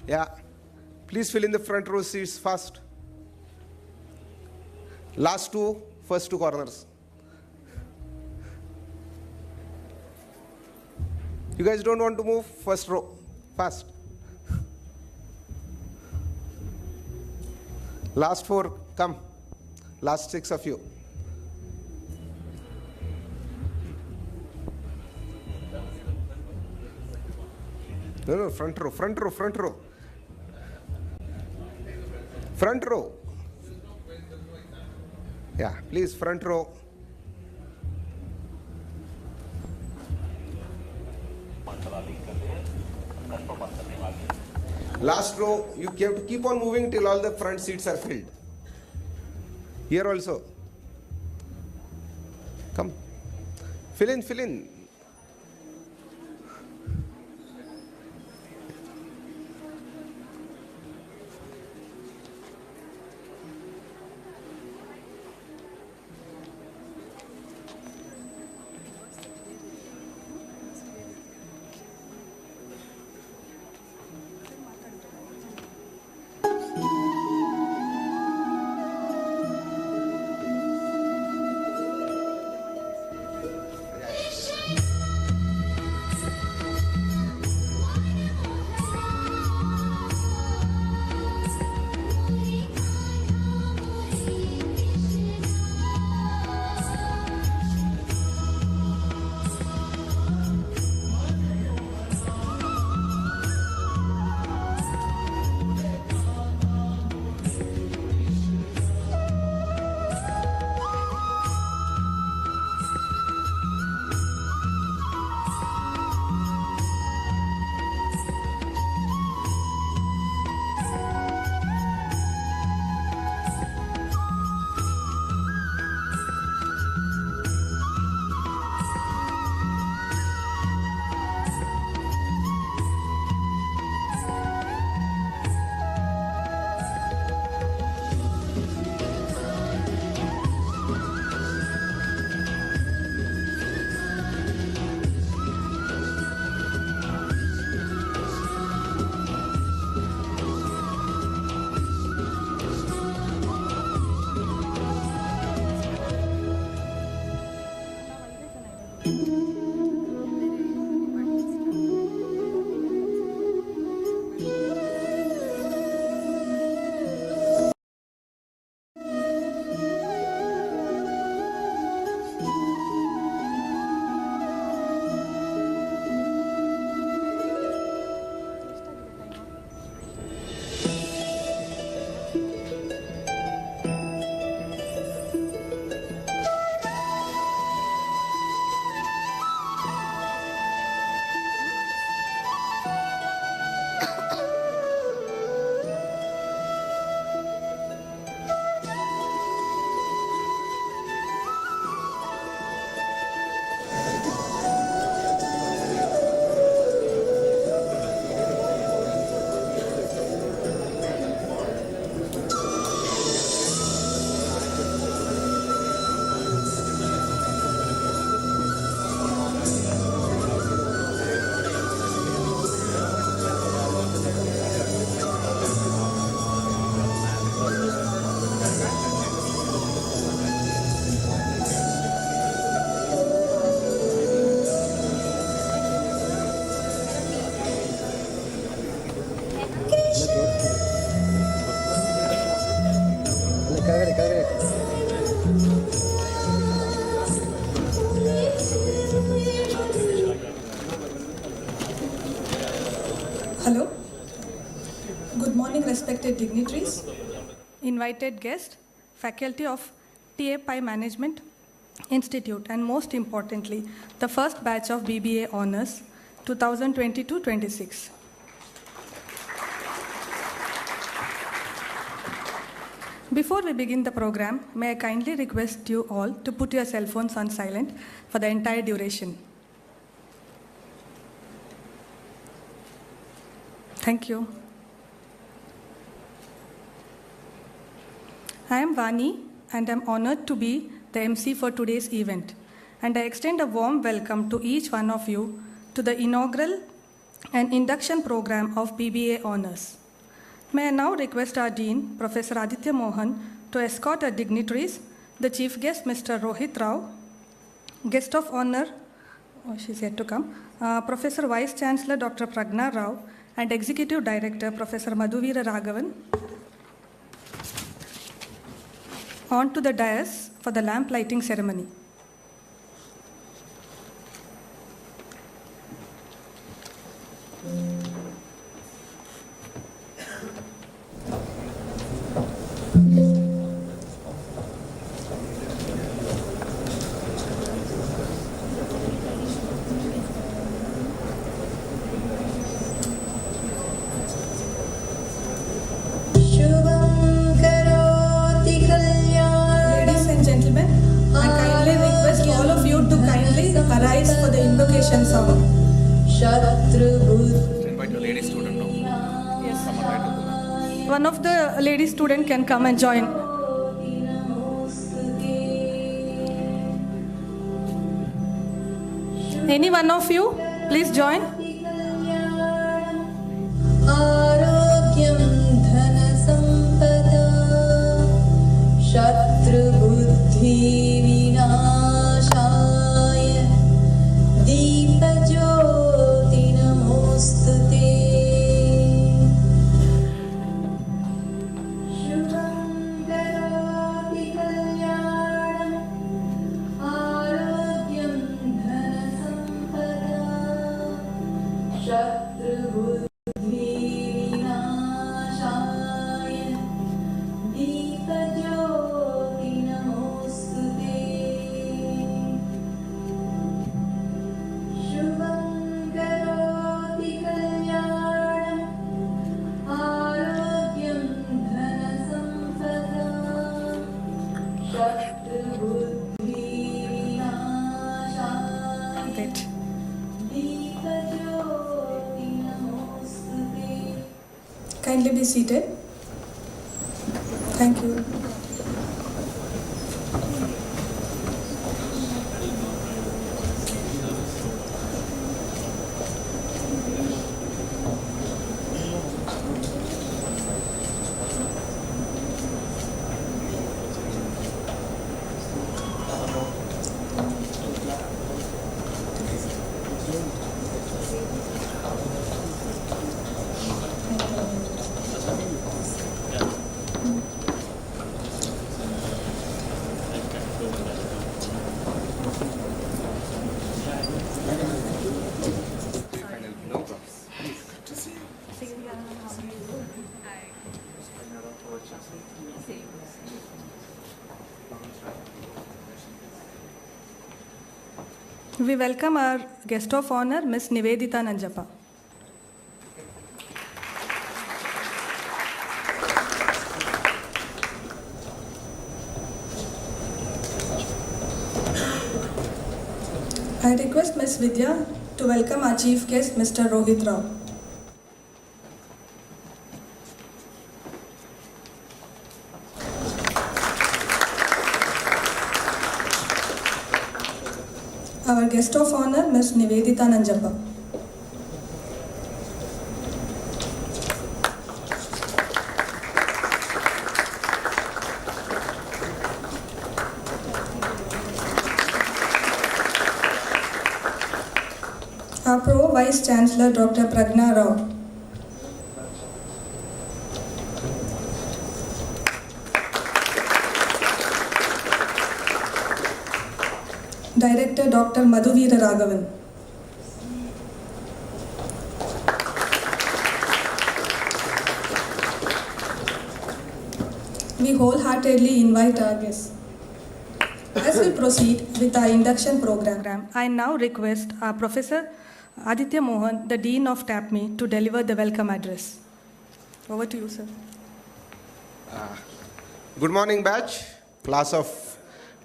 Yeah. Please fill in the front row seats fast. Last two, first two corners. You guys don't want to move? First row, fast. Last four, come. Last six of you. No, front row, front row, front row. Front row. Yeah, please, front row. Last row, you have to keep on moving till all the front seats are filled. Here also. Come. Fill in, fill in. Hello. Good morning, respected dignitaries, invited guests, faculty of TAPMI Management Institute, and most importantly, the first batch of BBA Honours 2022-26. Before we begin the program, may I kindly request you all to put your cell phones on silent for the entire duration. Thank you. I am Vani and I am honored to be the MC for today's event. And I extend a warm welcome to each one of you to the inaugural and induction program of BBA honors. May I now request our Dean, Professor Aditya Mohan, to escort our dignitaries, the Chief Guest, Mr. Rohit Rao, Guest of Honor, she's yet to come, Professor Vice Chancellor Dr. Pragna Rao, and Executive Director Professor Madhuvira Raghavan, on to the dais for the lamp lighting ceremony. Ladies and gentlemen, I kindly request all of you to kindly arise for the invocation song. Invite your lady student now. Yes. Come on, right up to them. One of the lady students can come and join. Any one of you, please join. आरोग्यं धनसम्पदा शत्रुबुद्धिविनाशाय दीपज्योति नमोऽस्तु ते शुभं करोति कल्याणम् आरोग्यं धनसम्पदा शत्रुबुद्धिविनाशाय दीपज्योति नमोऽस्तु ते शुभं करोति कल्याणम् आरोग्यं धनसम्पदा शत्रुबुद्धिविनाशाय Great. दीपज्योति नमोऽस्तु ते Kindly be seated. Thank you. No problem. We welcome our guest of honor, Ms. Nivedita Nanjappa. I request Ms. Vidya to welcome our chief guest, Mr. Rohit Rao. Our guest of honor, Ms. Nivedita Nanjappa. Our Pro Vice Chancellor, Dr. Pragna Rao. Director, Dr. Madhuvira Raghavan. We wholeheartedly invite our guests. As we proceed with our induction program, I now request our Professor Aditya Mohan, the Dean of TAPMI, to deliver the welcome address. Over to you, sir. Good morning, batch, class of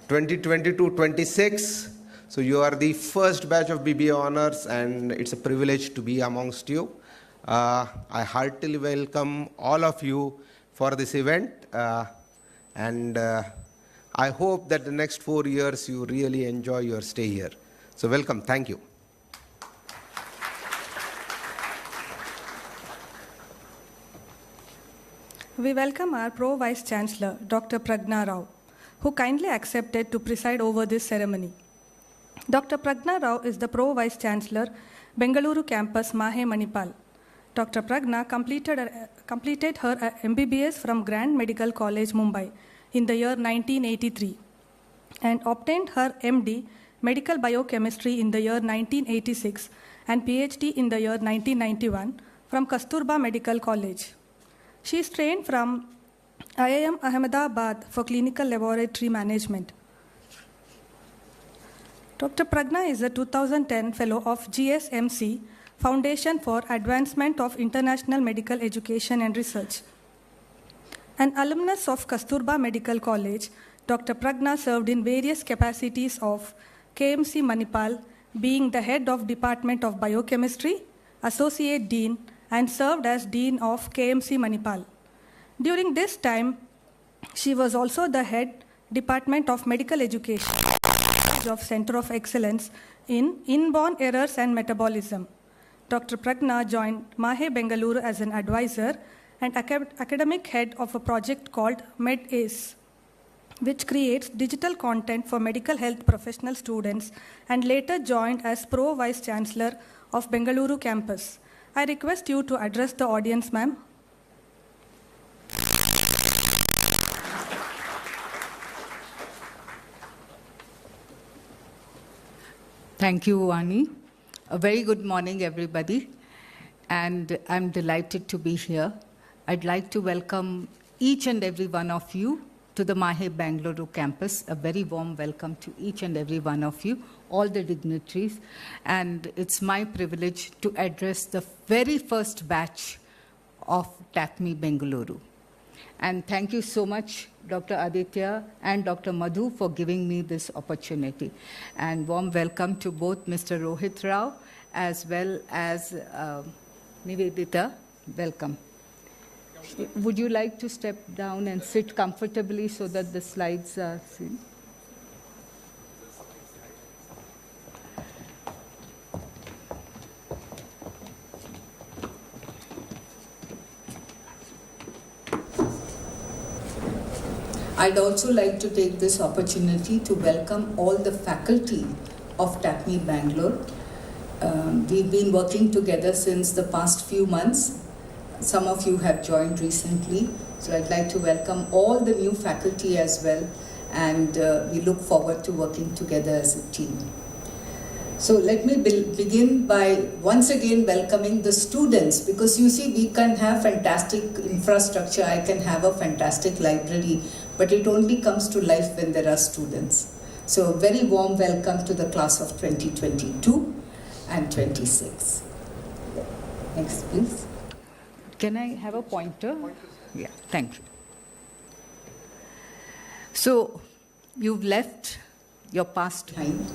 2022-26. So you are the first batch of BBA honors, and it's a privilege to be amongst you. I heartily welcome all of you for this event, and I hope that the next 4 years you really enjoy your stay here. So welcome, thank you. We welcome our Pro Vice Chancellor, Dr. Pragna Rao, who kindly accepted to preside over this ceremony. Dr. Pragna Rao is the Pro Vice Chancellor, Bengaluru Campus, Mahe, Manipal. Dr. Pragna completed her MBBS from Grand Medical College, Mumbai, in the year 1983 and obtained her MD, Medical Biochemistry, in the year 1986 and PhD in the year 1991 from Kasturba Medical College. She is trained from IIM Ahmedabad for clinical laboratory management. Dr. Pragna is a 2010 Fellow of GSMC, Foundation for Advancement of International Medical Education and Research. An alumnus of Kasturba Medical College, Dr. Pragna served in various capacities of KMC Manipal, being the head of Department of Biochemistry, Associate Dean, and served as Dean of KMC Manipal. During this time, she was also the head Department of Medical Education of Center of Excellence in Inborn Errors and Metabolism. Dr. Pragna joined Mahe Bengaluru as an advisor and academic head of a project called MedAce, which creates digital content for medical health professional students, and later joined as Pro Vice Chancellor of Bengaluru campus. I request you to address the audience, ma'am. Thank you, Vani. A very good morning, everybody. And I'm delighted to be here. I'd like to welcome each and every one of you to the Mahe Bengaluru campus. A very warm welcome to each and every one of you, all the dignitaries. And it's my privilege to address the very first batch of TAPMI Bengaluru. And thank you so much, Dr. Aditya and Dr. Madhu, for giving me this opportunity. And warm welcome to both Mr. Rohit Rao as well as Nivedita. Welcome. Would you like to step down and sit comfortably so that the slides are seen? I'd also like to take this opportunity to welcome all the faculty of TAPMI Bangalore. We've been working together since the past few months. Some of you have joined recently, so I'd like to welcome all the new faculty as well, and we look forward to working together as a team. So let me begin by once again welcoming the students, because you see, we can have fantastic infrastructure, I can have a fantastic library, but it only comes to life when there are students. So a very warm welcome to the class of 2022 and 26. Next, please. Can I have a pointer? Yeah, thank you. So you've left your past behind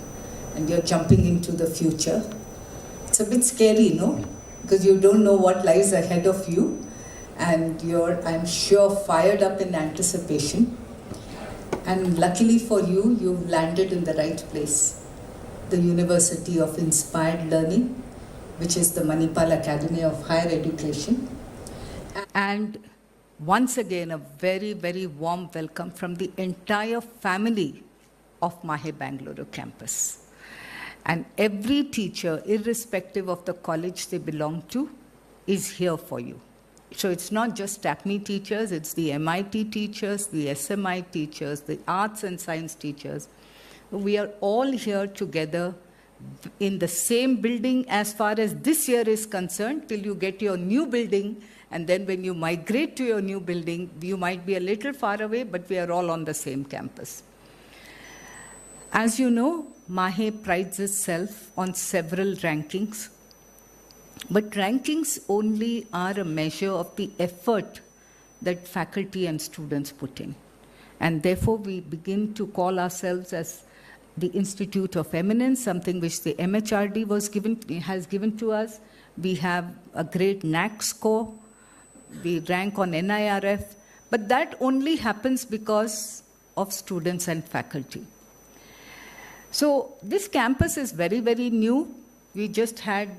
and you're jumping into the future. It's a bit scary, no? Because you don't know what lies ahead of you, and you're, I'm sure, fired up in anticipation. And luckily for you, you've landed in the right place, the University of Inspired Learning, which is the Manipal Academy of Higher Education. And once again, a very, very warm welcome from the entire family of Mahe Bengaluru campus. And every teacher, irrespective of the college they belong to, is here for you. So it's not just TAPMI teachers, it's the MIT teachers, the SMI teachers, the arts and science teachers. We are all here together in the same building as far as this year is concerned, till you get your new building. And then when you migrate to your new building, you might be a little far away, but we are all on the same campus. As you know, Mahe prides itself on several rankings. But rankings only are a measure of the effort that faculty and students put in. And therefore, we begin to call ourselves as the Institute of Eminence, something which the MHRD has given to us. We have a great NAC score. We rank on NIRF. But that only happens because of students and faculty. So this campus is very, very new. We just had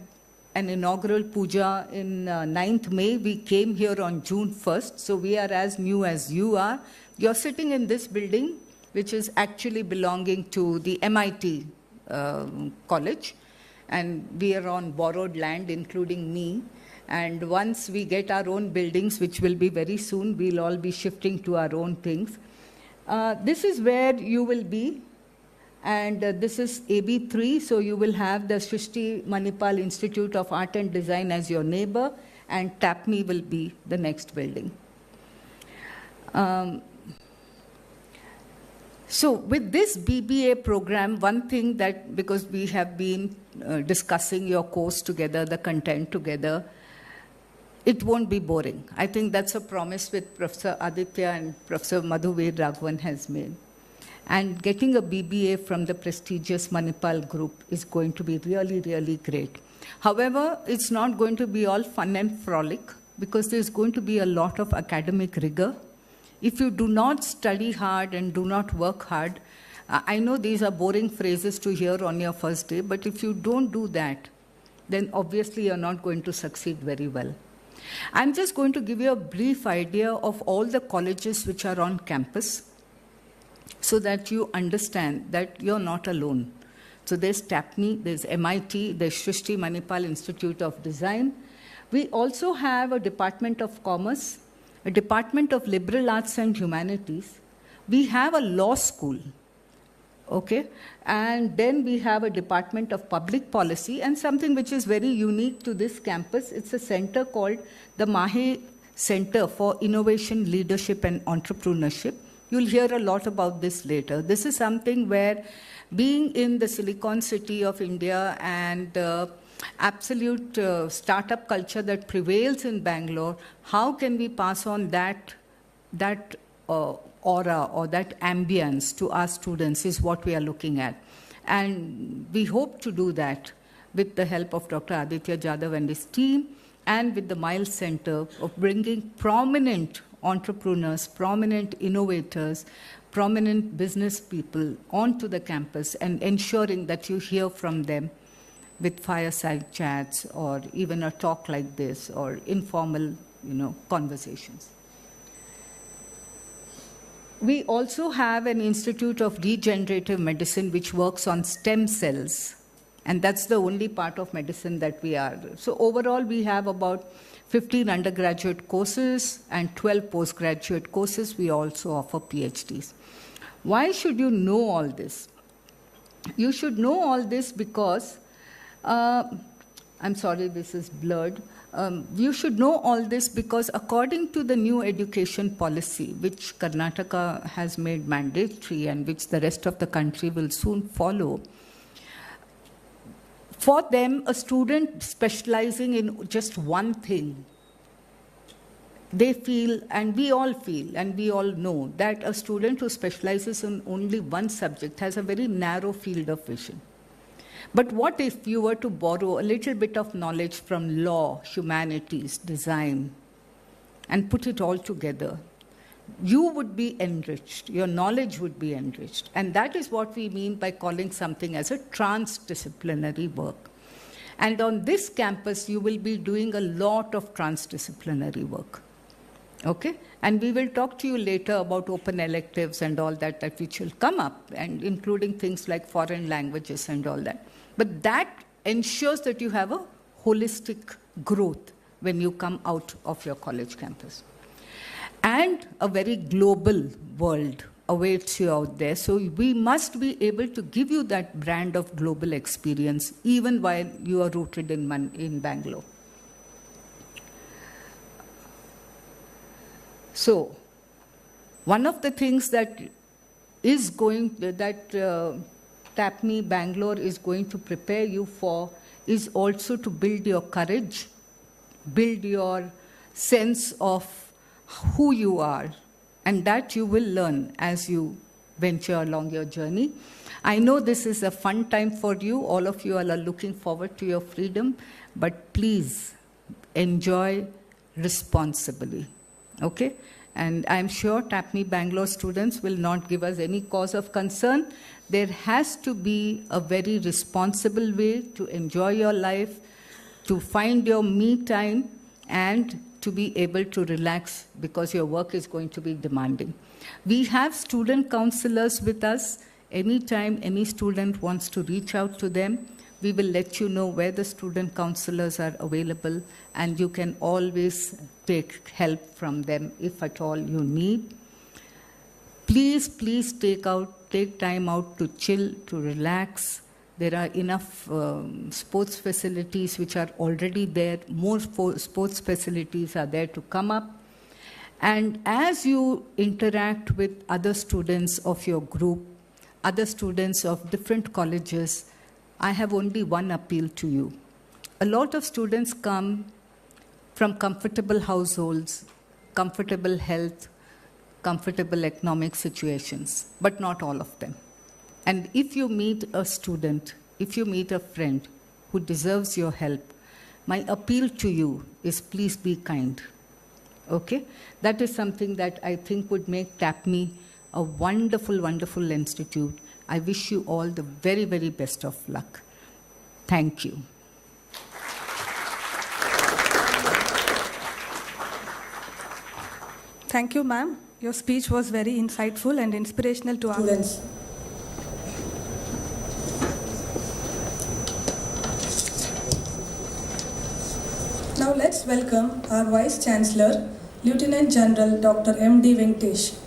an inaugural puja in 9th May. We came here on June 1st, so we are as new as you are. You're sitting in this building, which is actually belonging to the MIT college, and we are on borrowed land, including me. And once we get our own buildings, which will be very soon, we'll all be shifting to our own things. This is where you will be, and this is AB3, so you will have the Srishti Manipal Institute of Art and Design as your neighbor, and TAPMI will be the next building. So with this BBA program, one thing that, because we have been discussing your course together, the content together, it won't be boring. I think that's a promise which Professor Aditya and Professor Madhuveer Raghavan has made. And getting a BBA from the prestigious Manipal group is going to be really, really great. However, it's not going to be all fun and frolic, because there's going to be a lot of academic rigor. If you do not study hard and do not work hard, I know these are boring phrases to hear on your first day, but if you don't do that, then obviously you're not going to succeed very well. I'm just going to give you a brief idea of all the colleges which are on campus, so that you understand that you're not alone. So there's TAPMI, there's MIT, there's Srishti Manipal Institute of Design. We also have a Department of Commerce, a Department of Liberal Arts and Humanities. We have a law school, okay? And then we have a Department of Public Policy, and something which is very unique to this campus, it's a center called the Mahe Center for Innovation, Leadership and Entrepreneurship. You'll hear a lot about this later. This is something where, being in the Silicon City of India and the absolute startup culture that prevails in Bangalore, how can we pass on that aura or that ambience to our students is what we are looking at. And we hope to do that with the help of Dr. Aditya Jadhav and his team, and with the Miles Center of bringing prominent entrepreneurs, prominent innovators, prominent business people onto the campus and ensuring that you hear from them with fireside chats or even a talk like this or informal, conversations. We also have an Institute of Regenerative Medicine which works on stem cells, and that's the only part of medicine that we are. So overall, we have about 15 undergraduate courses and 12 postgraduate courses. We also offer PhDs. Why should you know all this? You should know all this because, I'm sorry, this is blurred. You should know all this because according to the new education policy, which Karnataka has made mandatory and which the rest of the country will soon follow, for them, a student specializing in just one thing, they feel, and we all feel, and we all know, that a student who specializes in only one subject has a very narrow field of vision. But what if you were to borrow a little bit of knowledge from law, humanities, design, and put it all together? You would be enriched, your knowledge would be enriched. And that is what we mean by calling something as a transdisciplinary work. And on this campus, you will be doing a lot of transdisciplinary work. Okay? And we will talk to you later about open electives and all that which will come up, and including things like foreign languages and all that. But that ensures that you have a holistic growth when you come out of your college campus. And a very global world awaits you out there. So we must be able to give you that brand of global experience even while you are rooted in Bangalore. So one of the things that TAPMI Bangalore is going to prepare you for is also to build your courage, build your sense of who you are, and that you will learn as you venture along your journey. I know this is a fun time for you. All of you are looking forward to your freedom, but please enjoy responsibly, okay? And I'm sure TAPMI Bangalore students will not give us any cause of concern. There has to be a very responsible way to enjoy your life, to find your me time and to be able to relax because your work is going to be demanding. We have student counselors with us. Anytime any student wants to reach out to them, we will let you know where the student counselors are available, and you can always take help from them if at all you need. Please take time out to chill, to relax. There are enough sports facilities which are already there. More sports facilities are there to come up. And as you interact with other students of your group, other students of different colleges, I have only one appeal to you. A lot of students come from comfortable households, comfortable health, comfortable economic situations, but not all of them. And if you meet a student, if you meet a friend who deserves your help, my appeal to you is please be kind. Okay? That is something that I think would make TAPMI a wonderful, wonderful institute. I wish you all the very, very best of luck. Thank you. Thank you, ma'am. Your speech was very insightful and inspirational to our students. Now let's welcome our Vice Chancellor, Lieutenant General Dr. M.D. Venkatesh.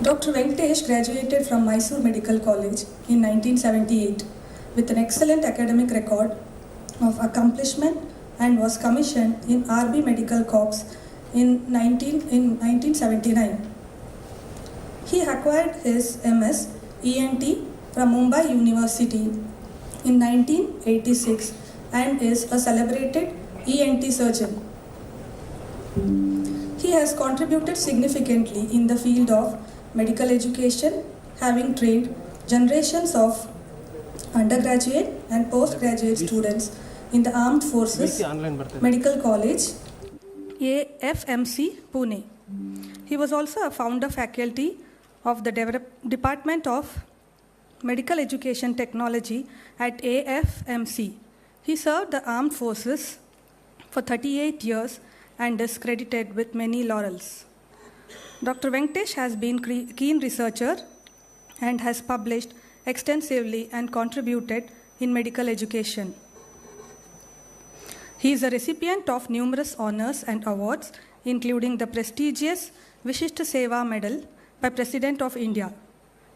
Dr. Venkatesh graduated from Mysore Medical College in 1978 with an excellent academic record of accomplishment and was commissioned in RB Medical Corps in 1979. He acquired his MS ENT from Mumbai University in 1986 and is a celebrated ENT surgeon. He has contributed significantly in the field of medical education, having trained generations of undergraduate and postgraduate students in the Armed Forces Medical College, AFMC, Pune. He was also a founder faculty of the Department of Medical Education Technology at AFMC. He served the Armed Forces for 38 years and is credited with many laurels. Dr. Venkatesh has been a keen researcher and has published extensively and contributed in medical education. He is a recipient of numerous honors and awards, including the prestigious Vishishta Seva Medal by President of India.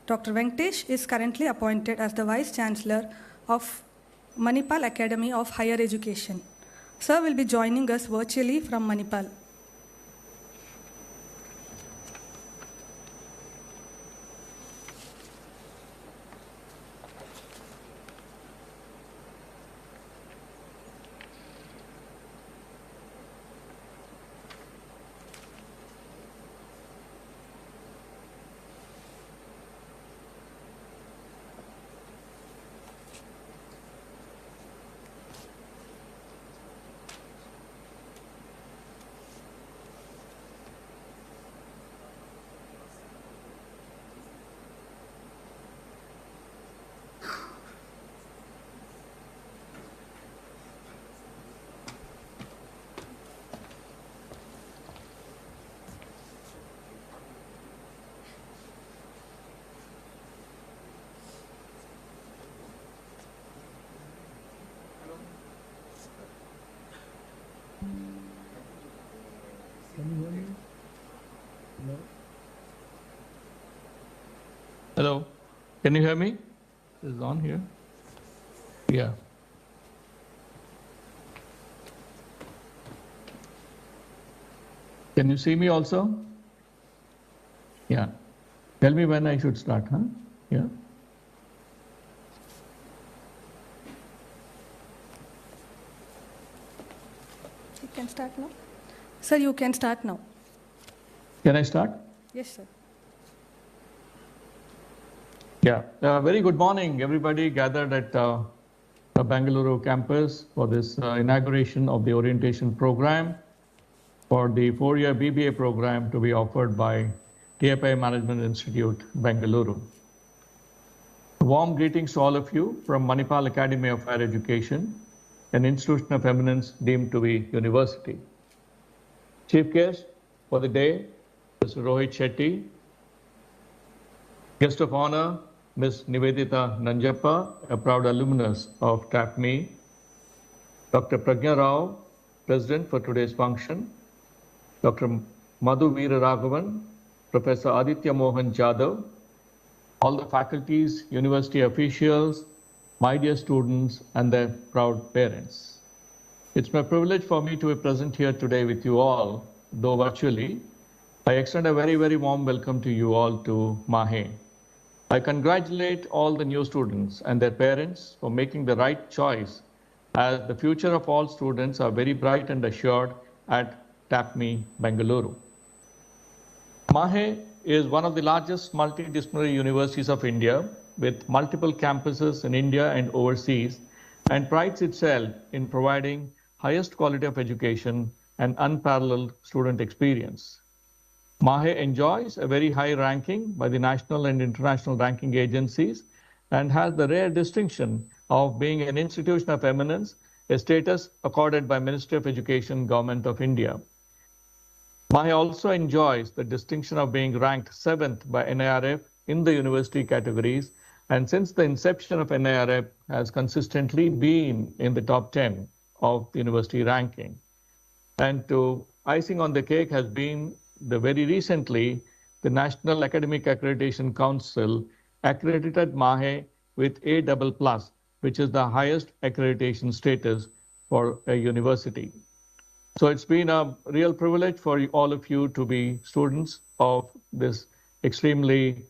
Dr. Venkatesh is currently appointed as the Vice Chancellor of Manipal Academy of Higher Education. Sir will be joining us virtually from Manipal. Hello, can you hear me? Is it on here? Yeah. Can you see me also? Yeah. Tell me when I should start, huh? Yeah. You can start now. Sir, you can start now. Can I start? Yes, sir. Yeah. Very good morning, everybody gathered at the Bengaluru campus for this inauguration of the orientation program for the 4-year BBA program to be offered by TAPMI Management Institute, Bengaluru. Warm greetings to all of you from Manipal Academy of Higher Education, an institution of eminence deemed to be university. Chief guest for the day, Mr. Rohit Shetty. Guest of honor, Ms. Nivedita Nanjappa, a proud alumnus of TAPMI. Dr. Pragya Rao, President for today's function. Dr. Madhu Veera Raghavan, Professor Aditya Mohan Jadhav, all the faculties, university officials, my dear students, and their proud parents. It's my privilege for me to be present here today with you all, though virtually. I extend a very, very warm welcome to you all to MAHE. I congratulate all the new students and their parents for making the right choice, as the future of all students are very bright and assured at TAPMI, Bengaluru. MAHE is one of the largest multidisciplinary universities of India with multiple campuses in India and overseas, and prides itself in providing highest quality of education and unparalleled student experience. MAHE enjoys a very high ranking by the national and international ranking agencies and has the rare distinction of being an institution of eminence, a status accorded by Ministry of Education, Government of India. MAHE also enjoys the distinction of being ranked 7th by NIRF in the university categories, and since the inception of NIRF has consistently been in the top 10 of the university ranking. And to icing on the cake has been very recently the National Academic Accreditation Council accredited MAHE with A++, which is the highest accreditation status for a university. So it's been a real privilege for all of you to be students of this extremely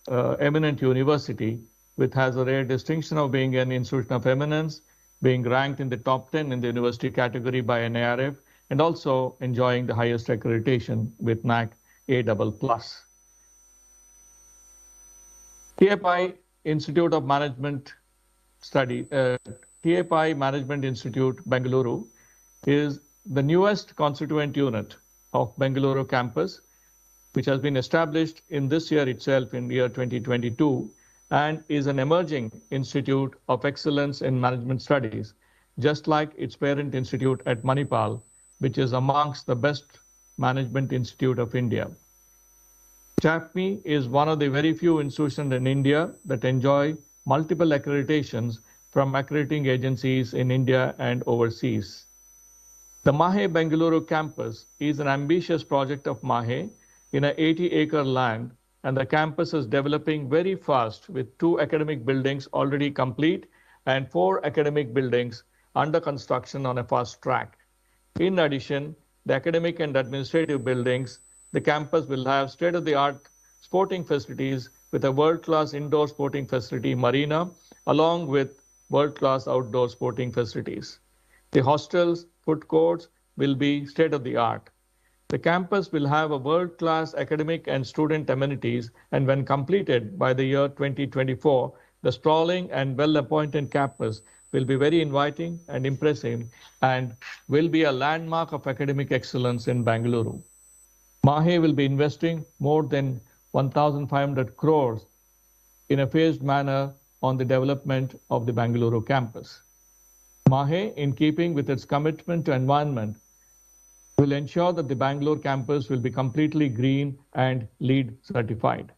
eminent university, which has a rare distinction of being an institution of eminence, being ranked in the top 10 in the university category by NIRF, and also enjoying the highest accreditation with NAC A++. TAPMI Institute of Management Study, TAPMI Management Institute, Bengaluru, is the newest constituent unit of Bengaluru campus, which has been established in this year itself in year 2022, and is an emerging institute of excellence in management studies, just like its parent institute at Manipal, which is amongst the best management institute of India. TAPMI is one of the very few institutions in India that enjoy multiple accreditations from accrediting agencies in India and overseas. The MAHE Bengaluru campus is an ambitious project of MAHE in an 80-acre land, and the campus is developing very fast with 2 academic buildings already complete and 4 academic buildings under construction on a fast track. In addition, the academic and administrative buildings, the campus will have state-of-the-art sporting facilities with a world-class indoor sporting facility marina, along with world-class outdoor sporting facilities. The hostels, food courts will be state-of-the-art. The campus will have a world-class academic and student amenities, and when completed by the year 2024, the sprawling and well-appointed campus will be very inviting and impressive and will be a landmark of academic excellence in Bengaluru. MAHE will be investing more than 1,500 crores in a phased manner on the development of the Bengaluru campus. MAHE, in keeping with its commitment to environment, will ensure that the Bangalore campus will be completely green and LEED certified.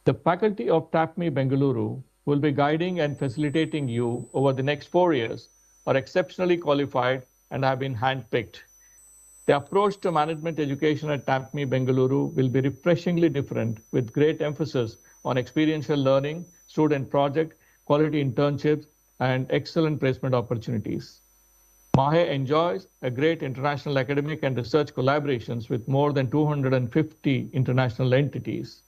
The faculty of TAPMI Bengaluru will be guiding and facilitating you over the next 4 years, are exceptionally qualified and have been handpicked. The approach to management education at TAPMI Bengaluru will be refreshingly different, with great emphasis on experiential learning, student project, quality internships, and excellent placement opportunities. MAHE enjoys a great international academic and research collaborations with more than 250 international entities.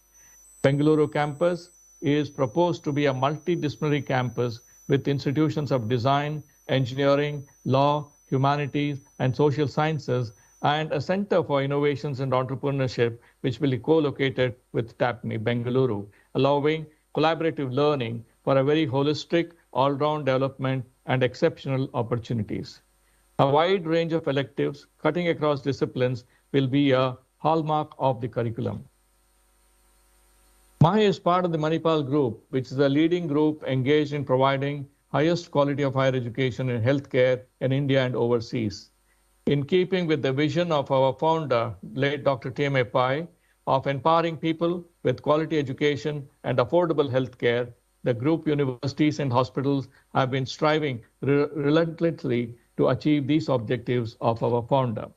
Bengaluru campus is proposed to be a multidisciplinary campus with institutions of design, engineering, law, humanities, and social sciences, and a center for innovations and entrepreneurship, which will be co-located with TAPMI Bengaluru, allowing collaborative learning for a very holistic, all-round development and exceptional opportunities. A wide range of electives cutting across disciplines will be a hallmark of the curriculum. MAHE is part of the Manipal Group, which is a leading group engaged in providing highest quality of higher education and healthcare in India and overseas. In keeping with the vision of our founder, late Dr. TAPMI Pai, of empowering people with quality education and affordable healthcare, the group universities and hospitals have been striving relentlessly to achieve these objectives of our founder.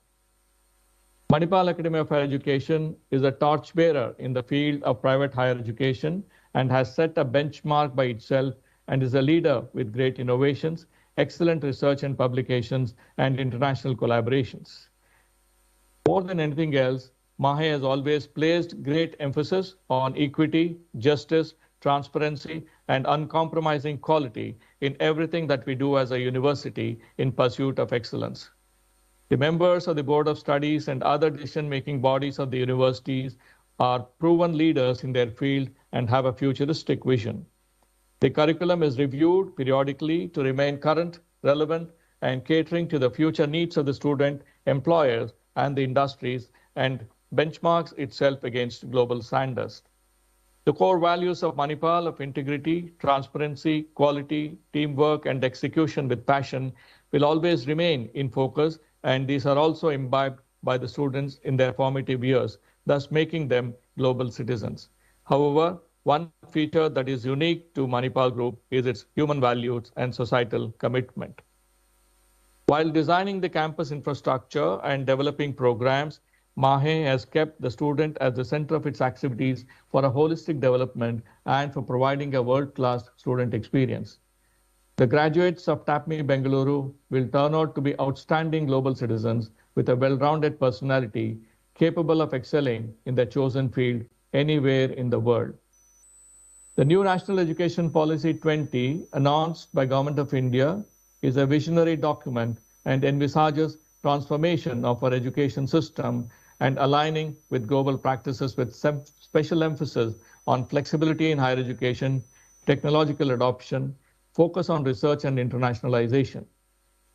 Manipal Academy of Higher Education is a torchbearer in the field of private higher education and has set a benchmark by itself and is a leader with great innovations, excellent research and publications, and international collaborations. More than anything else, MAHE has always placed great emphasis on equity, justice, transparency, and uncompromising quality in everything that we do as a university in pursuit of excellence. The members of the Board of Studies and other decision-making bodies of the universities are proven leaders in their field and have a futuristic vision. The curriculum is reviewed periodically to remain current, relevant, and catering to the future needs of the student, employers, and the industries, and benchmarks itself against global standards. The core values of Manipal of integrity, transparency, quality, teamwork, and execution with passion will always remain in focus, and these are also imbibed by the students in their formative years, thus making them global citizens. However, one feature that is unique to Manipal Group is its human values and societal commitment. While designing the campus infrastructure and developing programs, MAHE has kept the student at the center of its activities for a holistic development and for providing a world-class student experience. The graduates of TAPMI Bengaluru will turn out to be outstanding global citizens with a well-rounded personality, capable of excelling in their chosen field anywhere in the world. The new National Education Policy 20, announced by Government of India, is a visionary document and envisages transformation of our education system and aligning with global practices with special emphasis on flexibility in higher education, technological adoption, focus on research and internationalization.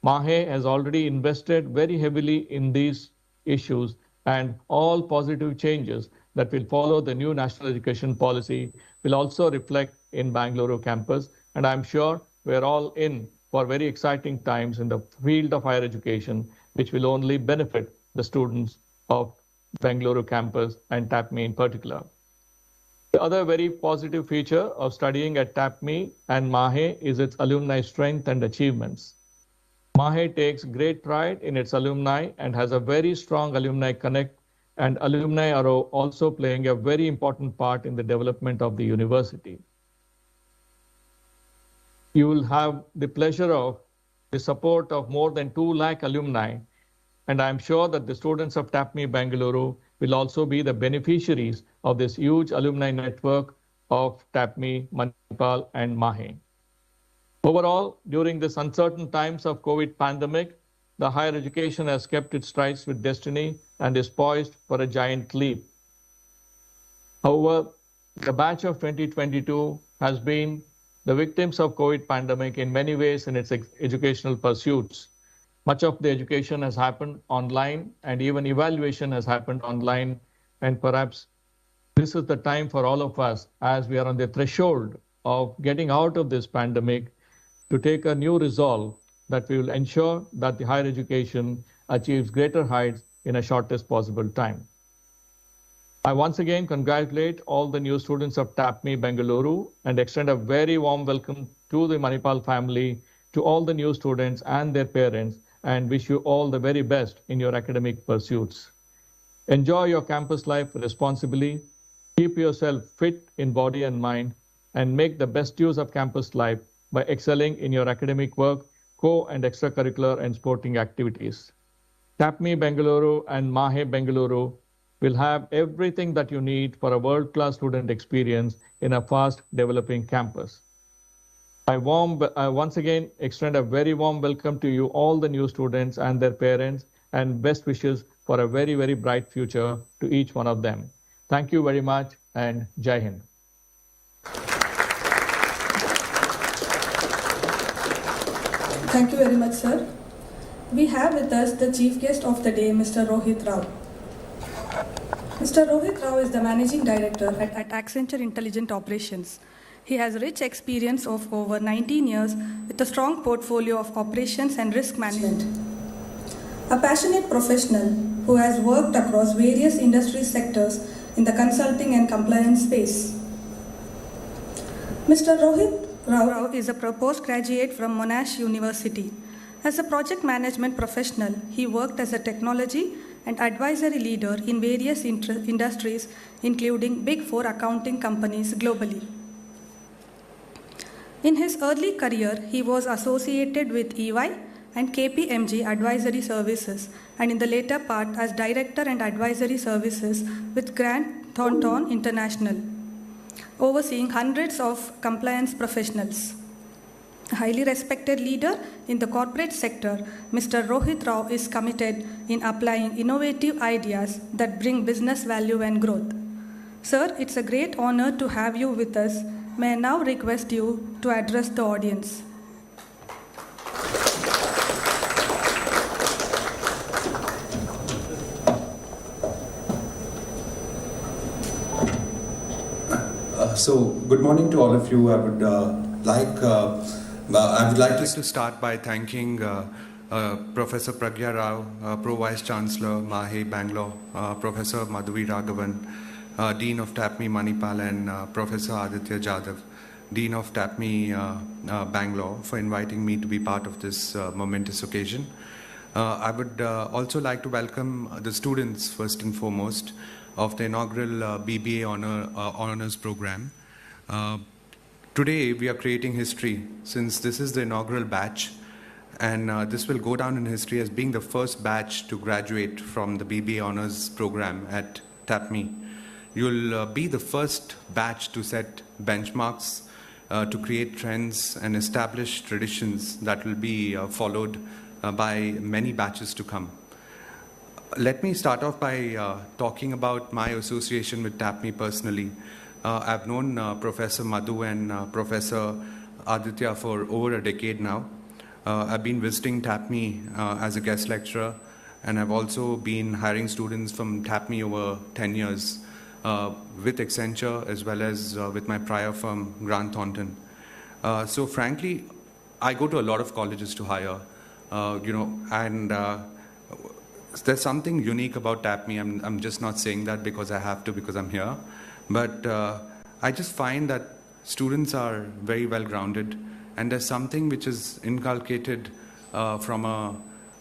MAHE has already invested very heavily in these issues, and all positive changes that will follow the new national education policy will also reflect in Bangalore campus, and I'm sure we're all in for very exciting times in the field of higher education, which will only benefit the students of Bangalore campus and TAPMI in particular. The other very positive feature of studying at TAPMI and MAHE is its alumni strength and achievements. MAHE takes great pride in its alumni and has a very strong alumni connect, and alumni are also playing a very important part in the development of the university. You will have the pleasure of the support of more than 2 lakh alumni, and I'm sure that the students of TAPMI Bengaluru will also be the beneficiaries of this huge alumni network of TAPMI, Manipal, and MAHE. Overall, during this uncertain times of COVID pandemic, the higher education has kept its strides with destiny and is poised for a giant leap. However, the batch of 2022 has been the victims of COVID pandemic in many ways in its educational pursuits. Much of the education has happened online, and even evaluation has happened online. And perhaps this is the time for all of us, as we are on the threshold of getting out of this pandemic, to take a new resolve that we will ensure that the higher education achieves greater heights in a shortest possible time. I once again congratulate all the new students of TAPMI Bengaluru and extend a very warm welcome to the Manipal family, to all the new students and their parents, and wish you all the very best in your academic pursuits. Enjoy your campus life responsibly, keep yourself fit in body and mind, and make the best use of campus life by excelling in your academic work, co- and extracurricular and sporting activities. TAPMI Bengaluru and MAHE Bengaluru will have everything that you need for a world-class student experience in a fast-developing campus. I once again extend a very warm welcome to you, all the new students and their parents, and best wishes for a very, very bright future to each one of them. Thank you very much, and Jai Hind. Thank you very much, sir. We have with us the chief guest of the day, Mr. Rohit Rao. Mr. Rohit Rao is the Managing Director at Accenture Intelligent Operations. He has rich experience of over 19 years with a strong portfolio of operations and risk management. A passionate professional who has worked across various industry sectors in the consulting and compliance space. Mr. Rohit Rao is a postgraduate from Monash University. As a project management professional, he worked as a technology and advisory leader in various industries, including Big Four accounting companies globally. In his early career, he was associated with EY and KPMG Advisory Services, and in the later part as Director and Advisory Services with Grant Thornton International, overseeing hundreds of compliance professionals. A highly respected leader in the corporate sector, Mr. Rohit Rao is committed in applying innovative ideas that bring business value and growth. Sir, it's a great honor to have you with us. May I now request you to address the audience. So, good morning to all of you. I would like to start by thanking Professor Pragya Rao, Pro Vice Chancellor, Mahe, Bangalore, Professor Madhavi Raghavan, Dean of TAPMI, Manipal, and Professor Aditya Jadhav, Dean of TAPMI, Bangalore, for inviting me to be part of this momentous occasion. I would also like to welcome the students, first and foremost, of the inaugural BBA Honors Program. Today, we are creating history since this is the inaugural batch, and this will go down in history as being the first batch to graduate from the BBA Honors Program at TAPMI. You'll be the first batch to set benchmarks, to create trends and establish traditions that will be followed by many batches to come. Let me start off by talking about my association with TAPMI personally. I've known Professor Madhu and Professor Aditya for over a decade now. I've been visiting TAPMI as a guest lecturer, and I've also been hiring students from TAPMI over 10 years with Accenture as well as with my prior firm, Grant Thornton. So frankly, I go to a lot of colleges to hire, and there's something unique about TAPMI. I'm just not saying that because I have to, because I'm here. But I just find that students are very well grounded, and there's something which is inculcated from a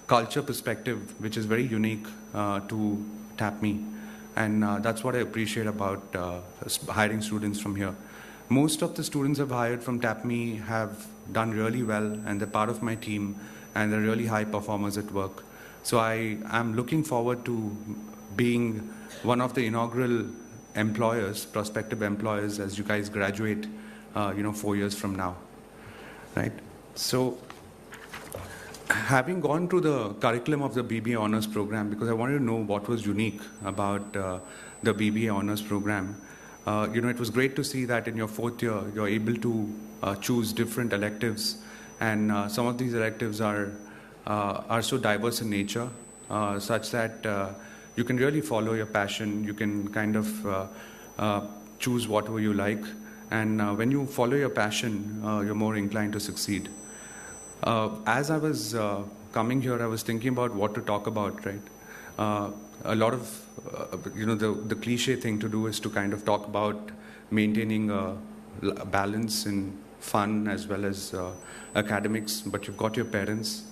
culture perspective which is very unique to TAPMI. And that's what I appreciate about hiring students from here. Most of the students I've hired from TAPMI have done really well, and they're part of my team, and they're really high performers at work. So I am looking forward to being one of the inaugural employers, prospective employers, as you guys graduate, 4 years from now, right? So having gone through the curriculum of the BBA Honors Program, because I wanted to know what was unique about the BBA Honors Program, it was great to see that in your 4th year, you're able to choose different electives, and some of these electives are so diverse in nature, such that you can really follow your passion. You can kind of choose whatever you like, and when you follow your passion, you're more inclined to succeed. As I was coming here, I was thinking about what to talk about, right? A lot of, the cliche thing to do is to kind of talk about maintaining a balance in fun as well as academics, but you've got your parents,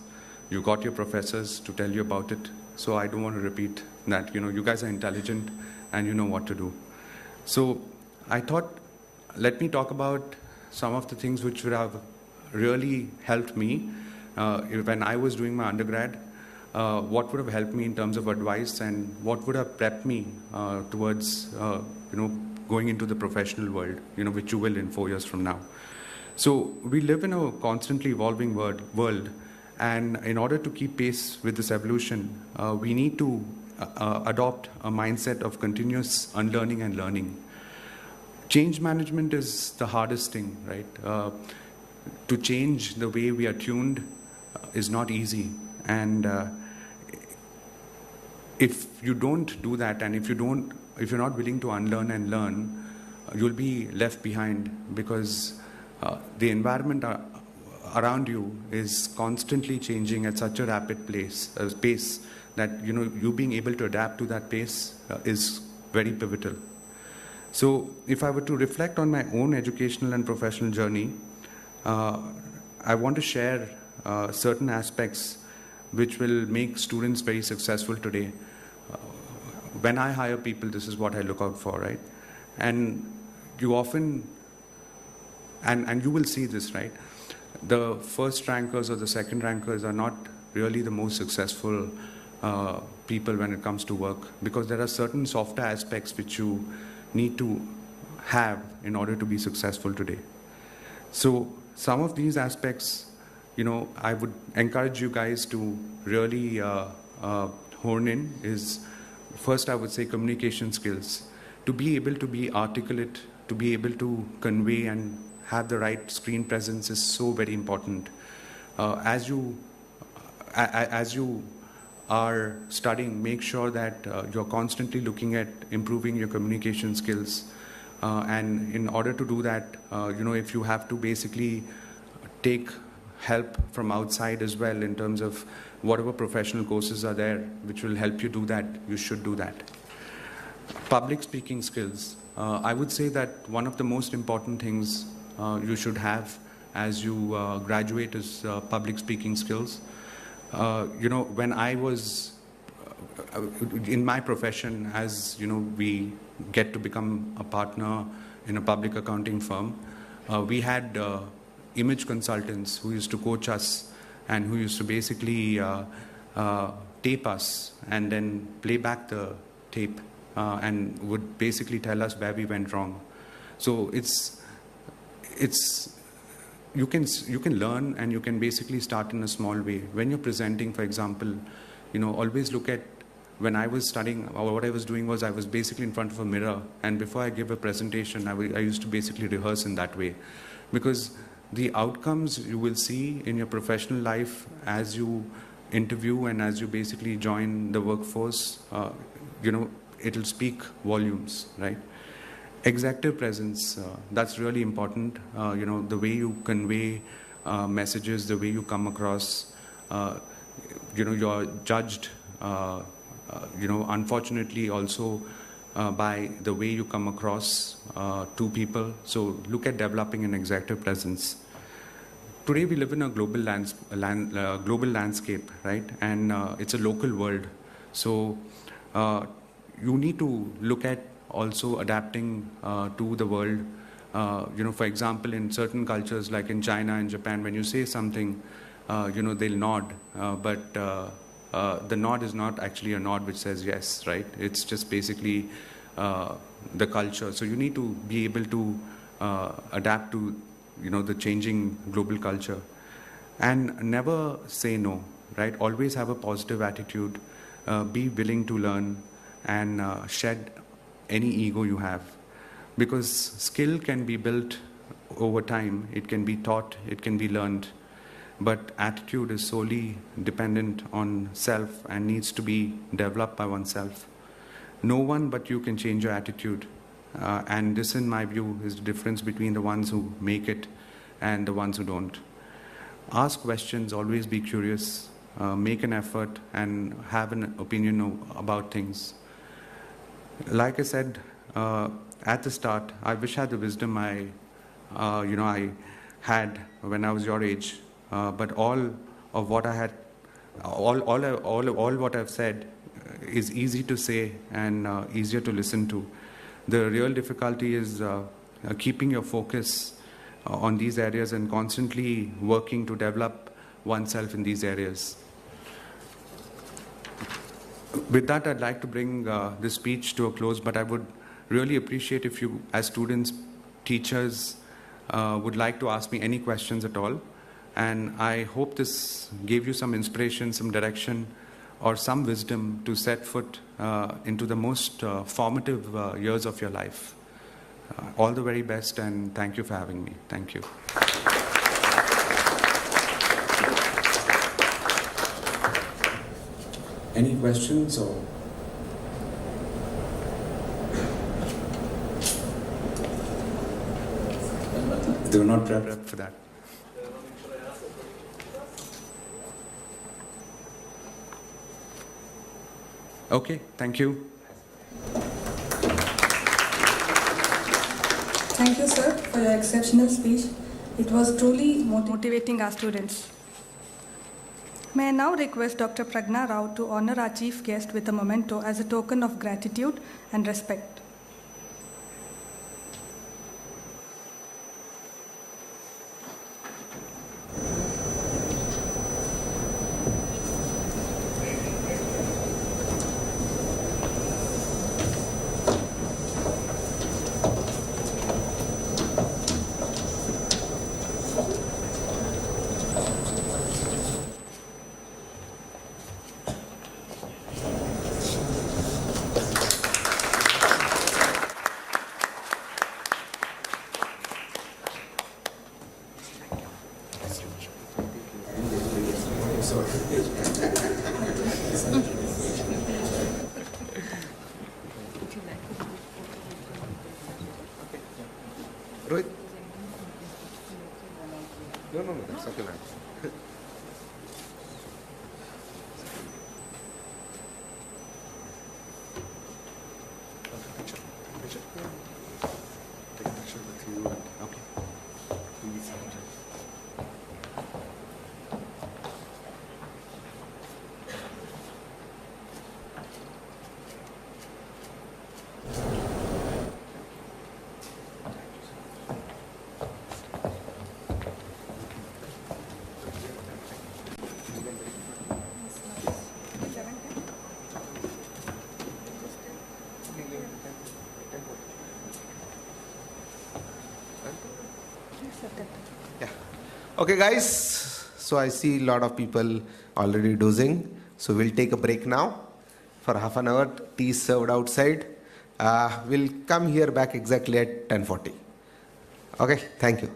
you've got your professors to tell you about it. So I don't want to repeat that. You guys are intelligent and you know what to do. So I thought, let me talk about some of the things which would have really helped me when I was doing my undergrad, what would have helped me in terms of advice, and what would have prepped me towards, going into the professional world, which you will in 4 years from now. So we live in a constantly evolving world, and in order to keep pace with this evolution, we need to adopt a mindset of continuous unlearning and learning. Change management is the hardest thing, right? To change the way we are tuned is not easy, and if you don't do that, and if you're not willing to unlearn and learn, you'll be left behind, because the environment around you is constantly changing at such a rapid pace that you being able to adapt to that pace is very pivotal. So if I were to reflect on my own educational and professional journey, I want to share certain aspects which will make students very successful today. When I hire people, this is what I look out for, right? And you often, and you will see this, right? The first rankers or the second rankers are not really the most successful people when it comes to work, because there are certain softer aspects which you need to have in order to be successful today. So some of these aspects, I would encourage you guys to really hone in is, first I would say communication skills. To be able to be articulate, to be able to convey and have the right screen presence is so very important. As you are studying, make sure that you're constantly looking at improving your communication skills. And in order to do that, if you have to basically take help from outside as well in terms of whatever professional courses are there which will help you do that, you should do that. Public speaking skills. I would say that one of the most important things you should have as you graduate is public speaking skills. When I was in my profession, as we get to become a partner in a public accounting firm, we had image consultants who used to coach us and who used to basically tape us and then play back the tape and would basically tell us where we went wrong. So you can learn, and you can basically start in a small way. When you're presenting, for example, always look at, when I was studying, or what I was doing was I was basically in front of a mirror, and before I give a presentation, I used to basically rehearse in that way, because the outcomes you will see in your professional life as you interview and as you basically join the workforce, it'll speak volumes, right? Executive presence, that's really important. The way you convey messages, the way you come across, you're judged, unfortunately also by the way you come across to people. So look at developing an executive presence. Today we live in a global landscape, right? And it's a local world. So you need to look at also adapting to the world. For example, in certain cultures like in China and Japan, when you say something, they'll nod, but the nod is not actually a nod which says yes, right? It's just basically the culture. So you need to be able to adapt to the changing global culture, and never say no, right? Always have a positive attitude, be willing to learn, and shed any ego you have, because skill can be built over time. It can be taught, it can be learned, but attitude is solely dependent on self and needs to be developed by oneself. No one but you can change your attitude, and this, in my view, is the difference between the ones who make it and the ones who don't. Ask questions, always be curious, make an effort, and have an opinion about things. Like I said at the start, I wish I had the wisdom I had when I was your age. But all of what I had, all what I've said is easy to say and easier to listen to. The real difficulty is keeping your focus on these areas and constantly working to develop oneself in these areas. With that, I'd like to bring this speech to a close, but I would really appreciate if you, as students, teachers, would like to ask me any questions at all. And I hope this gave you some inspiration, some direction, or some wisdom to set foot into the most formative years of your life. All the very best, and thank you for having me. Thank you. Any questions or they were not prepped. Prep for that. Okay, thank you. Thank you, sir, for your exceptional speech. It was truly motivating our students. May I now request Dr. Pragna Rao to honor our chief guest with a memento as a token of gratitude and respect. Rohit? No, that's okay, man. Take a picture with you and okay. Please. Yeah. Okay, guys. So I see a lot of people already dozing. So we'll take a break now for half an hour. Tea is served outside. We'll come here back exactly at 10:40. Okay, thank you.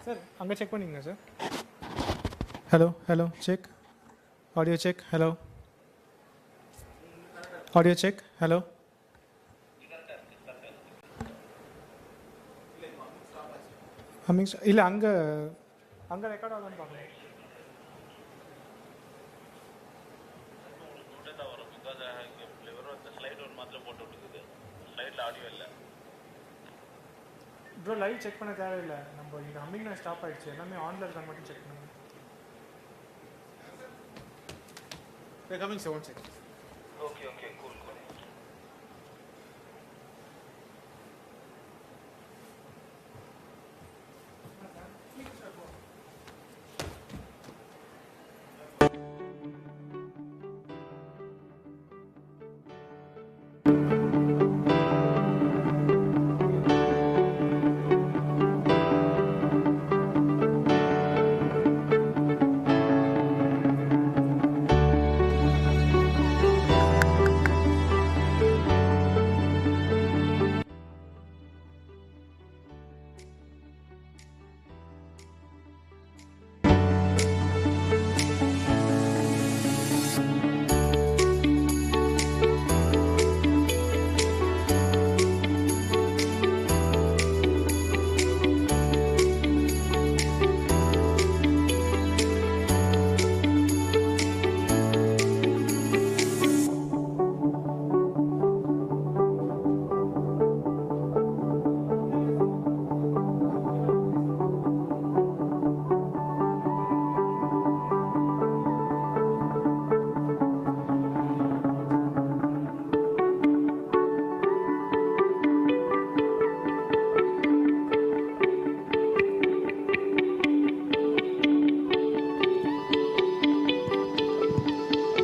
Sir அங்கே check பண்ணிங்க sir. Hello hello check. Audio check. Hello audio check. Hello humming இல்லை அங்கே அங்கே record ஆகுதுன்னு பார்க்கணும். Bro live check பண்ண தேவையில்லை. நம்ம இங்கே ஹம்மிங் நான் ஸ்டாப் ஆகிடுச்சு. எல்லாமே ஆனில் இருக்கான்னு மட்டும் செக் பண்ணுங்க. Coming sir, one check. Okay, okay, cool, cool.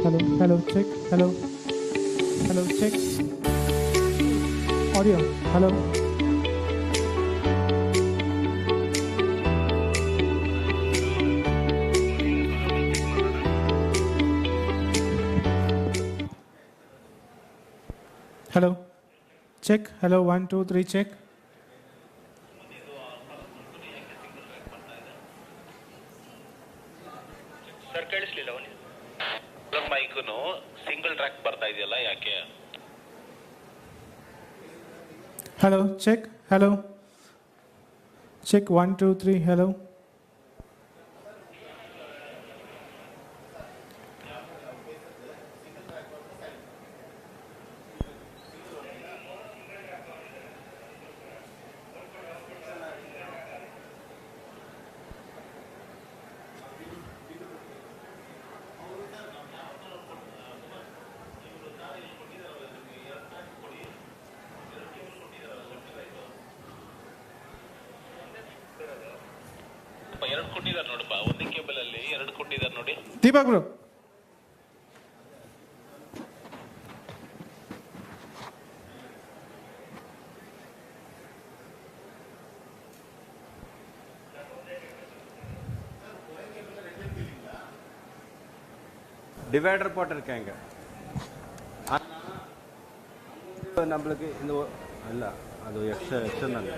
Hello, hello, check. Hello, hello, check. Audio. Hello. Hello. Check. Hello. 1, 2, 3. Check. Sir ಕೇಳಿಸ್ಲಿಲ್ಲ ಅವನಿಗೆ ಮೈಕ್ನು ಸಿಂಗಲ್ ಟ್ರ್ಯಾಕ್ ಬರ್ತಾ ಇದೆಯಲ್ಲ ಯಾಕೆ? Hello. Check. Hello. Check. 1, 2, 3. Hello. ಎರಡು ಕೊಟ್ಟಿದ್ದಾರೆ ನೋಡಪ್ಪ, ಒಂದೇ ಕೇಬಲ್ ಅಲ್ಲಿ ಎರಡು ಕೊಟ್ಟಿದ್ದಾರೆ ನೋಡಿ. Deepak bro. டிவைடர் போட்டிருக்கேங்க. நம்மளுக்கு இந்த இல்லை அது external.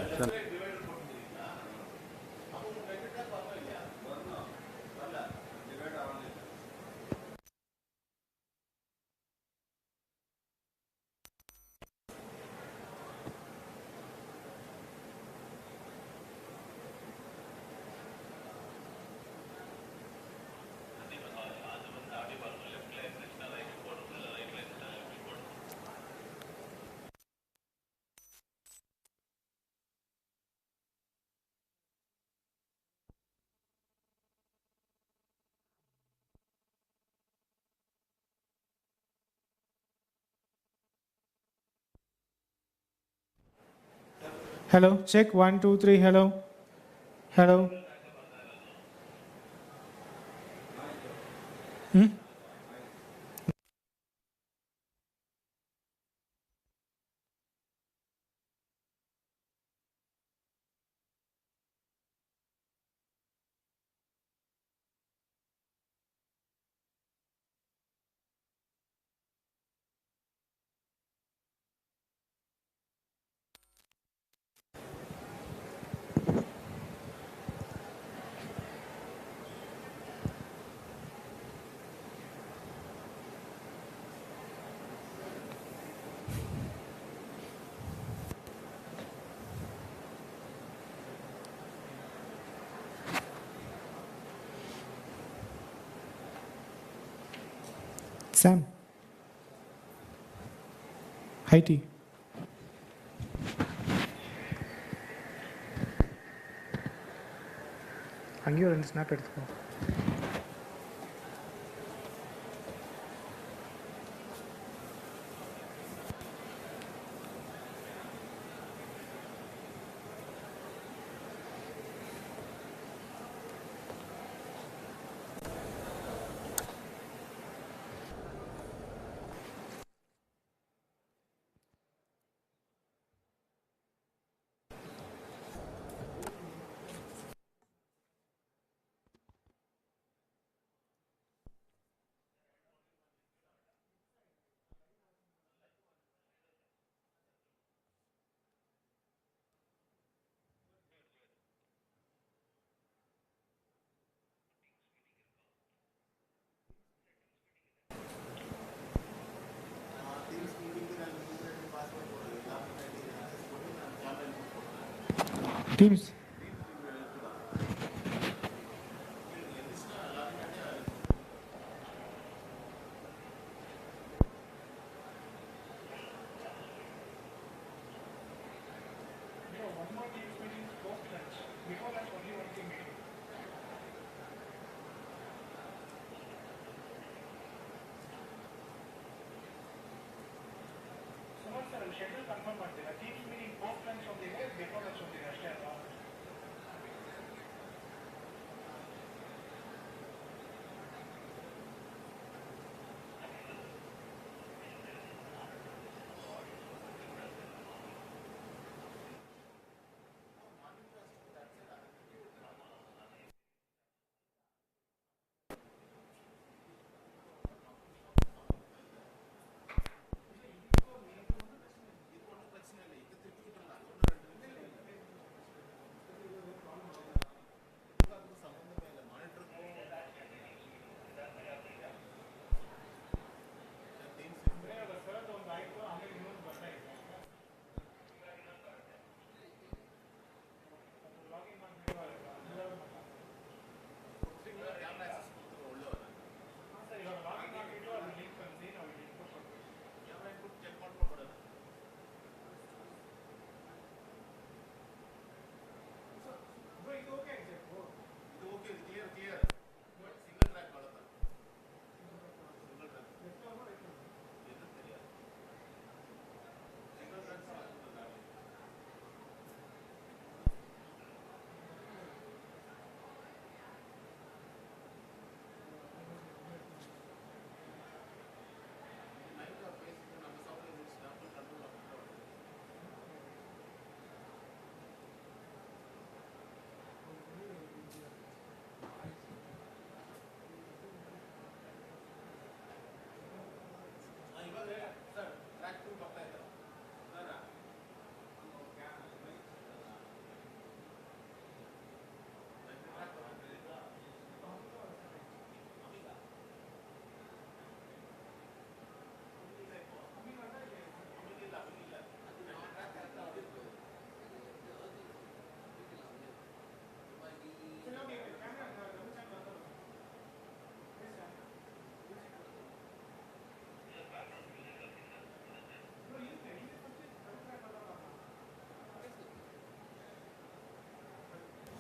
Hello. Check. 1, 2, 3. Hello. Hello. Sam. Haiti. அங்கேயும் ரெண்டு ஸ்னாப் எடுத்துக்கோ. Teams. ಶೆಡ್ಯೂಲ್ ಕನ್ಫರ್ಮ್ ಮಾಡ್ತೀರಾ? ಟೀಮ್ಸ್ ಮೀಟಿಂಗ್ ಪೋಸ್ಟ್ ಲಂಚ್ ಒಂದಿದೆ, ಬಿಫೋರ್ ಲಂಚ್ ಒಂದಿದೆ ಅಷ್ಟೇ ಅಲ್ವಾ?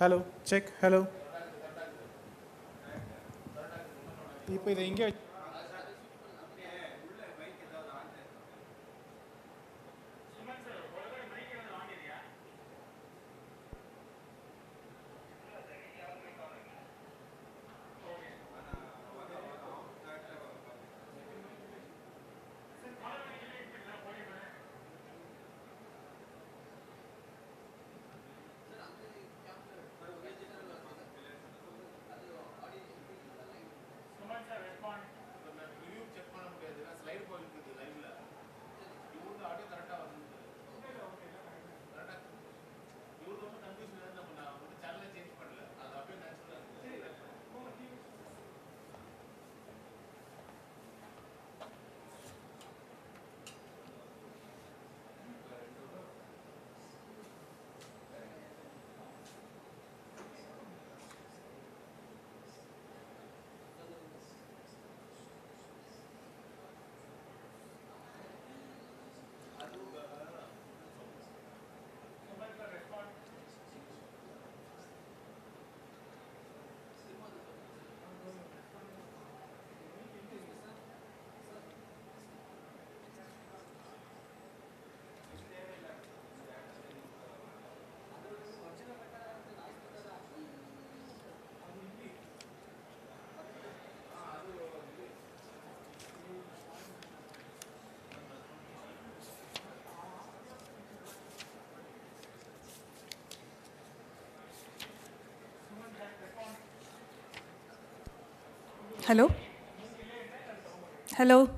Hello check. ஹலோ. இப்போ இதை இங்கே Respond. Hello? Hello?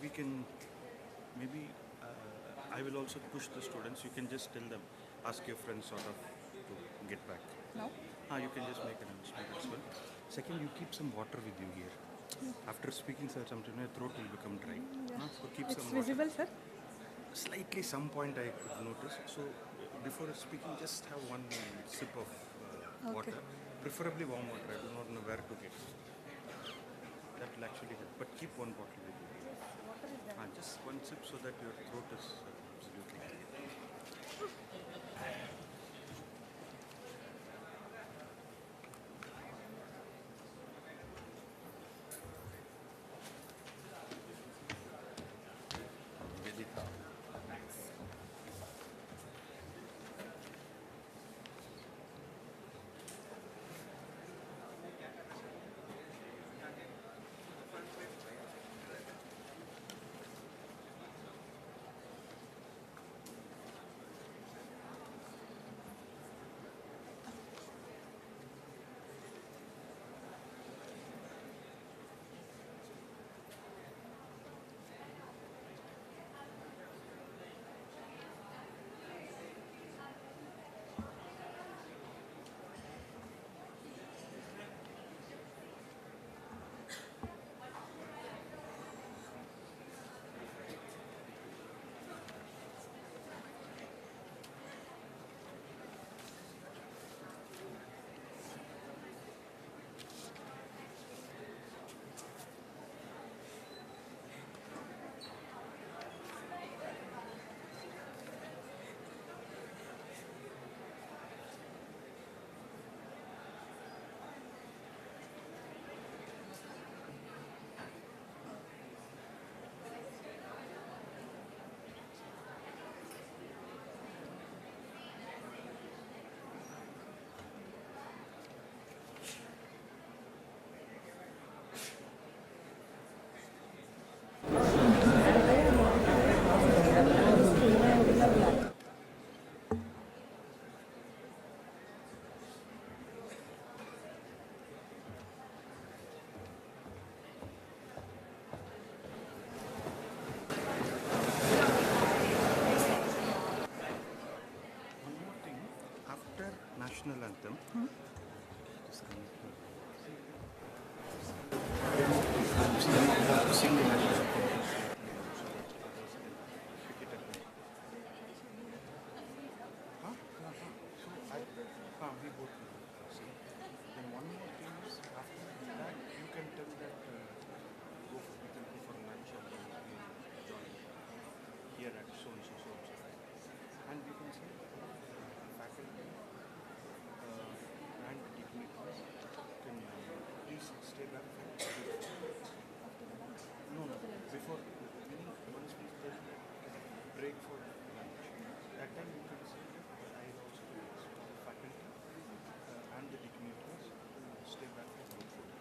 we can maybe I will also push the students. You can just tell them, ask your friends sort of to get back. No? You can just make an announcement as well. Second, you keep some water with you here. After speaking, sir, sometimes your throat will become dry. So keep It's some water. visible, sir? Slightly, some point I could notice. So before speaking, just have one sip of water, preferably warm water. I do not know where to get. That will actually help. But keep one bottle with you. Water is there. Just one sip so that your throat is absolutely clear. National anthem. Sing the national anthem. We both sing. Then one more thing is after that you can tell that we can go for lunch or join here at so and so. And we can say faculty and dignitaries can please stay back. No, before once we tell break for lunch, that time you can say I also faculty and the dignitaries stay back for group photo.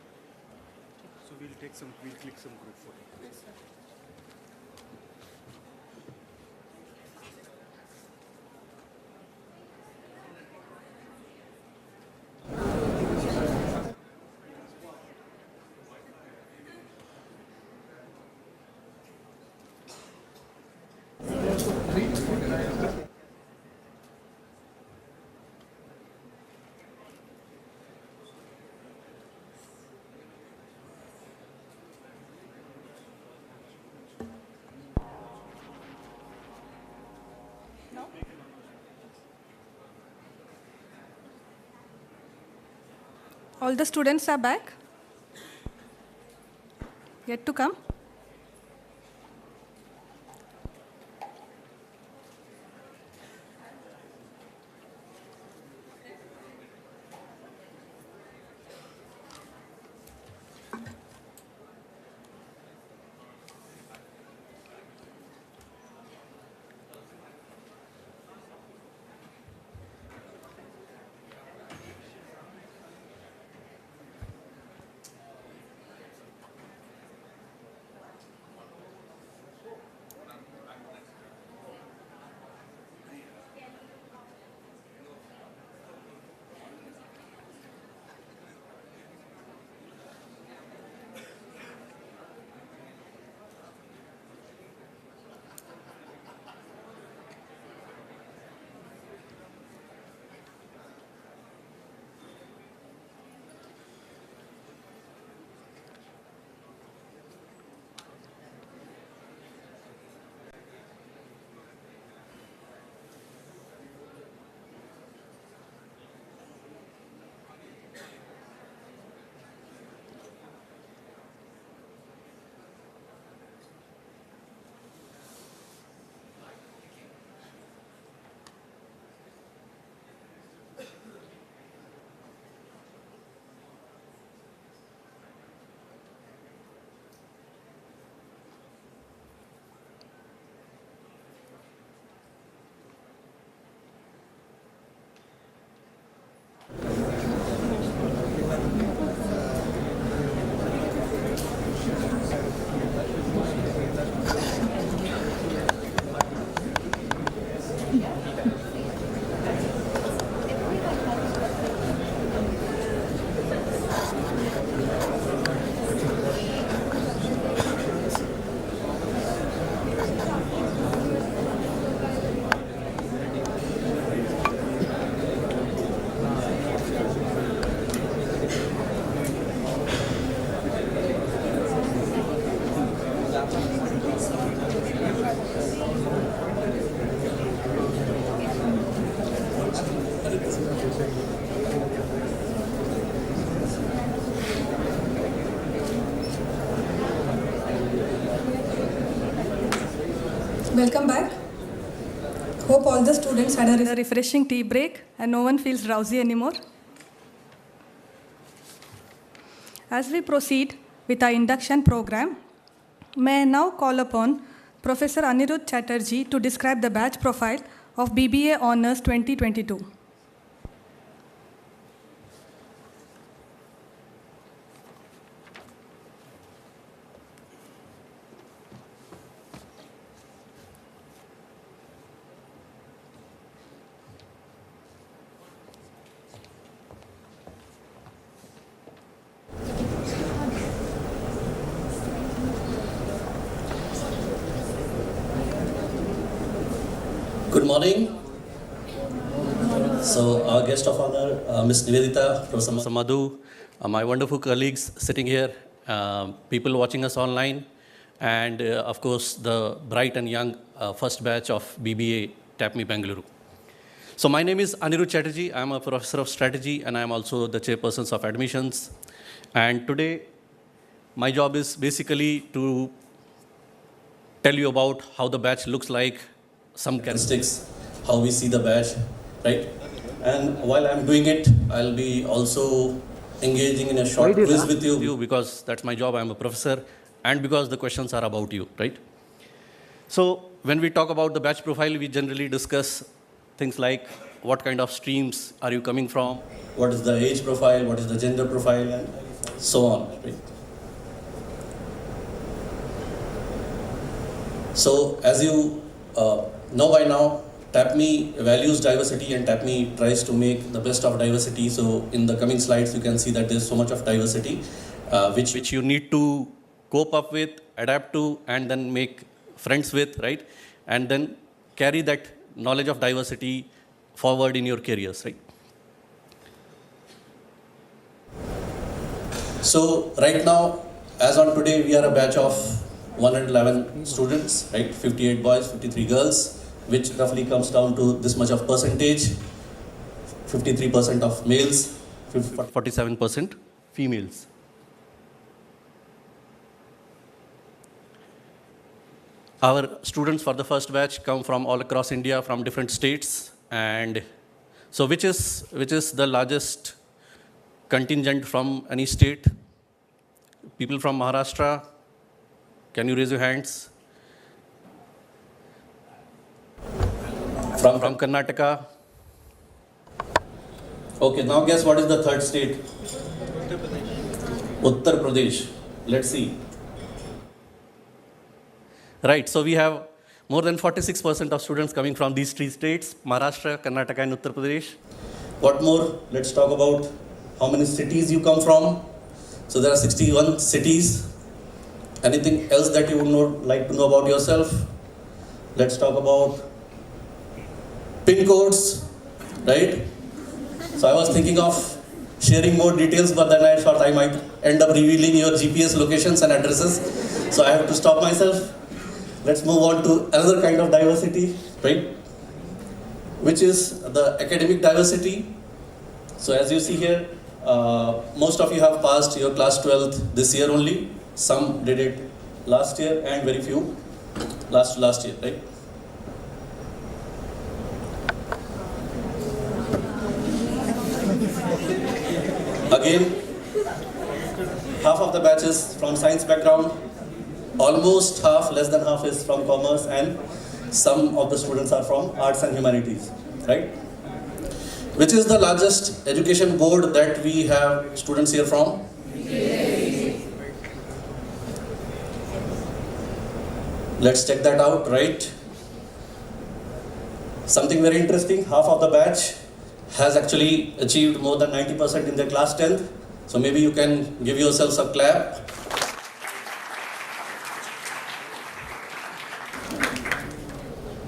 So we'll click some group photo. Yes, sir. No? All the students are back? Yet to come? Welcome back. Hope all the students had a refreshing tea break and no one feels drowsy anymore. As we proceed with our induction program, may I now call upon Professor Anirudh Chatterjee to describe the batch profile of BBA Honours 2022. Good morning. So our guest of honor, Ms. Nivedita, Professor Madhu, my wonderful colleagues sitting here, people watching us online, and of course the bright and young first batch of BBA TAPMI Bengaluru. So my name is Anirudh Chatterjee. I am a professor of strategy and I am also the chairperson of admissions. And today my job is basically to tell you about how the batch looks like, some characteristics, how we see the batch, right? And while I'm doing it, I'll be also engaging in a short quiz with you because that's my job. I'm a professor and because the questions are about you, right? So when we talk about the batch profile, we generally discuss things like what kind of streams are you coming from, what is the age profile, what is the gender profile, and so on, right? So as you know by now, TAPMI values diversity and TAPMI tries to make the best of diversity. So in the coming slides, you can see that there's so much of diversity, which you need to cope up with, adapt to, and then make friends with, right? And then carry that knowledge of diversity forward in your careers, right? So right now, as on today, we are a batch of 111 students, right? 58 boys, 53 girls, which roughly comes down to this much of percentage, 53% of males, 47% females. Our students for the first batch come from all across India, from different states, and so which is the largest contingent from any state? People from Maharashtra, can you raise your hands? From Karnataka? Okay, now guess what is the third state? Uttar Pradesh. Let's see. Right, so we have more than 46% of students coming from these three states, Maharashtra, Karnataka and Uttar Pradesh. What more? Let's talk about how many cities you come from. So there are 61 cities. Anything else that you would like to know about yourself? Let's talk about PIN codes, right? So I was thinking of sharing more details, but then I thought I might end up revealing your GPS locations and addresses. So I have to stop myself. Let's move on to another kind of diversity, right? Which is the academic diversity. So as you see here, most of you have passed your class 12th this year only. Some did it last year and very few last year, right? Again, half of the batch is from science background, almost half, less than half is from commerce, and some of the students are from arts and humanities, right? Which is the largest education board that we have students here from? Let's check that out, right? Something very interesting, half of the batch has actually achieved more than 90% in their class 10th. So maybe you can give yourselves a clap.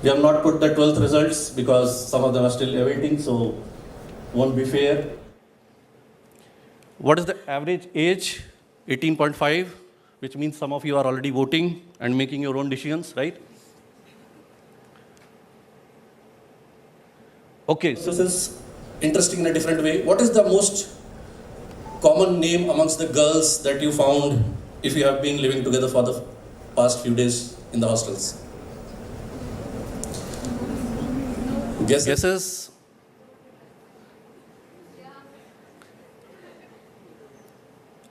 We have not put the 12th results because some of them are still awaiting, so won't be fair. What is the average age? 18.5, which means some of you are already voting and making your own decisions, right? Okay, so this is interesting in a different way. What is the most common name amongst the girls that you found if you have been living together for the past few days in the hostels? Guesses?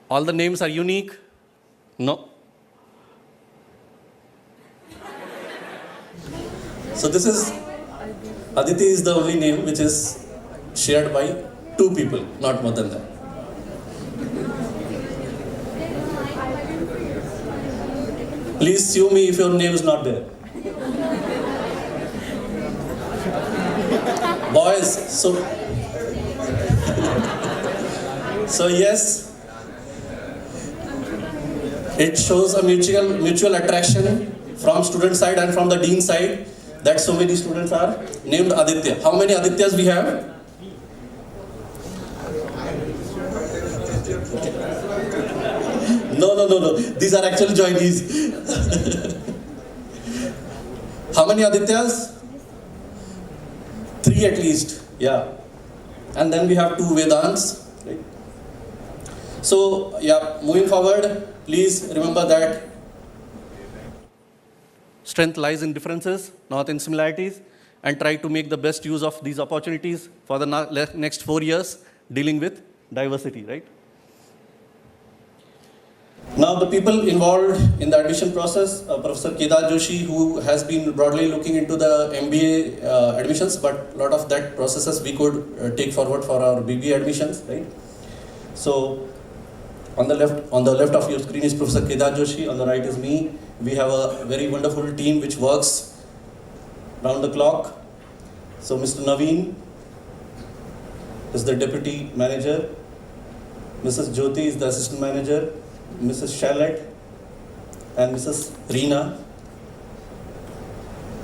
All the names are unique? No. So this is, Aditi is the only name which is shared by 2 people, not more than that. Please sue me if your name is not there. Boys, so yes, it shows a mutual attraction from student side and from the dean side that so many students are named Aditya. How many Adityas we have? No. These are actual joinees. How many Adityas? 3 at least. Yeah. And then we have 2 Vedants. Right? So, yeah, moving forward, please remember that strength lies in differences, not in similarities, and try to make the best use of these opportunities for the next 4 years dealing with diversity, right? Now, the people involved in the admission process, Professor Kedar Joshi, who has been broadly looking into the MBA admissions, but a lot of that processes we could take forward for our BBA admissions, right? So, on the left of your screen is Professor Kedar Joshi, on the right is me. We have a very wonderful team which works round the clock. So, Mr. Naveen is the deputy manager, Mrs. Jyoti is the assistant manager, Mrs. Charlotte and Mrs. Reena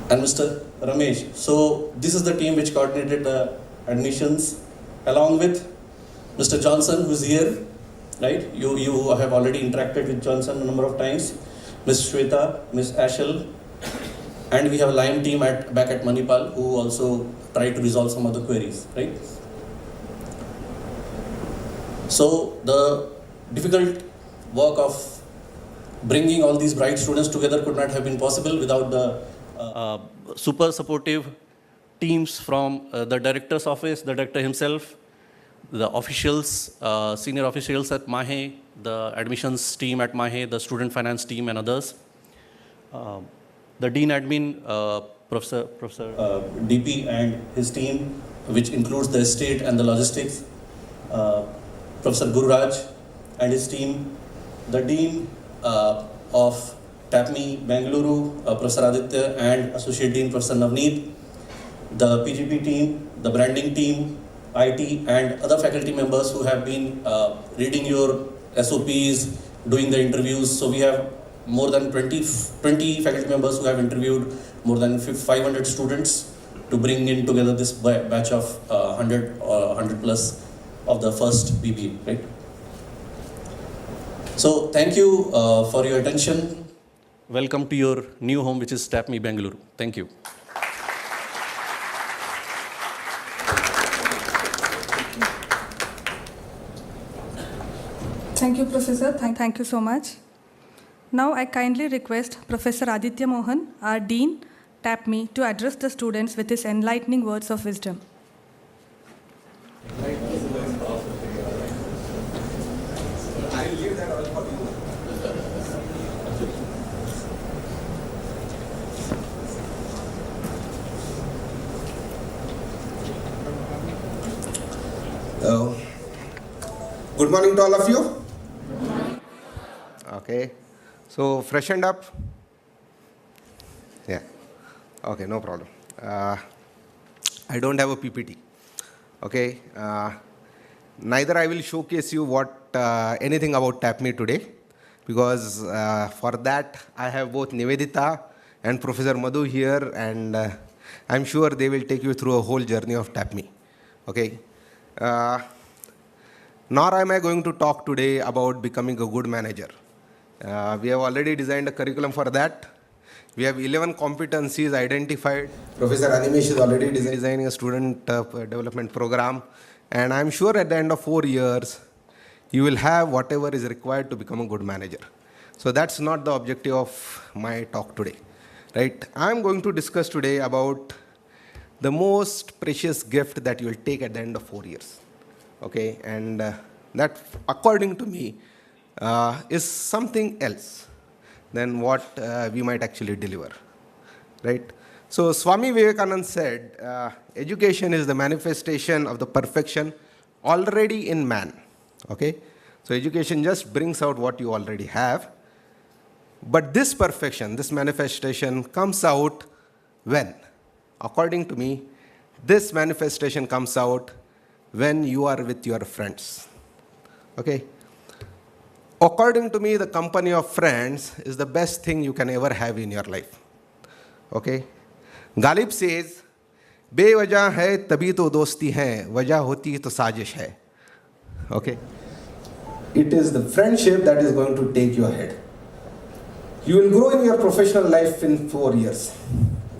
and Mr. Ramesh. So this is the team which coordinated the admissions along with Mr. Johnson, who is here, right? You have already interacted with Johnson a number of times. Ms. Shweta, Ms. Ashel, and we have a line team back at Manipal who also try to resolve some other queries, right? So the difficult work of bringing all these bright students together could not have been possible without the super supportive teams from the director's office, the director himself, the officials, senior officials at MAHE, the admissions team at MAHE, the student finance team and others. The Dean Admin, Professor DP and his team, which includes the estate and the logistics, Professor Gururaj and his team, the Dean of TAPMI, Bengaluru, Professor Aditya, and Associate Dean, Professor Navneet, the PGP team, the branding team, IT, and other faculty members who have been reading your SOPs, doing the interviews. So we have more than 20 faculty members who have interviewed more than 500 students to bring in together this batch of 100 or 100 plus of the first BBA, right? So thank you for your attention. Welcome to your new home, which is TAPMI Bengaluru. Thank you. Thank you, Professor. Thank you so much. Now I kindly request Professor Aditya Mohan, our Dean, TAPMI, to address the students with his enlightening words of wisdom. Good morning to all of you. Okay, so freshened up. Yeah. Okay, no problem. I don't have a PPT. Okay. Neither I will showcase you anything about TAPMI today, because for that I have both Nivedita and Professor Madhu here, and I'm sure they will take you through a whole journey of TAPMI. Okay. Nor am I going to talk today about becoming a good manager. We have already designed a curriculum for that, We have 11 competencies identified. Professor Animesh is already designing a student development program. And I'm sure at the end of 4 years, you will have whatever is required to become a good manager. So that's not the objective of my talk today, right? I'm going to discuss today about the most precious gift that you will take at the end of 4 years, okay? And that, according to me, is something else than what we might actually deliver, right? So Swami Vivekananda said, education is the manifestation of the perfection already in man, okay? So education just brings out what you already have. But this perfection, this manifestation comes out when? According to me, this manifestation comes out when you are with your friends, okay? According to me, the company of friends is the best thing you can ever have in your life, okay? Ghalib says, बेवजह है तभी तो दोस्ती है, वजह होती तो साजिश है, okay? It is the friendship that is going to take you ahead. You will grow in your professional life in 4 years.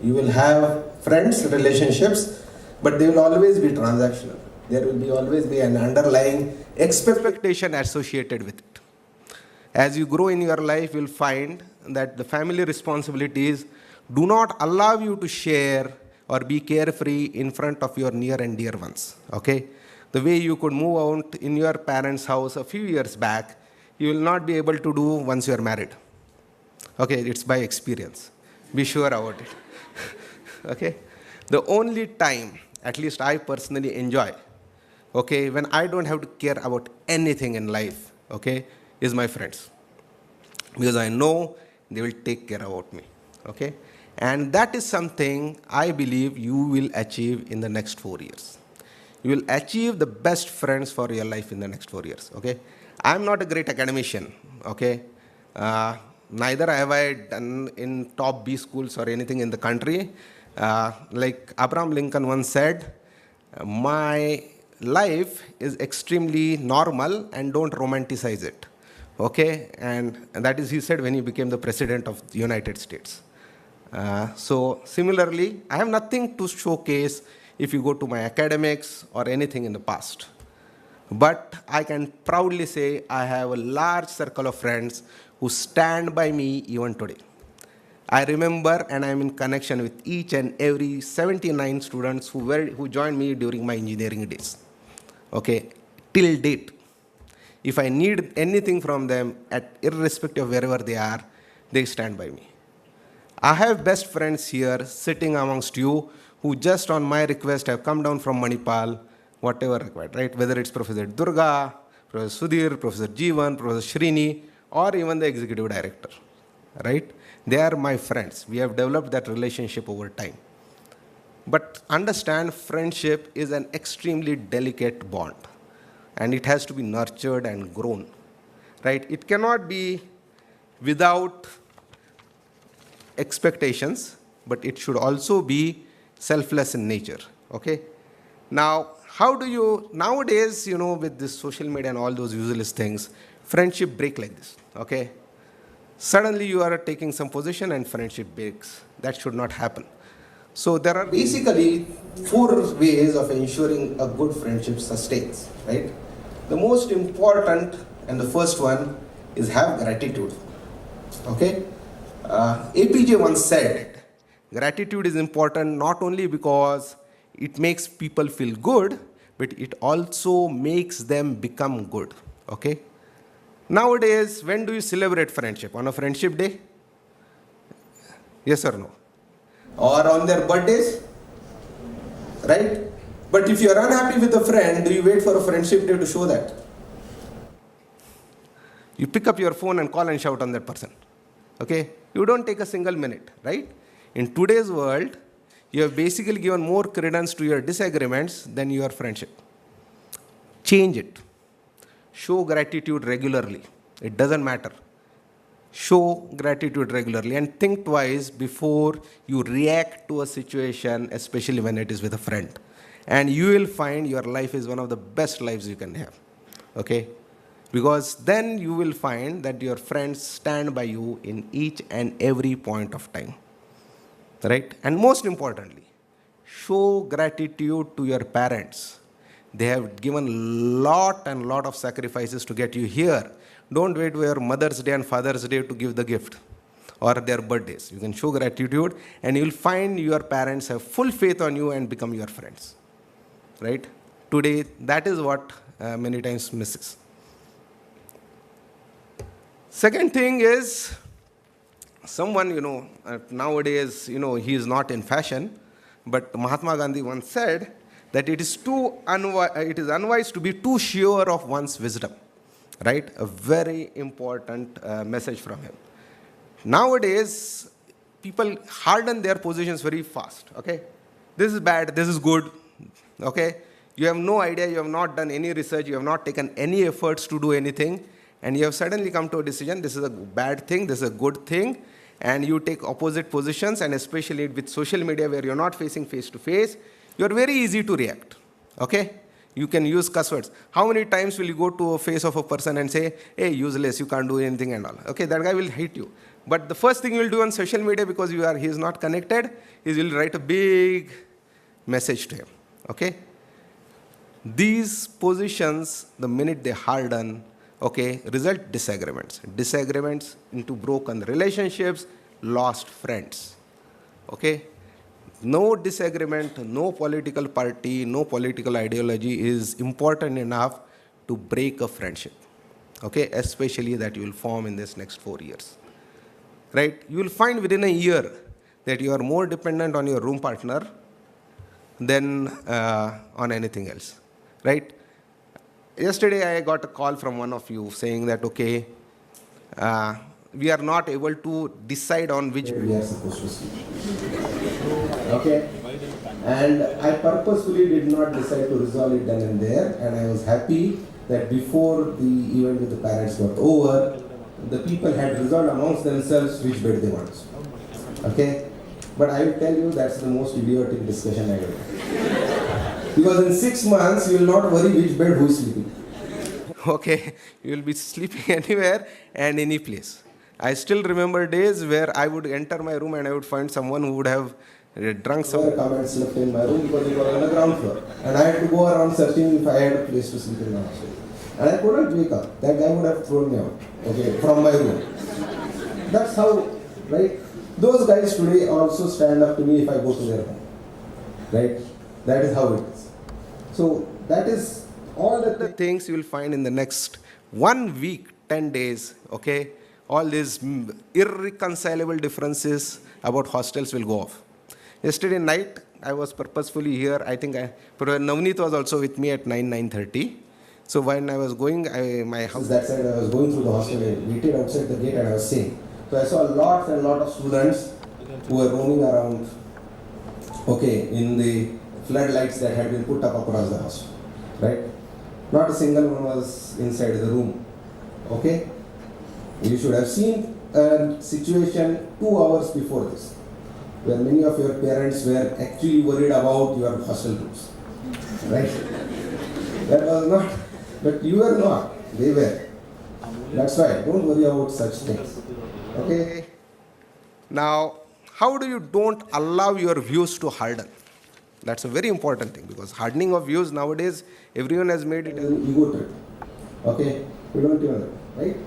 You will have friends, relationships, but they will always be transactional. There will always be an underlying expectation associated with it. As you grow in your life, you will find that the family responsibilities do not allow you to share or be carefree in front of your near and dear ones, okay? The way you could move out in your parents' house a few years back, you will not be able to do once you are married. Okay, it's by experience. Be sure about it. Okay? The only time, at least I personally enjoy, okay, when I don't have to care about anything in life, okay, is my friends. Because I know they will take care about me, okay? And that is something I believe you will achieve in the next 4 years. You will achieve the best friends for your life in the next 4 years, okay? I'm not a great academician, okay? Neither have I done in top B schools or anything in the country. Like Abraham Lincoln once said, my life is extremely normal and don't romanticize it, okay? And that is, he said, when he became the president of the United States. So similarly, I have nothing to showcase if you go to my academics or anything in the past. But I can proudly say I have a large circle of friends who stand by me even today. I remember and I'm in connection with each and every 79 students who joined me during my engineering days. Okay, till date. If I need anything from them, irrespective of wherever they are, they stand by me. I have best friends here sitting amongst you who just on my request have come down from Manipal, whatever required, right? Whether it's Professor Durga, Professor Sudhir, Professor Jeevan, Professor Srini, or even the executive director, right? They are my friends. We have developed that relationship over time. But understand, friendship is an extremely delicate bond, and it has to be nurtured and grown, right? It cannot be without expectations, but it should also be selfless in nature, okay? Now, how do you, nowadays, you know, with this social media and all those useless things, friendship break like this, okay? Suddenly you are taking some position and friendship breaks. That should not happen. So there are basically 4 ways of ensuring a good friendship sustains, right? The most important and the first one is have gratitude, okay? APJ once said, gratitude is important not only because it makes people feel good, but it also makes them become good, okay? Nowadays, when do you celebrate friendship? On a friendship day? Yes or no? Or on their birthdays? Right? But if you are unhappy with a friend, do you wait for a friendship day to show that? You pick up your phone and call and shout on that person, okay? You don't take a single minute, right? In today's world, you have basically given more credence to your disagreements than your friendship. Change it. Show gratitude regularly. It doesn't matter. Show gratitude regularly and think twice before you react to a situation, especially when it is with a friend. And you will find your life is one of the best lives you can have. Okay? Because then you will find that your friends stand by you in each and every point of time. Right? And most importantly, show gratitude to your parents. They have given lot and lot of sacrifices to get you here. Don't wait for your Mother's Day and Father's Day to give the gift or their birthdays. You can show gratitude and you'll find your parents have full faith on you and become your friends. Right? Today, that is what many times misses. Second thing is, someone, nowadays, he is not in fashion, but Mahatma Gandhi once said that it is unwise to be too sure of one's wisdom. Right? A very important message from him. Nowadays, people harden their positions very fast. Okay? This is bad, this is good. Okay? You have no idea, you have not done any research, you have not taken any efforts to do anything, and you have suddenly come to a decision, this is a bad thing, this is a good thing, and you take opposite positions, and especially with social media where you're not facing face-to-face, you're very easy to react. Okay? You can use cuss words. How many times will you go to a face of a person and say, hey, useless, you can't do anything and all. Okay, that guy will hate you. But the first thing you will do on social media, because he is not connected, is you will write a big message to him. Okay? These positions, the minute they harden, okay, result disagreements. Disagreements into broken relationships, lost friends. Okay? No disagreement, no political party, no political ideology is important enough to break a friendship. Okay? Especially that you will form in this next 4 years. Right? You will find within a year that you are more dependent on your room partner than on anything else. Right? Yesterday I got a call from one of you saying that, okay, we are not able to decide on which we are supposed to sleep. Okay? And I purposefully did not decide to resolve it then and there, and I was happy that before the event with the parents got over, the people had resolved amongst themselves which bed they want. Okay? But I will tell you that's the most idiotic discussion I ever had. Because in 6 months, you will not worry which bed who is sleeping. Okay? You will be sleeping anywhere and any place. I still remember days where I would enter my room and I would find someone who would have drunk some comments left in my room because it was on the ground floor. And I had to go around searching if I had a place to sleep in the house. And I couldn't wake up. That guy would have thrown me out, okay, from my room. That's how, right? Those guys today also stand up to me if I go to their home. Right? That is how it is. So that is all the things you will find in the next 1 week, 10 days, okay? All these irreconcilable differences about hostels will go off. Yesterday night, I was purposefully here. I think Navneet was also with me at 9:30. So when I was going, my house that side, I was going through the hostel, I waited outside the gate and I was saying. So I saw lots and lot of students who were roaming around, okay, in the floodlights that had been put up across the hostel, right? Not a single one was inside the room, okay? You should have seen a situation 2 hours before this, where many of your parents were actually worried about your hostel rooms, right? That was not, but you were not, they were. That's why, don't worry about such things, okay? Now, how do you don't allow your views to harden? That's a very important thing, because hardening of views nowadays, everyone has made it an ego trip, okay? You don't even know, right?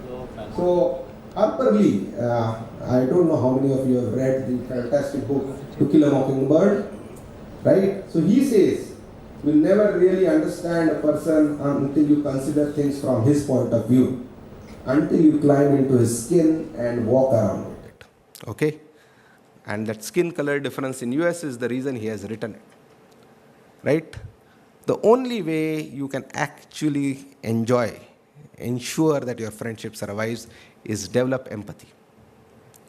So, Harper Lee, I don't know how many of you have read the fantastic book, To Kill a Mockingbird, right? So he says, you'll never really understand a person until you consider things from his point of view, until you climb into his skin and walk around it, okay? And that skin color difference in US is the reason he has written it, right? The only way you can actually ensure that your friendship survives is develop empathy,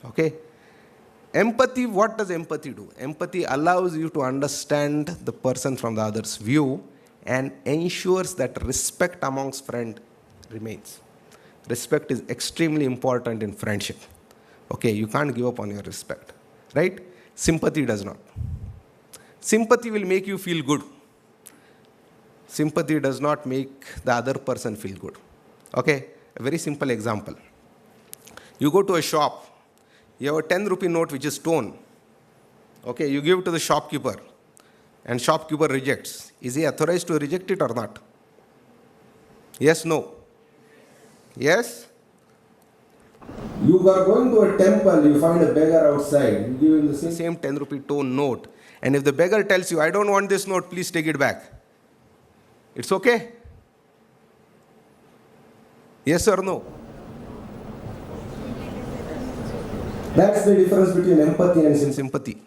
okay? Empathy, what does empathy do? Empathy allows you to understand the person from the other's view and ensures that respect amongst friends remains. Respect is extremely important in friendship, okay? You can't give up on your respect, right? Sympathy does not. Sympathy will make you feel good. Sympathy does not make the other person feel good. Okay, a very simple example. You go to a shop, you have a 10 rupee note which is stone. Okay, you give it to the shopkeeper, and shopkeeper rejects. Is he authorized to reject it or not? Yes, no? Yes? You are going to a temple, you find a beggar outside, you give him the same 10 rupee stone note, and if the beggar tells you, I don't want this note, please take it back. It's okay? Yes or no? That's the difference between empathy and sympathy.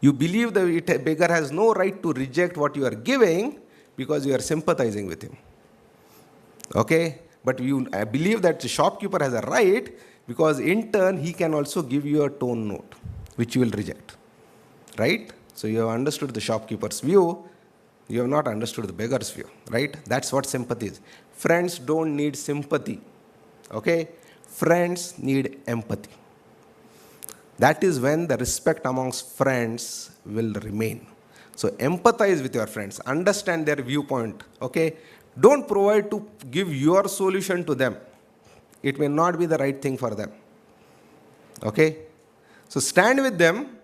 You believe that a beggar has no right to reject what you are giving because you are sympathizing with him. Okay? But you believe that the shopkeeper has a right because in turn he can also give you a stone note which you will reject. Right? So you have understood the shopkeeper's view, you have not understood the beggar's view. Right? That's what sympathy is. Friends don't need sympathy. Okay? Friends need empathy. That is when the respect amongst friends will remain. So empathize with your friends. Understand their viewpoint. Okay? Don't provide to give your solution to them. It may not be the right thing for them. Okay? So stand with them,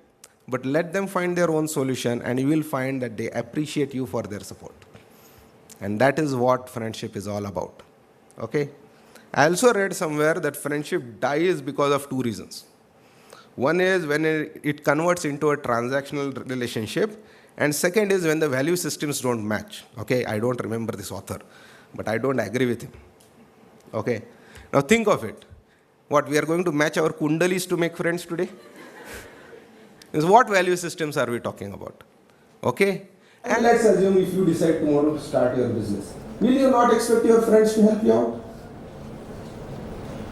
but let them find their own solution, and you will find that they appreciate you for their support. And that is what friendship is all about. Okay? I also read somewhere that friendship dies because of two reasons. One is when it converts into a transactional relationship, and second is when the value systems don't match. Okay, I don't remember this author, but I don't agree with him. Okay, now think of it. What, we are going to match our kundalis to make friends today? Is what value systems are we talking about? Okay, and let's assume if you decide tomorrow to start your business, will you not expect your friends to help you out?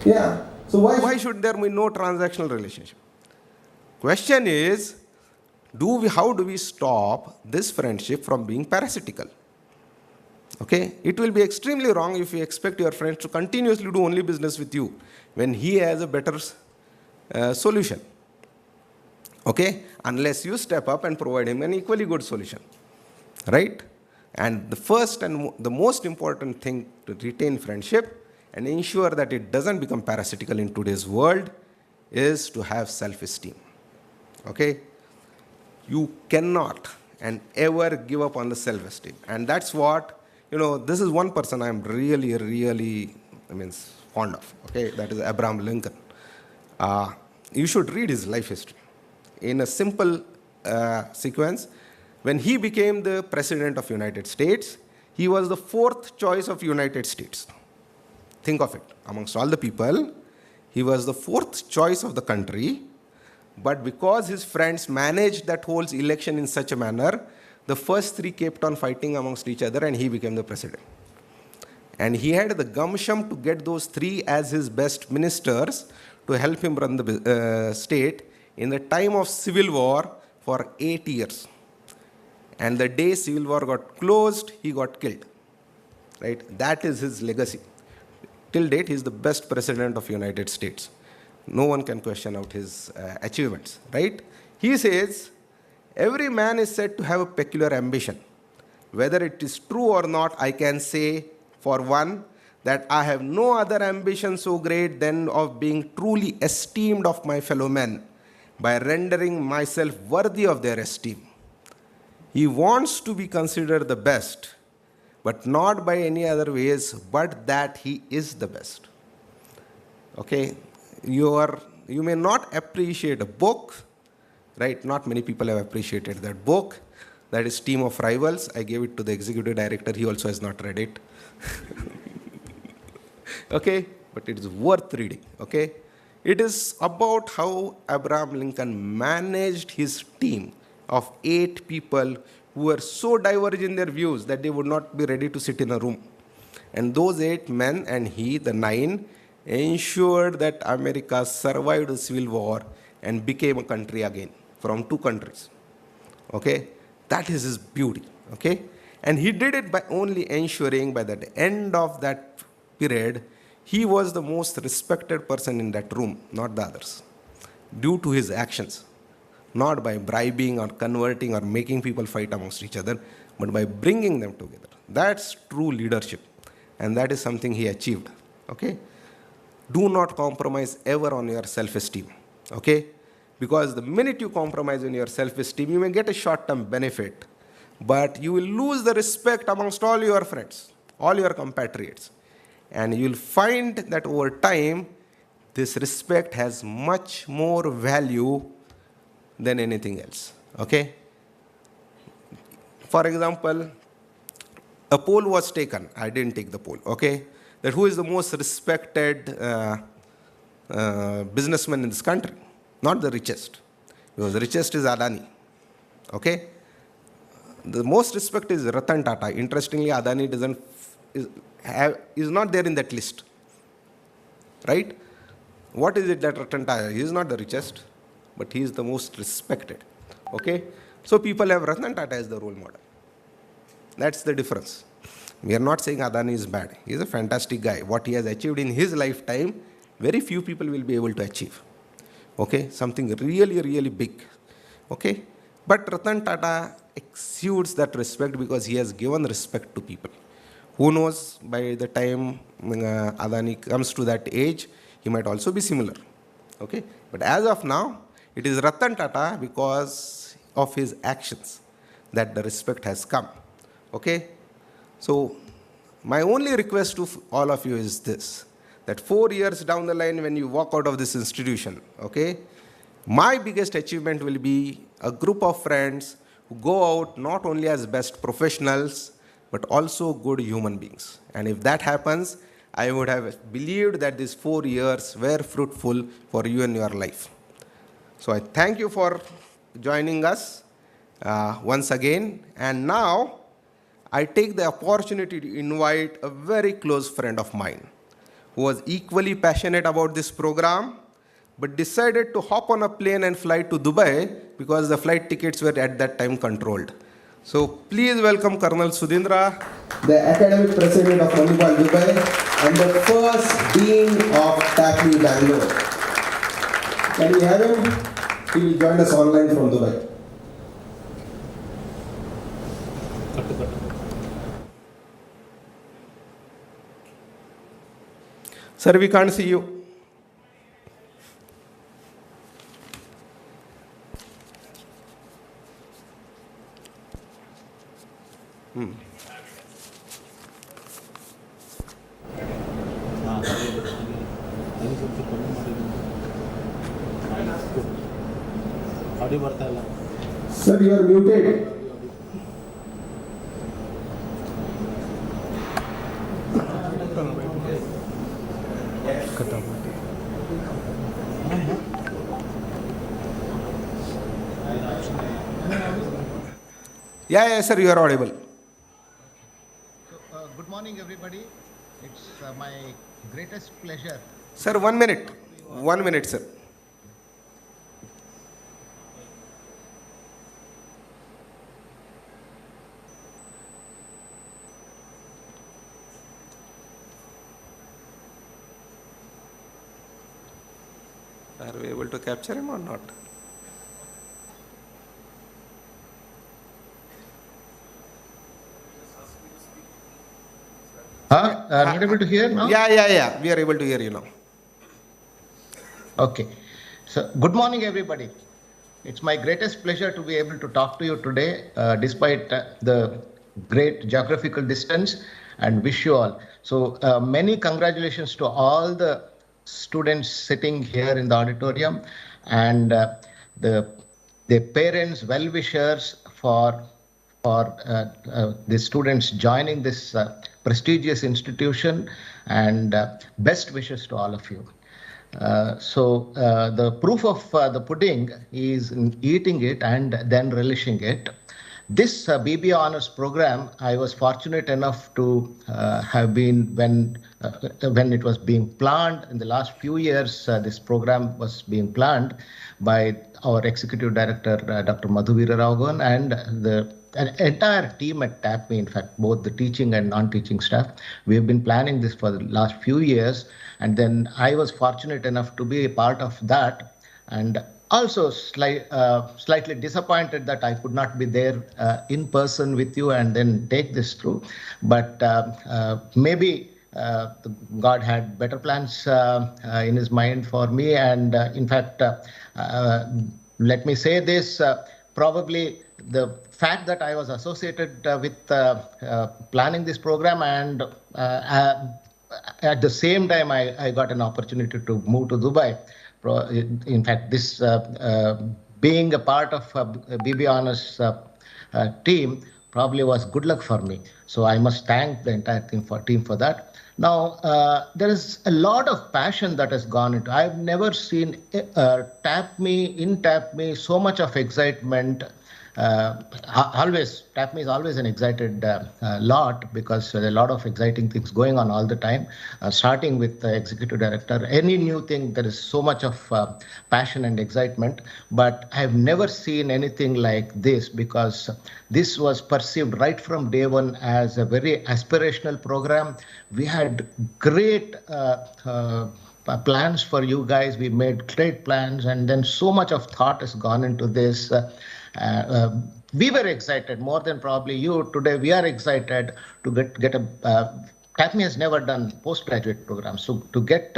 Yeah. So why should there be no transactional relationship? Question is, how do we stop this friendship from being parasitical? Okay? It will be extremely wrong if you expect your friend to continuously do only business with you when he has a better solution. Okay? Unless you step up and provide him an equally good solution. Right? And the first and the most important thing to retain friendship and ensure that it doesn't become parasitical in today's world is to have self-esteem. Okay? You cannot and ever give up on the self-esteem. And that's what, this is one person I'm really, fond of. Okay? That is Abraham Lincoln. You should read his life history. In a simple sequence, when he became the President of United States, he was the fourth choice of United States. Think of it. Amongst all the people, he was the fourth choice of the country. But because his friends managed that whole election in such a manner, the first three kept on fighting amongst each other and he became the president. And he had the gumption to get those three as his best ministers to help him run the state in the time of civil war for 8 years. And the day civil war got closed, he got killed. Right? That is his legacy. Till date, he is the best president of United States. No one can question out his achievements, right? He says, every man is said to have a peculiar ambition. Whether it is true or not, I can say, for one, that I have no other ambition so great than of being truly esteemed of my fellow men by rendering myself worthy of their esteem. He wants to be considered the best, but not by any other ways, but that he is the best. Okay? You may not appreciate a book, right? Not many people have appreciated that book. That is Team of Rivals. I gave it to the executive director. He also has not read it. Okay? But it is worth reading. Okay? It is about how Abraham Lincoln managed his team of 8 people who were so divergent in their views that they would not be ready to sit in a room. And those 8 men and he, the 9, ensured that America survived the Civil War and became a country again from 2 countries. Okay? That is his beauty. Okay? And he did it by only ensuring by the end of that period, he was the most respected person in that room, not the others, due to his actions. Not by bribing or converting or making people fight amongst each other, but by bringing them together. That's true leadership. And that is something he achieved. Okay? Do not compromise ever on your self-esteem. Okay? Because the minute you compromise on your self-esteem, you may get a short-term benefit, but you will lose the respect amongst all your friends, all your compatriots. And you'll find that over time, this respect has much more value than anything else. Okay? For example, a poll was taken. I didn't take the poll. Okay? That who is the most respected businessman in this country? Not the richest. Because the richest is Adani. Okay? The most respect is Ratan Tata. Interestingly, Adani is not there in that list. Right? What is it that Ratan Tata? He is not the richest, but he is the most respected. Okay? So people have Ratan Tata as the role model. That's the difference. We are not saying Adani is bad. He is a fantastic guy. What he has achieved in his lifetime, very few people will be able to achieve. Okay? Something really, really big. Okay? But Ratan Tata exudes that respect because he has given respect to people. Who knows, by the time Adani comes to that age, he might also be similar. Okay? But as of now, it is Ratan Tata because of his actions that the respect has come. Okay? So, my only request to all of you is this, that 4 years down the line when you walk out of this institution, okay, my biggest achievement will be a group of friends who go out not only as best professionals, but also good human beings. And if that happens, I would have believed that these 4 years were fruitful for you and your life. So I thank you for joining us once again. And now, I take the opportunity to invite a very close friend of mine who was equally passionate about this program, but decided to hop on a plane and fly to Dubai because the flight tickets were at that time controlled. So please welcome Colonel Sudhindra, the Academic President of Manipal Dubai and the first Dean of TAPMI Bangalore. Can we have him? He will join us online from Dubai. Sir, we can't see you. Sir, you are muted. Yeah, sir, you are audible. Good morning, everybody. It's my greatest pleasure. Sir, 1 minute. 1 minute, sir. Are we able to capture him or not? Not able to hear now? Yeah. We are able to hear you now. Okay. So, good morning, everybody. It's my greatest pleasure to be able to talk to you today, despite the great geographical distance, and wish you all. So, many congratulations to all the students sitting here in the auditorium and the parents, well-wishers for the students joining this prestigious institution, and best wishes to all of you. So the proof of the pudding is in eating it and then relishing it. This BBA Honors program, I was fortunate enough to have been when it was being planned in the last few years. This program was being planned by our Executive Director, Dr. Madhuvira Raghavan, and the entire team at TAPMI, in fact, both the teaching and non-teaching staff. We have been planning this for the last few years, and then I was fortunate enough to be a part of that, and also slightly disappointed that I could not be there in person with you and then take this through. But maybe God had better plans in His mind for me. And in fact, let me say this, probably the fact that I was associated with planning this program, and at the same time I got an opportunity to move to Dubai. In fact, this being a part of BBA Honors team probably was good luck for me. So I must thank the entire team for that. Now, there is a lot of passion that has gone into. I've never seen TAPMI, so much of excitement. TAPMI is always an excited lot, because there are a lot of exciting things going on all the time, starting with the executive director. Any new thing, there is so much of passion and excitement, but I've never seen anything like this, because this was perceived right from day one as a very aspirational program. We had great plans for you guys. We made great plans, and then so much of thought has gone into this. We were excited more than probably you. Today we are excited to get a TAPMI has never done postgraduate programs, so to get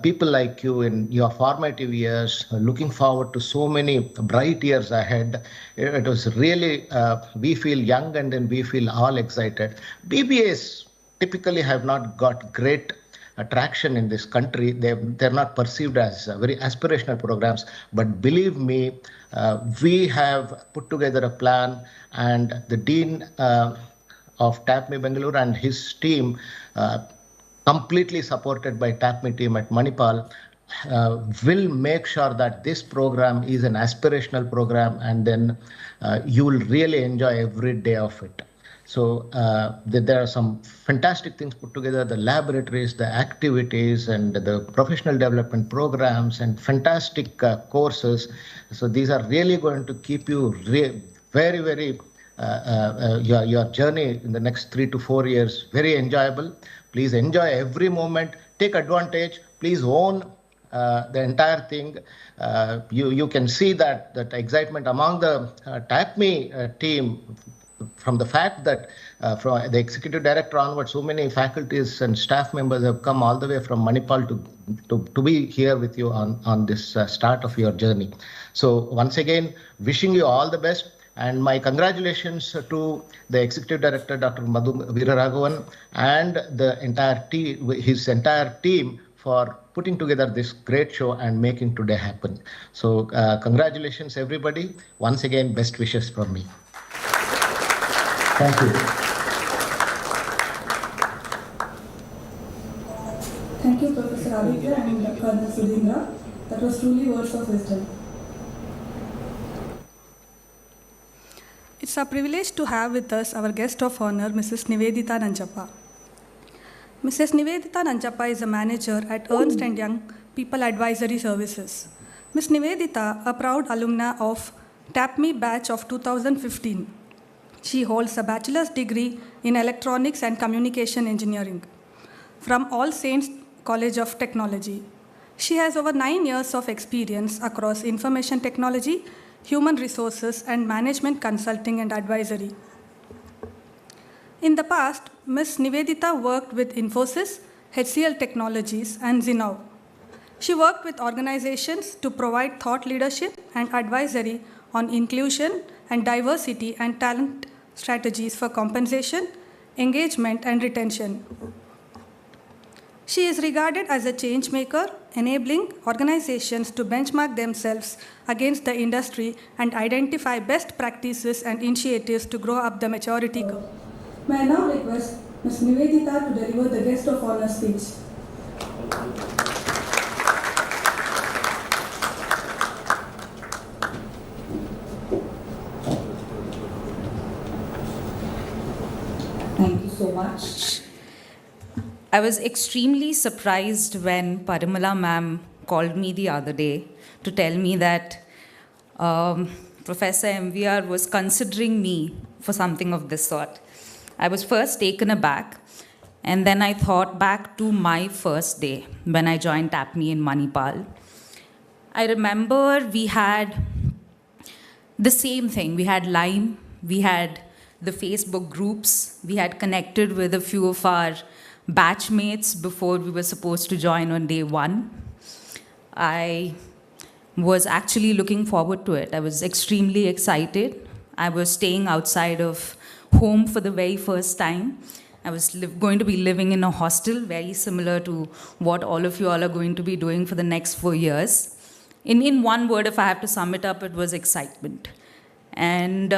people like you in your formative years, looking forward to so many bright years ahead. It was really, we feel young, and then we feel all excited. BBAs typically have not got great attraction in this country. They're not perceived as very aspirational programs, but believe me, we have put together a plan, and the Dean of TAPMI Bangalore and his team, completely supported by TAPMI team at Manipal, will make sure that this program is an aspirational program, and then you will really enjoy every day of it. So there are some fantastic things put together, the laboratories, the activities, and the professional development programs, and fantastic courses. So these are really going to keep you very, very, your journey in the next 3 to 4 years very enjoyable. Please enjoy every moment. Take advantage. Please own the entire thing. You can see that excitement among the TAPMI team, from the fact that from the executive director onward, so many faculties and staff members have come all the way from Manipal to be here with you on this start of your journey. So once again, wishing you all the best, and my congratulations to the executive director, Dr. Madhu Veeraraghavan, and the entire team, his entire team, for putting together this great show and making today happen. So congratulations, everybody. Once again, best wishes from me. Thank you. Thank you, Professor Aditya and Colonel Sudhindra. That was truly words of wisdom. It's a privilege to have with us our guest of honor, Mrs. Nivedita Nanjappa. Mrs. Nivedita Nanjappa is a manager at Ernst & Young People Advisory Services. Ms. Nivedita, a proud alumna of TAPMI batch of 2015. She holds a bachelor's degree in Electronics and Communication Engineering from All Saints College of Technology. She has over 9 years of experience across information technology, human resources, and management consulting and advisory. In the past, Ms. Nivedita worked with Infosys, HCL Technologies, and Zinnov. She worked with organizations to provide thought leadership and advisory on inclusion and diversity and talent strategies for compensation, engagement, and retention. She is regarded as a change maker, enabling organizations to benchmark themselves against the industry and identify best practices and initiatives to grow up the maturity curve. May I now request Ms. Nivedita to deliver the guest of honor speech. Thank you so much. I was extremely surprised when Parimala ma'am called me the other day to tell me that Professor MVR was considering me for something of this sort. I was first taken aback, and then I thought back to my first day when I joined TAPMI in Manipal. I remember we had the same thing. We had Lime, we had the Facebook groups, we had connected with a few of our batchmates before we were supposed to join on day one. I was actually looking forward to it. I was extremely excited. I was staying outside of home for the very first time. I was going to be living in a hostel, very similar to what all of you all are going to be doing for the next 4 years. In one word, if I have to sum it up, it was excitement. And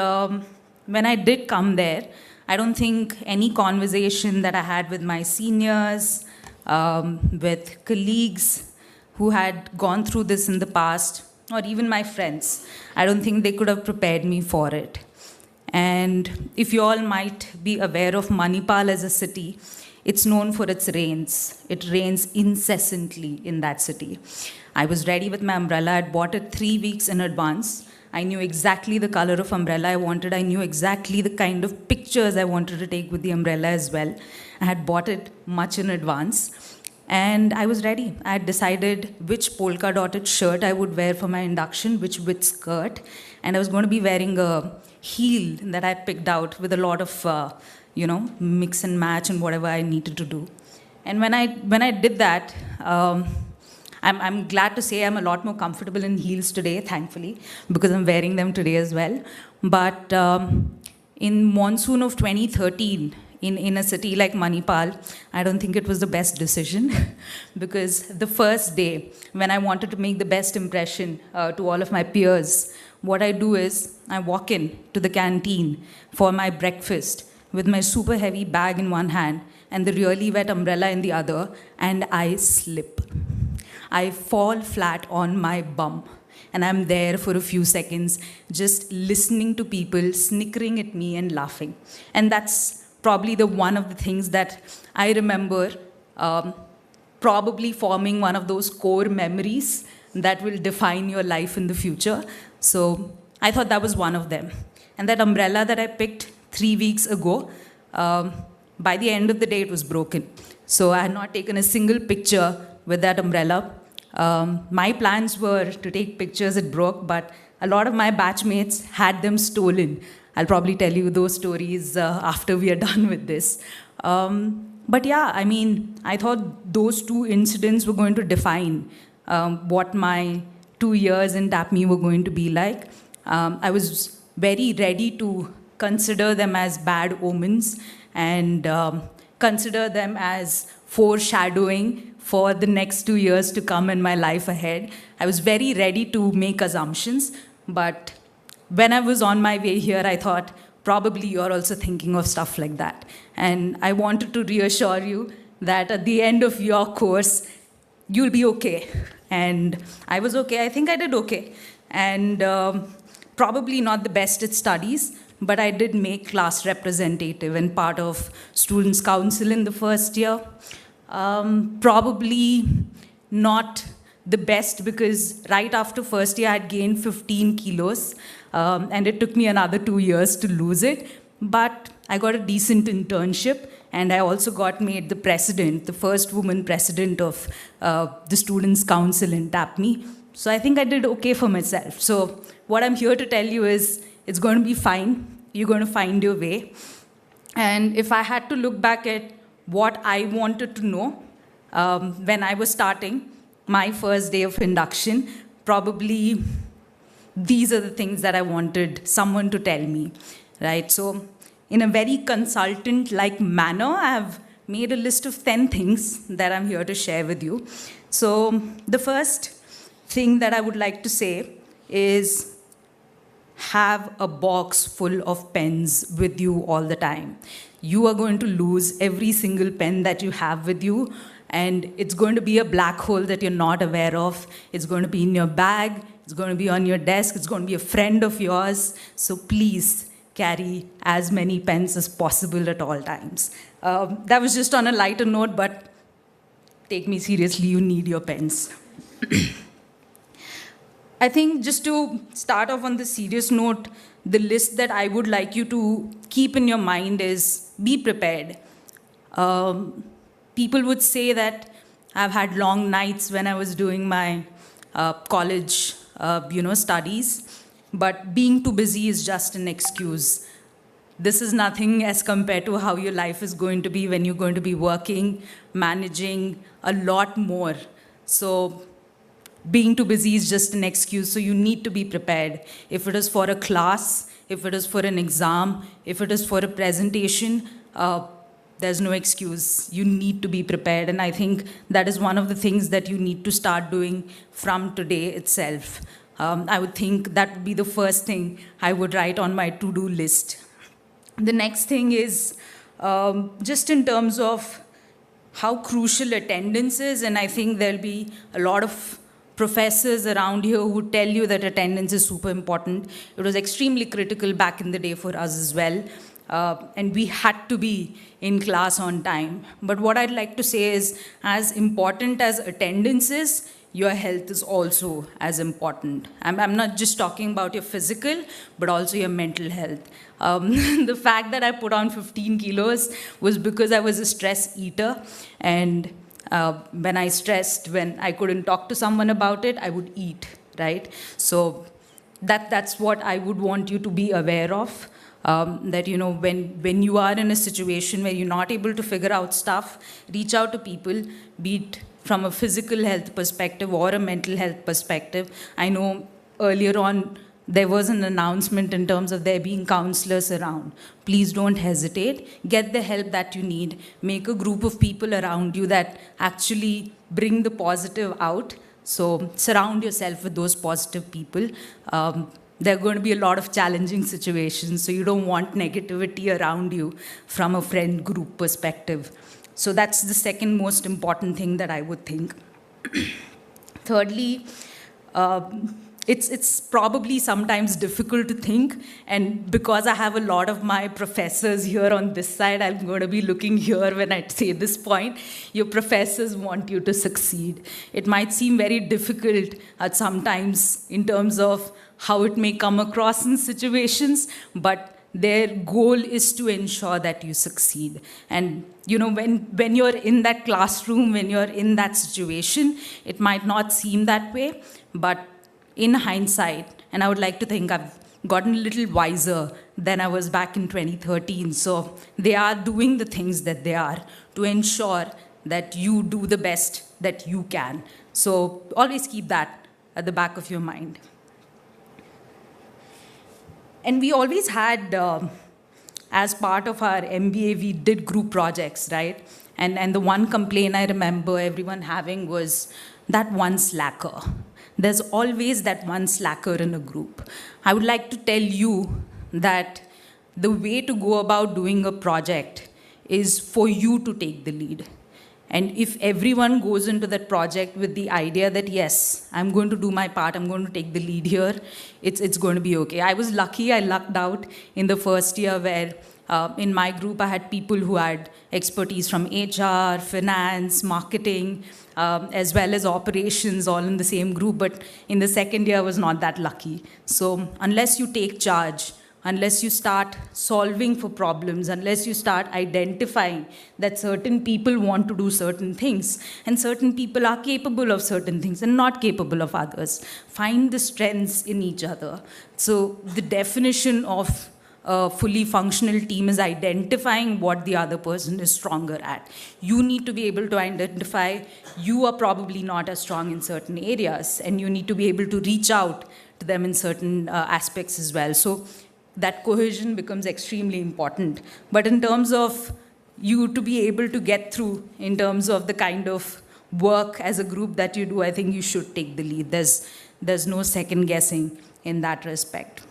when I did come there, I don't think any conversation that I had with my seniors, with colleagues who had gone through this in the past, or even my friends, I don't think they could have prepared me for it. And if you all might be aware of Manipal as a city, it's known for its rains. It rains incessantly in that city. I was ready with my umbrella. I had bought it 3 weeks in advance. I knew exactly the color of umbrella I wanted. I knew exactly the kind of pictures I wanted to take with the umbrella as well. I had bought it much in advance. And I was ready. I had decided which polka dotted shirt I would wear for my induction, which width skirt. And I was going to be wearing a heel that I picked out with a lot of, mix and match and whatever I needed to do. And when I did that, I'm glad to say I'm a lot more comfortable in heels today, thankfully, because I'm wearing them today as well. But in monsoon of 2013, in a city like Manipal, I don't think it was the best decision because the first day, when I wanted to make the best impression to all of my peers, what I do is I walk in to the canteen for my breakfast with my super heavy bag in one hand and the really wet umbrella in the other, and I slip. I fall flat on my bum. And I'm there for a few seconds, just listening to people snickering at me and laughing. And that's probably one of the things that I remember probably forming one of those core memories that will define your life in the future. So I thought that was one of them. And that umbrella that I picked 3 weeks ago, by the end of the day, it was broken. So I had not taken a single picture with that umbrella. My plans were to take pictures, it broke, but a lot of my batchmates had them stolen. I'll probably tell you those stories after we are done with this. But yeah, I mean, I thought those two incidents were going to define what my 2 years in TAPMI were going to be like. I was very ready to consider them as bad omens and consider them as foreshadowing for the next 2 years to come in my life ahead. I was very ready to make assumptions, but when I was on my way here, I thought, probably you're also thinking of stuff like that. And I wanted to reassure you that at the end of your course, you'll be okay. And I was okay. I think I did okay. And probably not the best at studies, but I did make class representative and part of Students' Council in the first year. Probably not the best because right after first year, I had gained 15 kilos. And it took me another 2 years to lose it. But I got a decent internship, and I also got made the president, the first woman president of the Students' Council in TAPMI. So I think I did okay for myself. So what I'm here to tell you is it's going to be fine. You're going to find your way. And if I had to look back at what I wanted to know when I was starting my first day of induction, probably these are the things that I wanted someone to tell me, right? So in a very consultant-like manner, I have made a list of 10 things that I'm here to share with you. So the first thing that I would like to say is have a box full of pens with you all the time. You are going to lose every single pen that you have with you, and it's going to be a black hole that you're not aware of. It's going to be in your bag. It's going to be on your desk. It's going to be a friend of yours. So please carry as many pens as possible at all times. That was just on a lighter note, but take me seriously, you need your pens. I think just to start off on the serious note, the list that I would like you to keep in your mind is be prepared. People would say that I've had long nights when I was doing my college studies, but being too busy is just an excuse. this is nothing as compared to how your life is going to be when you're going to be working, managing a lot more. So being too busy is just an excuse, so you need to be prepared. If it is for a class, if it is for an exam, if it is for a presentation, there's no excuse. You need to be prepared, and I think that is one of the things that you need to start doing from today itself. I would think that would be the first thing I would write on my to-do list. The next thing is just in terms of how crucial attendance is, and I think there'll be a lot of professors around here who would tell you that attendance is super important. It was extremely critical back in the day for us as well. And we had to be in class on time. But what I'd like to say is, as important as attendance is, your health is also as important. I'm not just talking about your physical, but also your mental health. The fact that I put on 15 kilos was because I was a stress eater, and when I stressed, when I couldn't talk to someone about it, I would eat, right? So that's what I would want you to be aware of. That, you know, when you are in a situation where you're not able to figure out stuff, reach out to people, be it from a physical health perspective or a mental health perspective. I know earlier on there was an announcement in terms of there being counselors around. Please don't hesitate. Get the help that you need. Make a group of people around you that actually bring the positive out. So surround yourself with those positive people. There are going to be a lot of challenging situations, so you don't want negativity around you from a friend group perspective. So that's the second most important thing that I would think. Thirdly, it's probably sometimes difficult to think, and because I have a lot of my professors here on this side, I'm going to be looking here when I say this point. Your professors want you to succeed. It might seem very difficult at sometimes in terms of how it may come across in situations, but their goal is to ensure that you succeed. And you know, when you're in that classroom, when you're in that situation, it might not seem that way, but in hindsight, and I would like to think I've gotten a little wiser than I was back in 2013. So they are doing the things that they are to ensure that you do the best that you can. So always keep that at the back of your mind. And we always had, as part of our MBA, we did group projects, right? And the one complaint I remember everyone having was that one slacker. There's always that one slacker in a group. I would like to tell you that the way to go about doing a project is for you to take the lead. And if everyone goes into that project with the idea that, yes, I'm going to do my part, I'm going to take the lead here, it's going to be okay. I was lucky, I lucked out in the first year where in my group I had people who had expertise from HR, finance, marketing, as well as operations, all in the same group. But in the second year I was not that lucky. So unless you take charge, unless you start solving for problems, unless you start identifying that certain people want to do certain things and certain people are capable of certain things and not capable of others, find the strengths in each other. So the definition of a fully functional team is identifying what the other person is stronger at. You need to be able to identify you are probably not as strong in certain areas, and you need to be able to reach out to them in certain aspects as well. So that cohesion becomes extremely important. But in terms of you to be able to get through, in terms of the kind of work as a group that you do, I think you should take the lead. There's no second guessing in that respect.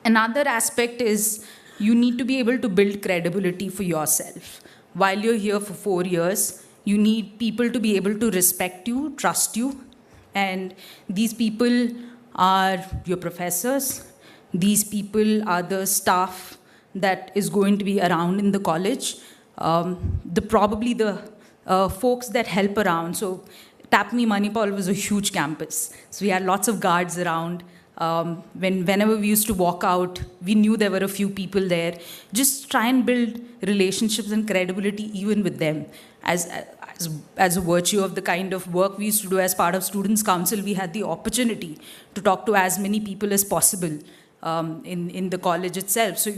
Another aspect is you need to be able to build credibility for yourself. While you're here for 4 years, you need people to be able to respect you, trust you. And these people are your professors. These people are the staff that is going to be around in the college. Probably the folks that help around. So TAPMI Manipal was a huge campus. So we had lots of guards around. Whenever we used to walk out, we knew there were a few people there. Just try and build relationships and credibility even with them. As a virtue of the kind of work we used to do as part of Students' Council, we had the opportunity to talk to as many people as possible in the college itself. So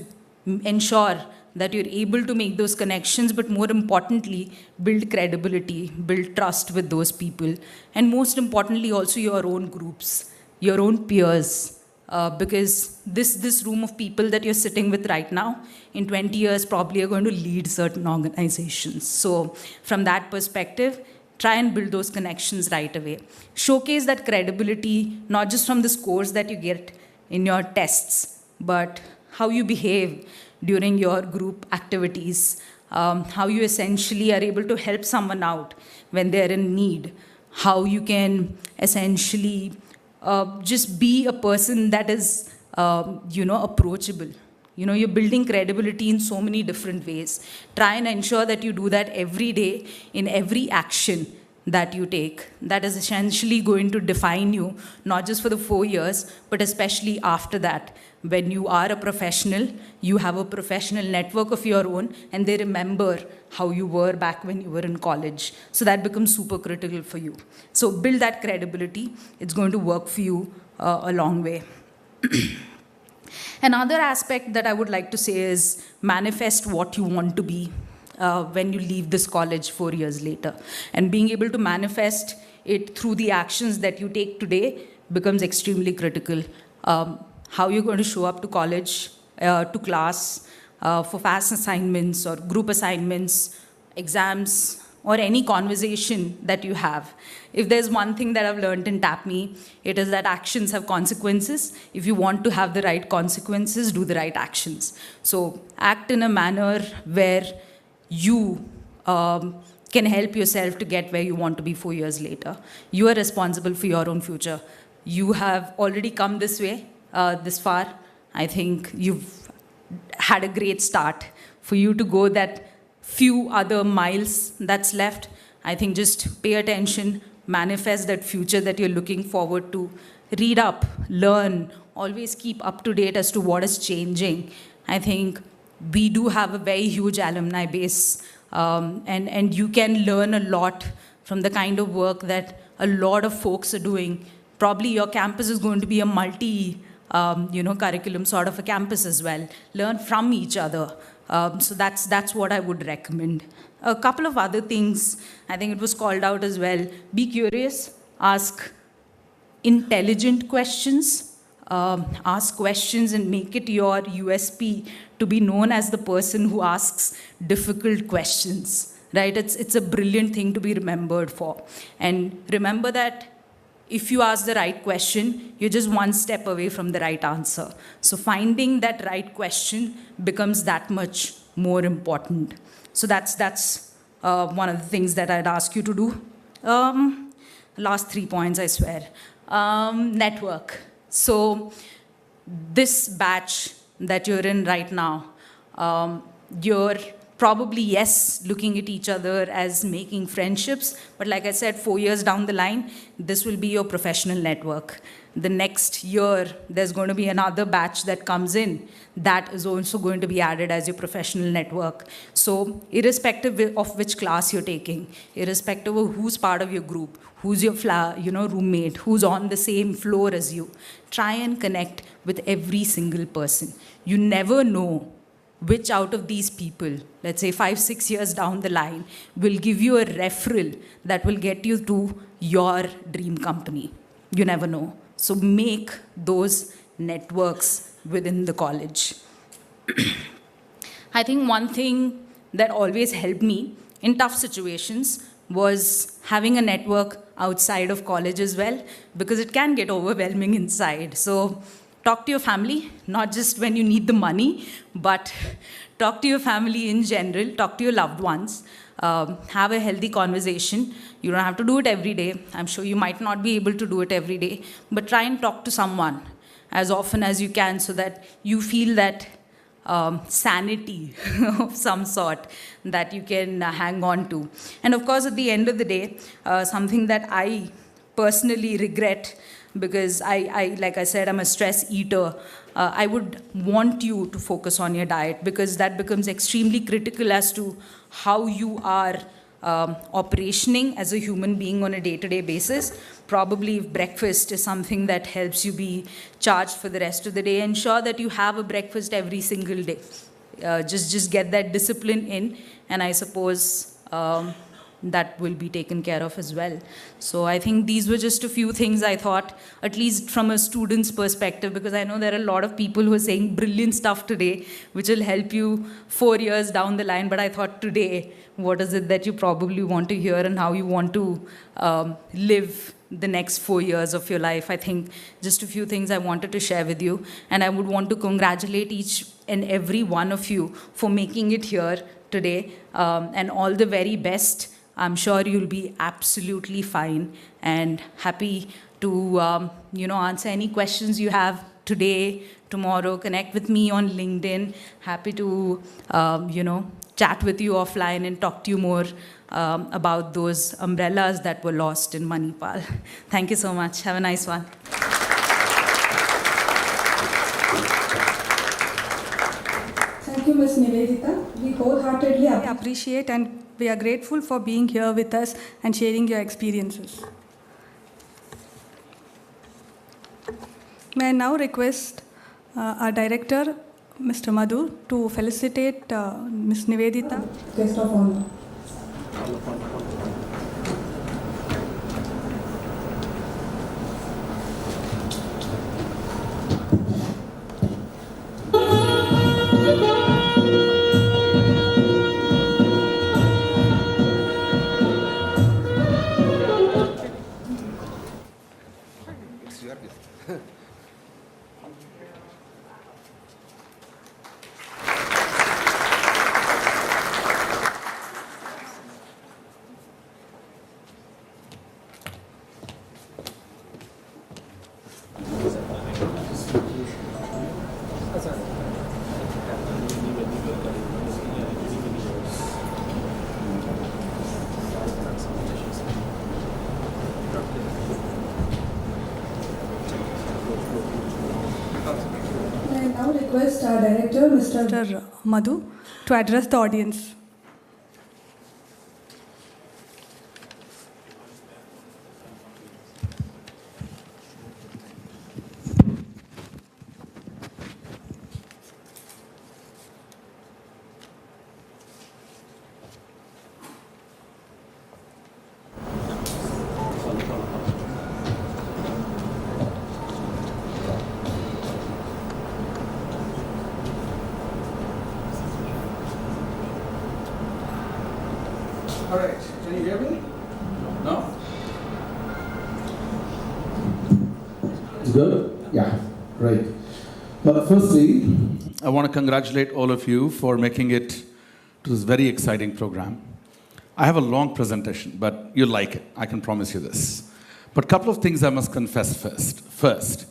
ensure that you're able to make those connections, but more importantly, build credibility, build trust with those people, and most importantly, also your own groups, your own peers. Because this room of people that you're sitting with right now, in 20 years probably are going to lead certain organizations. So from that perspective, try and build those connections right away. Showcase that credibility, not just from the scores that you get in your tests, but how you behave during your group activities, how you essentially are able to help someone out when they're in need, how you can essentially just be a person that is, approachable. You're building credibility in so many different ways. Try and ensure that you do that every day in every action that you take. That is essentially going to define you, not just for the 4 years, but especially after that. When you are a professional, you have a professional network of your own, and they remember how you were back when you were in college. So that becomes super critical for you. So build that credibility. It's going to work for you a long way. Another aspect that I would like to say is manifest what you want to be when you leave this college 4 years later. And being able to manifest it through the actions that you take today becomes extremely critical. How you're going to show up to college, to class, for fast assignments or group assignments, exams, or any conversation that you have. If there's one thing that I've learned in TAPMI, it is that actions have consequences. If you want to have the right consequences, do the right actions. So act in a manner where you can help yourself to get where you want to be 4 years later. You are responsible for your own future. You have already come this way, this far. I think you've had a great start. For you to go that few other miles that's left, I think just pay attention, manifest that future that you're looking forward to. Read up, learn, always keep up to date as to what is changing. I think we do have a very huge alumni base, and you can learn a lot from the kind of work that a lot of folks are doing. Probably your campus is going to be a curriculum sort of a campus as well. Learn from each other. So that's what I would recommend. A couple of other things, I think it was called out as well. Be curious, ask intelligent questions, ask questions and make it your USP to be known as the person who asks difficult questions, right? It's a brilliant thing to be remembered for. And remember that if you ask the right question, you're just one step away from the right answer. So finding that right question becomes that much more important. So that's one of the things that I'd ask you to do. Last 3 points, I swear. Network. So this batch that you're in right now, you're probably, yes, looking at each other as making friendships, but like I said, 4 years down the line, this will be your professional network. The next year, there's going to be another batch that comes in that is also going to be added as your professional network. So irrespective of which class you're taking, irrespective of who's part of your group, who's your roommate, who's on the same floor as you, try and connect with every single person. You never know which out of these people, let's say 5-6 years down the line, will give you a referral that will get you to your dream company. You never know. So make those networks within the college. I think one thing that always helped me in tough situations was having a network outside of college as well, because it can get overwhelming inside. So talk to your family, not just when you need the money, but talk to your family in general, talk to your loved ones, have a healthy conversation. You don't have to do it every day. I'm sure you might not be able to do it every day, but try and talk to someone as often as you can so that you feel that sanity of some sort that you can hang on to. And of course, at the end of the day, something that I personally regret, because I like I said, I'm a stress eater. I would want you to focus on your diet, because that becomes extremely critical as to how you are operationing as a human being on a day-to-day basis. Probably if breakfast is something that helps you be charged for the rest of the day, ensure that you have a breakfast every single day. just get that discipline in, and I suppose that will be taken care of as well. So I think these were just a few things I thought, at least from a student's perspective, because I know there are a lot of people who are saying brilliant stuff today, which will help you 4 years down the line. But I thought today, what is it that you probably want to hear and how you want to live the next 4 years of your life? I think just a few things I wanted to share with you. And I would want to congratulate each and every one of you for making it here today. And all the very best. I'm sure you'll be absolutely fine, and happy to answer any questions you have today, tomorrow. Connect with me on LinkedIn. Happy to chat with you offline and talk to you more about those umbrellas that were lost in Manipal. Thank you so much. Have a nice one. Thank you, Ms. Nivedita. We wholeheartedly appreciate and we are grateful for being here with us and sharing your experiences. May I now request our director, Mr. Madhu, to felicitate Ms. Nivedita, guest of honor. Now request our director, Mr. Madhu, to address the audience. All right, can you hear me? No? It's good? Yeah, great. Well, firstly, I want to congratulate all of you for making it to this very exciting program. I have a long presentation, but you'll like it. I can promise you this. But a couple of things I must confess first. First,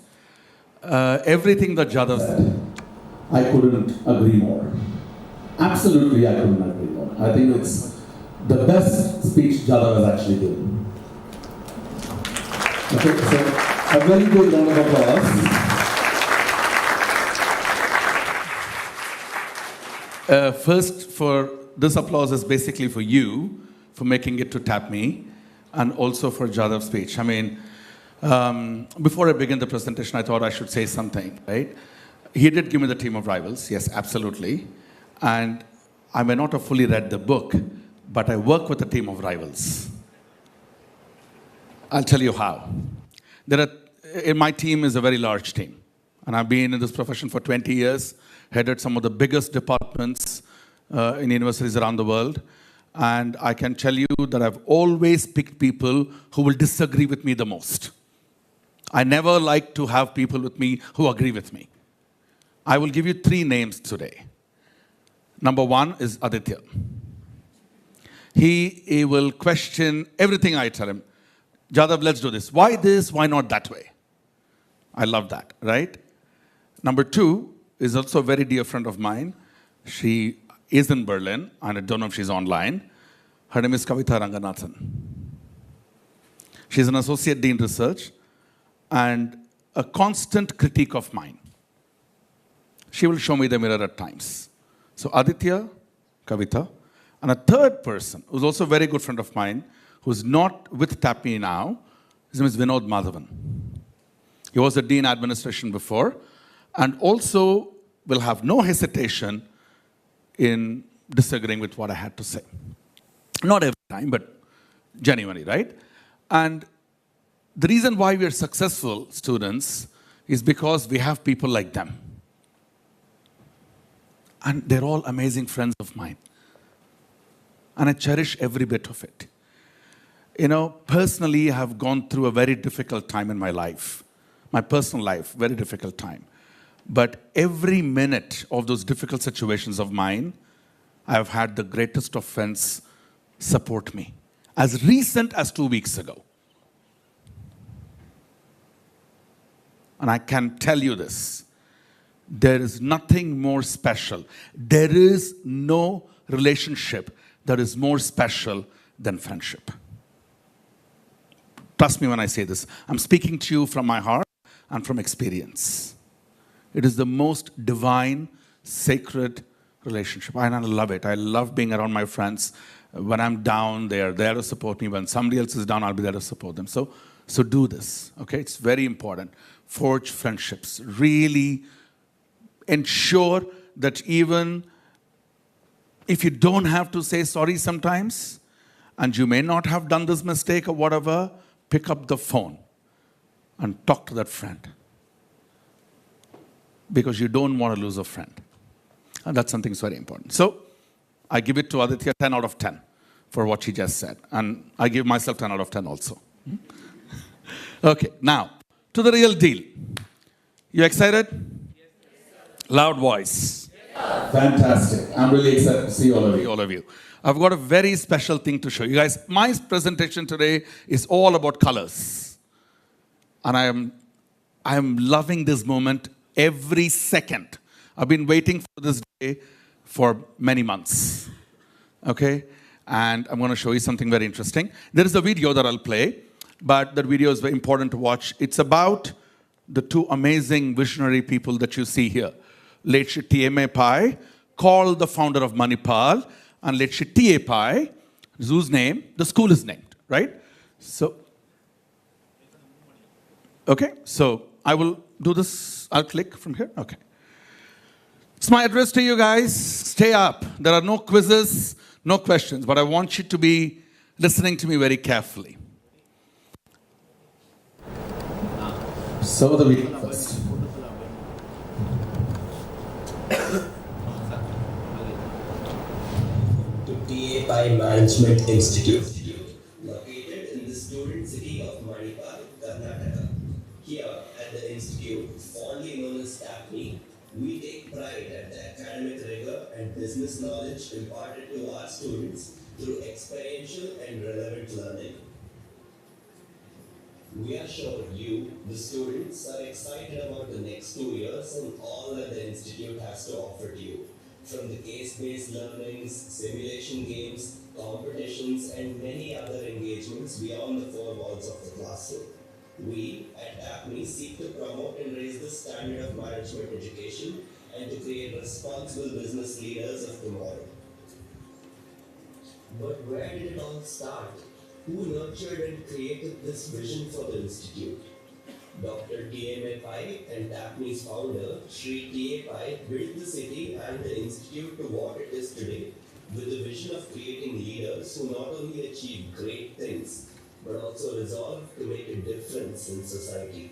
everything that Jadhav said, I couldn't agree more. Absolutely, I couldn't agree more. I think it's the best speech Jadhav has actually given. Okay, so a very good round of applause. First, for this applause is basically for you, for making it to TAPMI, and also for Jadhav's speech. I mean, before I begin the presentation, I thought I should say something, right? He did give me the team of rivals, yes, absolutely. And I may not have fully read the book, but I work with a team of rivals. I'll tell you how. My team is a very large team. And I've been in this profession for 20 years, headed some of the biggest departments in universities around the world. And I can tell you that I've always picked people who will disagree with me the most. I never like to have people with me who agree with me. I will give you 3 names today. Number 1 is Aditya. He will question everything I tell him. Jadhav, let's do this. Why this? Why not that way? I love that, right? Number 2 is also a very dear friend of mine. She is in Berlin, and I don't know if she's online. Her name is Kavitha Ranganathan. She's an associate dean research and a constant critique of mine. She will show me the mirror at times. So Aditya, Kavitha, and a third person, who's also a very good friend of mine, who's not with TAPMI now, his name is Vinod Madhavan. He was a dean administration before, and also will have no hesitation in disagreeing with what I had to say. Not every time, but genuinely, right? And the reason why we are successful students is because we have people like them. And they're all amazing friends of mine. And I cherish every bit of it. You know, personally, I have gone through a very difficult time in my life. My personal life, very difficult time. But every minute of those difficult situations of mine, I have had the greatest of friends support me. As recent as 2 weeks ago. And I can tell you this, there is nothing more special. There is no relationship that is more special than friendship. Trust me when I say this. I'm speaking to you from my heart and from experience. It is the most divine, sacred relationship. And I love it. I love being around my friends. When I'm down, they are there to support me. When somebody else is down, I'll be there to support them. So do this, okay? It's very important. Forge friendships. Really ensure that even if you don't have to say sorry sometimes, and you may not have done this mistake or whatever, pick up the phone and talk to that friend. Because you don't want to lose a friend. And that's something that's very important. So I give it to Aditya 10 out of 10 for what she just said. And I give myself 10 out of 10 also. Okay, now, to the real deal. You excited? Yes. Loud voice. Yes. Fantastic. I'm really excited to see all of you. I've got a very special thing to show you guys. My presentation today is all about colors. And I am loving this moment every second. I've been waiting for this day for many months. Okay? And I'm going to show you something very interesting. There is a video that I'll play, but that video is very important to watch. It's about the two amazing visionary people that you see here. Late Shri TAPMI Pai, called the founder of Manipal, and late Shri T.A. Pai, whose name the school is named, right? So, okay, so I will do this. I'll click from here. Okay. It's my address to you guys. Stay up. There are no quizzes, no questions, but I want you to be listening to me very carefully. So the video first. To TAPMI Management Institute, located in the student city of Manipal, Karnataka. Here at the institute, fondly known as TAPMI, we take pride at the academic rigor and business knowledge imparted to our students through experiential and relevant learning. We are sure you, the students, are excited about the next 2 years and all that the institute has to offer to you. From the case-based learnings, simulation games, competitions, and many other engagements beyond the four walls of the classroom. We at TAPMI seek to promote and raise the standard of management education and to create responsible business leaders of tomorrow. But where did it all start? Who nurtured and created this vision for the institute? Dr. TAPMI Pai and TAPMI's founder, Shri T.A. Pai, built the city and the institute to what it is today, with the vision of creating leaders who not only achieve great things, but also resolve to make a difference in society.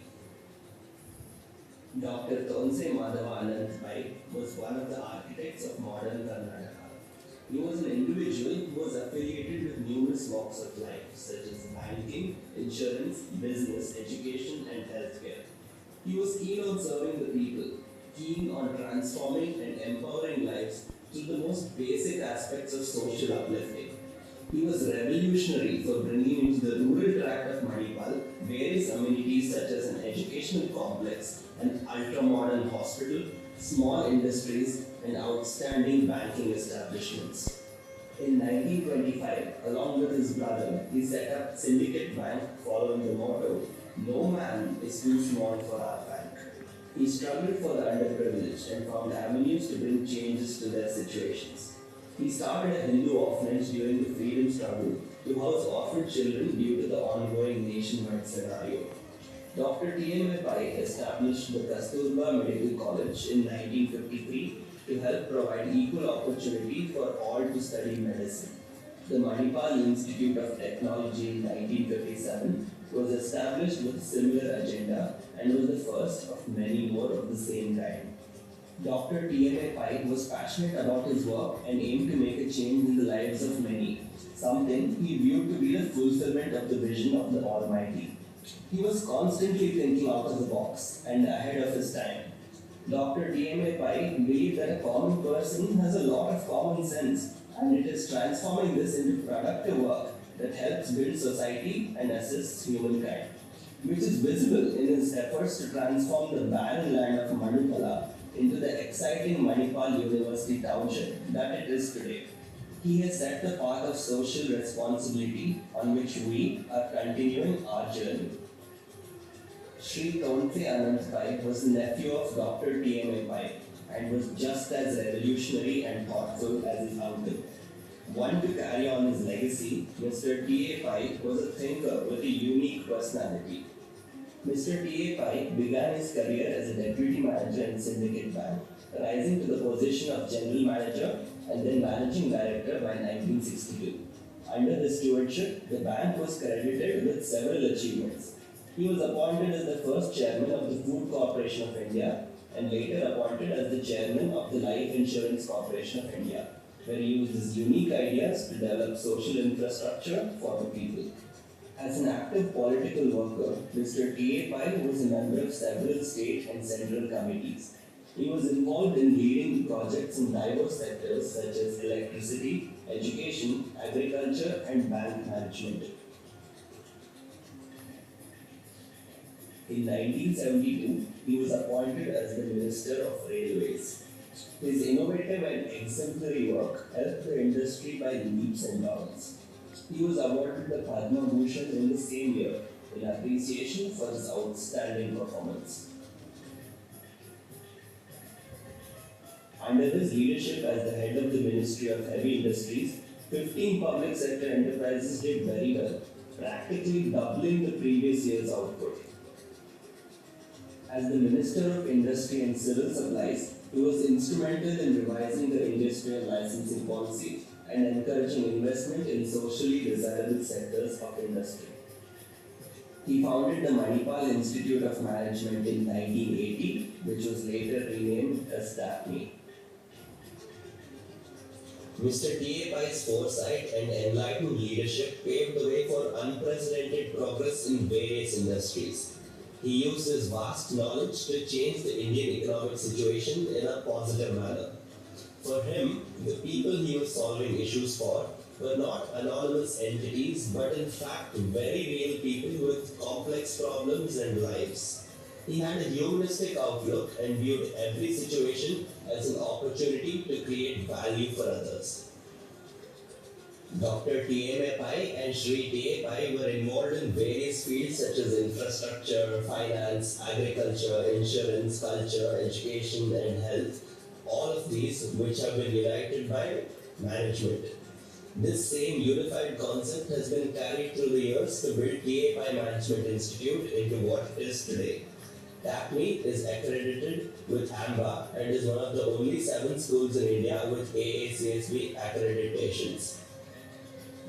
Dr. Tonse Madhava Anand Pai was one of the architects of modern Karnataka. He was an individual who was affiliated with numerous walks of life, such as banking, insurance, business, education, and healthcare. He was keen on serving the people, keen on transforming and empowering lives through the most basic aspects of social uplifting. He was revolutionary for bringing into the rural tract of Manipal various amenities such as an educational complex, an ultra-modern hospital, small industries, and outstanding banking establishments. In 1925, along with his brother, he set up Syndicate Bank following the motto, "No man is too small for our bank." He struggled for the underprivileged and found avenues to bring changes to their situations. He started a Hindu orphanage during the freedom struggle to house orphaned children due to the ongoing nationwide scenario. Dr. TAPMI Pai established the Kasturba Medical College in 1953 to help provide equal opportunity for all to study medicine. The Manipal Institute of Technology in 1957 was established with a similar agenda and was the first of many more of the same kind. Dr. T.M.A. Pai was passionate about his work and aimed to make a change in the lives of many, something he viewed to be the fulfillment of the vision of the Almighty. He was constantly thinking out of the box and ahead of his time. Dr. T.M.A. Pai believed that a common person has a lot of common sense, and it is transforming this into productive work that helps build society and assists humankind, which is visible in his efforts to transform the barren land of Manipala into the exciting Manipal University township that it is today. He has set the path of social responsibility on which we are continuing our journey. Sri Tonse Anand Pai was the nephew of Dr. T.M.A. Pai and was just as revolutionary and thoughtful as his uncle. One to carry on his legacy, Mr. T.A. Pai was a thinker with a unique personality. Mr. T.A. Pai began his career as a deputy manager in Syndicate Bank, rising to the position of general manager and then managing director by 1962. Under his stewardship, the bank was credited with several achievements. He was appointed as the first chairman of the Food Corporation of India and later appointed as the chairman of the Life Insurance Corporation of India, where he used his unique ideas to develop social infrastructure for the people. As an active political worker, Mr. T.A. Pai was a member of several state and central committees. He was involved in leading projects in diverse sectors such as electricity, education, agriculture, and bank management. In 1972, he was appointed as the Minister of Railways. His innovative and exemplary work helped the industry by leaps and bounds. He was awarded the Padma Bhushan in the same year in appreciation for his outstanding performance. Under his leadership as the head of the Ministry of Heavy Industries, 15 public sector enterprises did very well, practically doubling the previous year's output. As the Minister of Industry and Civil Supplies, he was instrumental in revising the industrial licensing policy and encouraging investment in socially desirable sectors of industry. He founded the Manipal Institute of Management in 1980, which was later renamed as TAPMI. Mr. T.A. Pai's foresight and enlightened leadership paved the way for unprecedented progress in various industries. He used his vast knowledge to change the Indian economic situation in a positive manner. For him, the people he was solving issues for were not anonymous entities, but in fact very real people with complex problems and lives. He had a humanistic outlook and viewed every situation as an opportunity to create value for others. Dr. T.M.A. Pai and Sri T.A. Pai were involved in various fields such as infrastructure, finance, agriculture, insurance, culture, education, and health. All of these which have been united by management. This same unified concept has been carried through the years to build T.A. Pai Management Institute into what it is today. TAPMI is accredited with AMBA and is one of the only 7 schools in India with AACSB accreditations.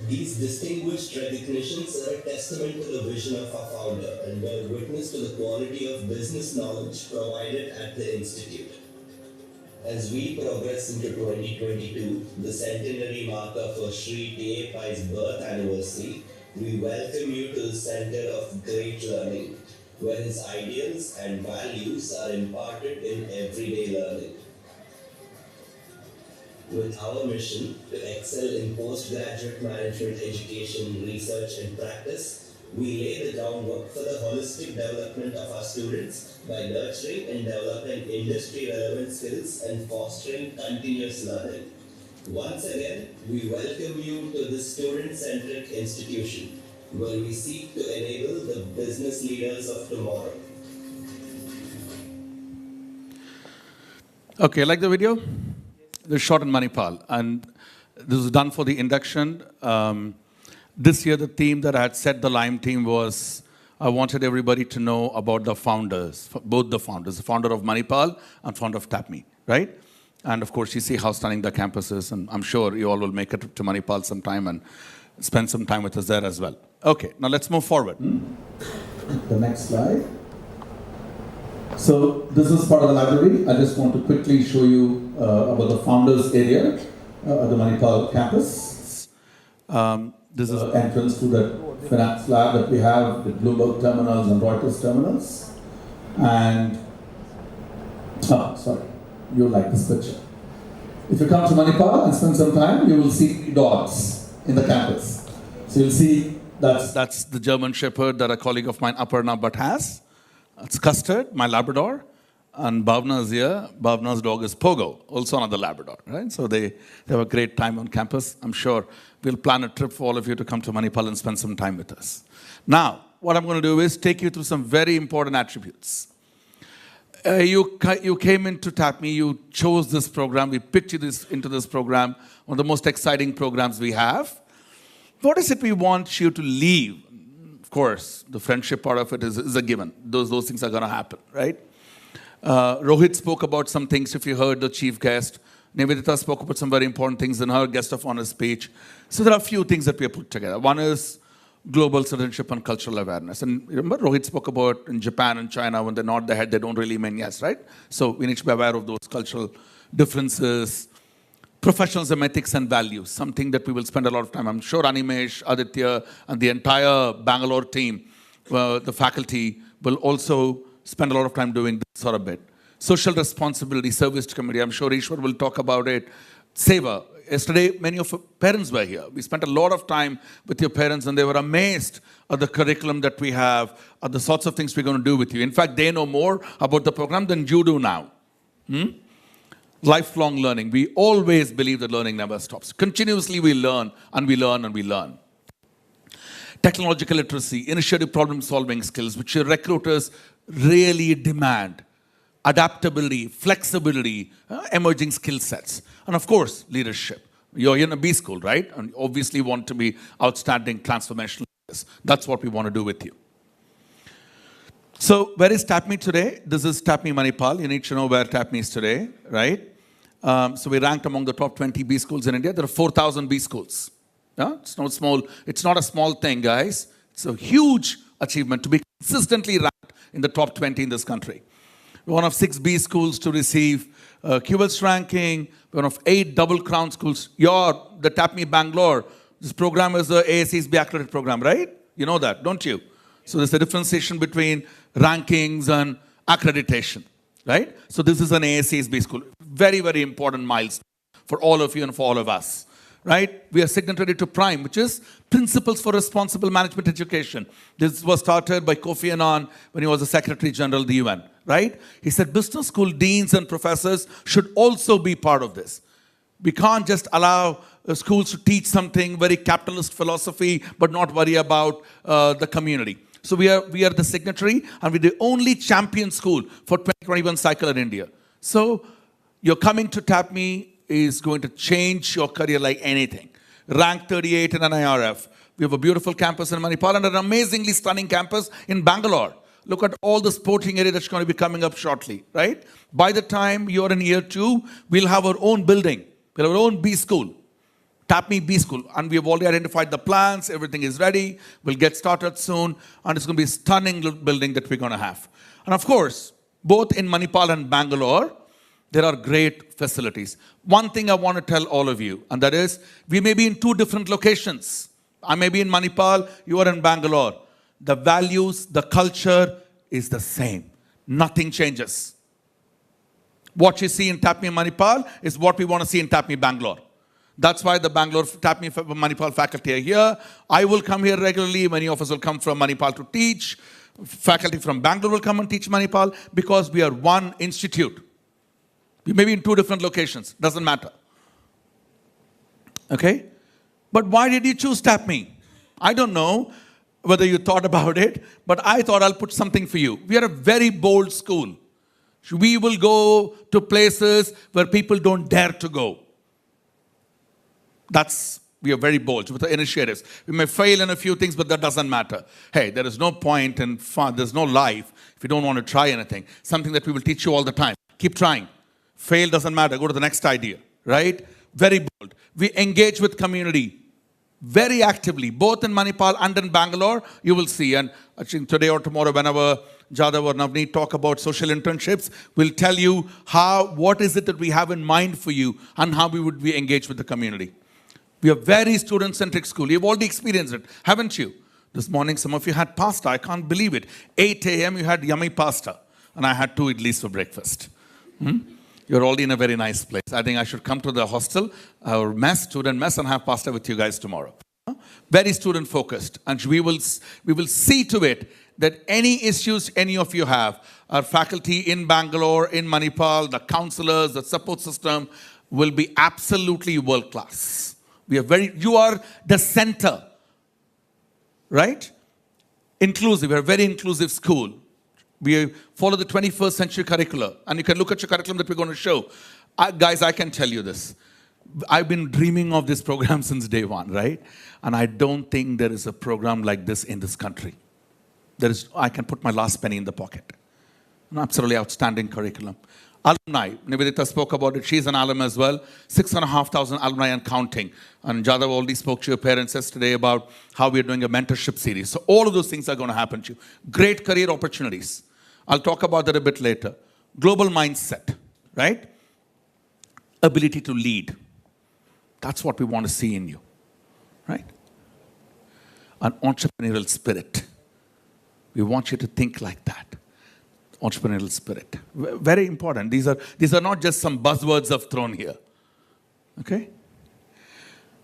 These distinguished recognitions are a testament to the vision of our founder and bear witness to the quality of business knowledge provided at the Institute. As we progress into 2022, the centenary marker for Sri T.A. Pai's birth anniversary, we welcome you to the Center of Great Learning, where his ideals and values are imparted in everyday learning. With our mission to excel in postgraduate management education, research and practice, we lay the groundwork for the holistic development of our students by nurturing and developing industry-relevant skills and fostering continuous learning. Once again, we welcome you to this student-centric institution, where we seek to enable the business leaders of tomorrow. Okay, like the video? This is shot in Manipal, and this was done for the induction. This year, the theme that I had set the Lime team was, I wanted everybody to know about the founders, both the founders, the founder of Manipal and founder of TAPMI, right? And of course, you see how stunning the campus is, and I'm sure you all will make a trip to Manipal sometime and spend some time with us there as well. Okay, now let's move forward. The next slide. So this is part of the library. I just want to quickly show you about the founders area at the Manipal campus. This is the entrance to the finance lab that we have with Bloomberg terminals and Reuters terminals. And, sorry, you'll like this picture. If you come to Manipal and spend some time, you will see dogs in the campus. So you'll see that's the German Shepherd that a colleague of mine, Aparna Bhatt, has. It's Custard, my Labrador. And Bhavna is here. Bhavna's dog is Pogo, also another Labrador, right? So they have a great time on campus. I'm sure we'll plan a trip for all of you to come to Manipal and spend some time with us. Now, what I'm going to do is take you through some very important attributes. You came into TAPMI, you chose this program, we picked you into this program, one of the most exciting programs we have. What is it we want you to leave? Of course, the friendship part of it is a given. Those things are going to happen, right? Rohit spoke about some things, if you heard the chief guest. Nivedita spoke about some very important things in her guest of honor speech. So there are a few things that we have put together. One is global citizenship and cultural awareness. And remember, Rohit spoke about in Japan and China, when they nod their head, they don't really mean yes, right? So we need to be aware of those cultural differences. Professionalism, ethics, and values, something that we will spend a lot of time. I'm sure Animesh, Aditya, and the entire Bangalore team, the faculty, will also spend a lot of time doing this sort of bit. Social responsibility, service to community. I'm sure Ishwar will talk about it. Seva. Yesterday, many of our parents were here. We spent a lot of time with your parents, and they were amazed at the curriculum that we have, at the sorts of things we're going to do with you. In fact, they know more about the program than you do now. Lifelong learning. We always believe that learning never stops. Continuously we learn, and we learn, and we learn. Technological literacy, initiative problem-solving skills, which your recruiters really demand. Adaptability, flexibility, emerging skill sets. And of course, leadership. You're in a B school, right? And obviously want to be outstanding transformational leaders. That's what we want to do with you. So where is TAPMI today? This is TAPMI Manipal. You need to know where TAPMI is today, right? So we ranked among the top 20 B schools in India. There are 4,000 B schools. Yeah? It's not small. It's not a small thing, guys. It's a huge achievement to be consistently ranked in the top 20 in this country. We're one of 6 B schools to receive QS ranking. We're one of 8 double crown schools. The TAPMI Bangalore, this program is the ASC's B accredited program, right? You know that, don't you? So there's a differentiation between rankings and accreditation, right? So this is an ASC's B school. Very, very important milestone for all of you and for all of us, right? We are signatory to PRIME, which is Principles for Responsible Management Education. This was started by Kofi Annan when he was the Secretary General of the UN, right? He said business school deans and professors should also be part of this. We can't just allow schools to teach something, very capitalist philosophy, but not worry about the community. So we are the signatory, and we're the only champion school for 2021 cycle in India. So you're coming to TAPMI is going to change your career like anything. Rank 38 in an IRF. We have a beautiful campus in Manipal and an amazingly stunning campus in Bangalore. Look at all the sporting area that's going to be coming up shortly, right? By the time you're in year 2, we'll have our own building. We'll have our own B school. TAPMI B school, and we have already identified the plans, everything is ready, we'll get started soon, and it's going to be a stunning building that we're going to have. And of course, both in Manipal and Bangalore, there are great facilities. One thing I want to tell all of you, and that is, we may be in 2 different locations. I may be in Manipal, you are in Bangalore. The values, the culture is the same. Nothing changes. What you see in TAPMI Manipal is what we want to see in TAPMI Bangalore. That's why the Bangalore TAPMI Manipal faculty are here. I will come here regularly. Many of us will come from Manipal to teach. Faculty from Bangalore will come and teach Manipal because we are one institute. We may be in 2 different locations. Doesn't matter. Okay? But why did you choose TAPMI? I don't know whether you thought about it, but I thought I'll put something for you. We are a very bold school. We will go to places where people don't dare to go. We are very bold with the initiatives. We may fail in a few things, but that doesn't matter. Hey, there is no point in fun. There's no life if you don't want to try anything. Something that we will teach you all the time. Keep trying. Fail doesn't matter. Go to the next idea, right? Very bold. We engage with community very actively, both in Manipal and in Bangalore, you will see. And I think today or tomorrow, whenever Jadhav or Navneet talk about social internships, we'll tell you what is it that we have in mind for you and how we would be engaged with the community. We are very student-centric school. You've already experienced it, haven't you? This morning, some of you had pasta. I can't believe it. 8 a.m. you had yummy pasta. And I had 2 idlis for breakfast. You're already in a very nice place. I think I should come to the hostel, our mess, student mess, and have pasta with you guys tomorrow. Very student focused. And we will see to it that any issues any of you have, our faculty in Bangalore, in Manipal, the counselors, the support system will be absolutely world class. You are the center, right? Inclusive. We're a very inclusive school. We follow the 21st century curriculum. And you can look at your curriculum that we're going to show. Guys, I can tell you this. I've been dreaming of this program since day one, right? And I don't think there is a program like this in this country. I can put my last penny in the pocket. An absolutely outstanding curriculum. Alumni, Nivedita spoke about it. She's an alum as well. 6,500 alumni and counting. And Jadhav already spoke to your parents yesterday about how we're doing a mentorship series. So all of those things are going to happen to you. Great career opportunities. I'll talk about that a bit later. Global mindset, right? Ability to lead. That's what we want to see in you, right? An entrepreneurial spirit. We want you to think like that. Entrepreneurial spirit. Very important. These are not just some buzzwords I've thrown here. Okay?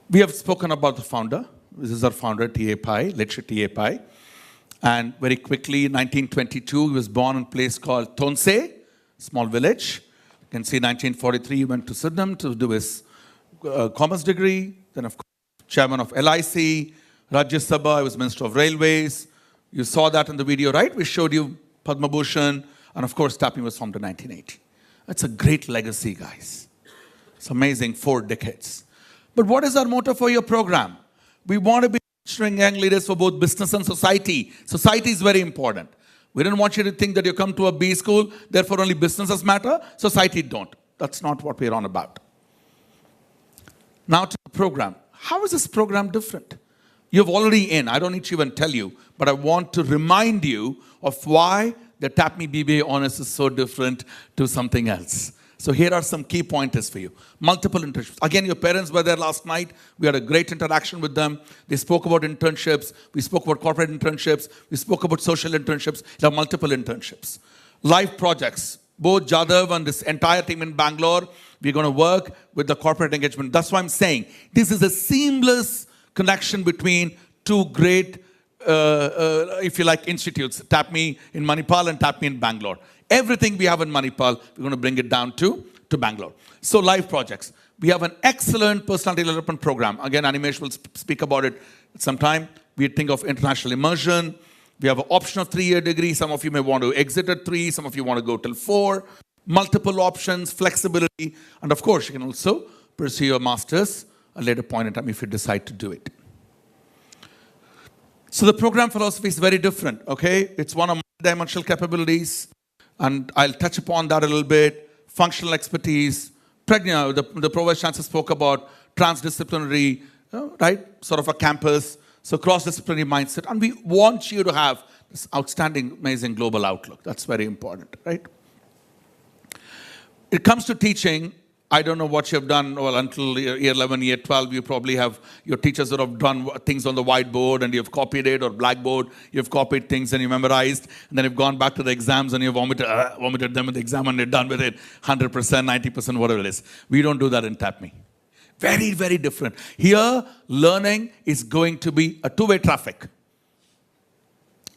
We have spoken about the founder. This is our founder, TAPMI, lecturer TAPMI. And very quickly, in 1922, he was born in a place called Tonse, small village. You can see 1943, he went to Sydenham to do his commerce degree. Then, of course, chairman of LIC, Rajya Sabha, he was Minister of Railways. You saw that in the video, right? We showed you Padma Bhushan, and of course, TAPMI was formed in 1980. That's a great legacy, guys. It's amazing, 4 decades. But what is our motto for your program? We want to be nurturing young leaders for both business and society. Society is very important. We don't want you to think that you come to a B school, therefore only businesses matter, society don't. That's not what we're on about. Now to the program. How is this program different? You've already in. I don't need to even tell you, but I want to remind you of why the TAPMI BBA Honors is so different to something else. So here are some key pointers for you. Multiple internships. Again, your parents were there last night. We had a great interaction with them. They spoke about internships. We spoke about corporate internships. We spoke about social internships. There are multiple internships. Live projects. Both Jadhav and this entire team in Bangalore, we're going to work with the corporate engagement. That's why I'm saying this is a seamless connection between 2 great, if you like, institutes, TAPMI in Manipal and TAPMI in Bangalore. Everything we have in Manipal, we're going to bring it down to Bangalore. So live projects. We have an excellent personality development program. Again, Animesh will speak about it sometime. We think of international immersion. We have an option of 3-year degree. Some of you may want to exit at 3. Some of you want to go till 4. Multiple options, flexibility. And of course, you can also pursue your master's at a later point in time if you decide to do it. So the program philosophy is very different, okay? It's one of multi-dimensional capabilities, and I'll touch upon that a little bit. Functional expertise. Pragya, the Pro-Vice Chancellor spoke about transdisciplinary, right, sort of a campus. So cross-disciplinary mindset. And we want you to have this outstanding, amazing global outlook. That's very important, right? It comes to teaching. I don't know what you have done. Well, until year 11, year 12, you probably have your teachers that have done things on the whiteboard and you've copied it, or blackboard. You've copied things and you memorized. And then you've gone back to the exams and you've vomited them in the exam and you're done with it. 100%, 90%, whatever it is. We don't do that in TAPMI. Very, very different. Here, learning is going to be a 2-way traffic.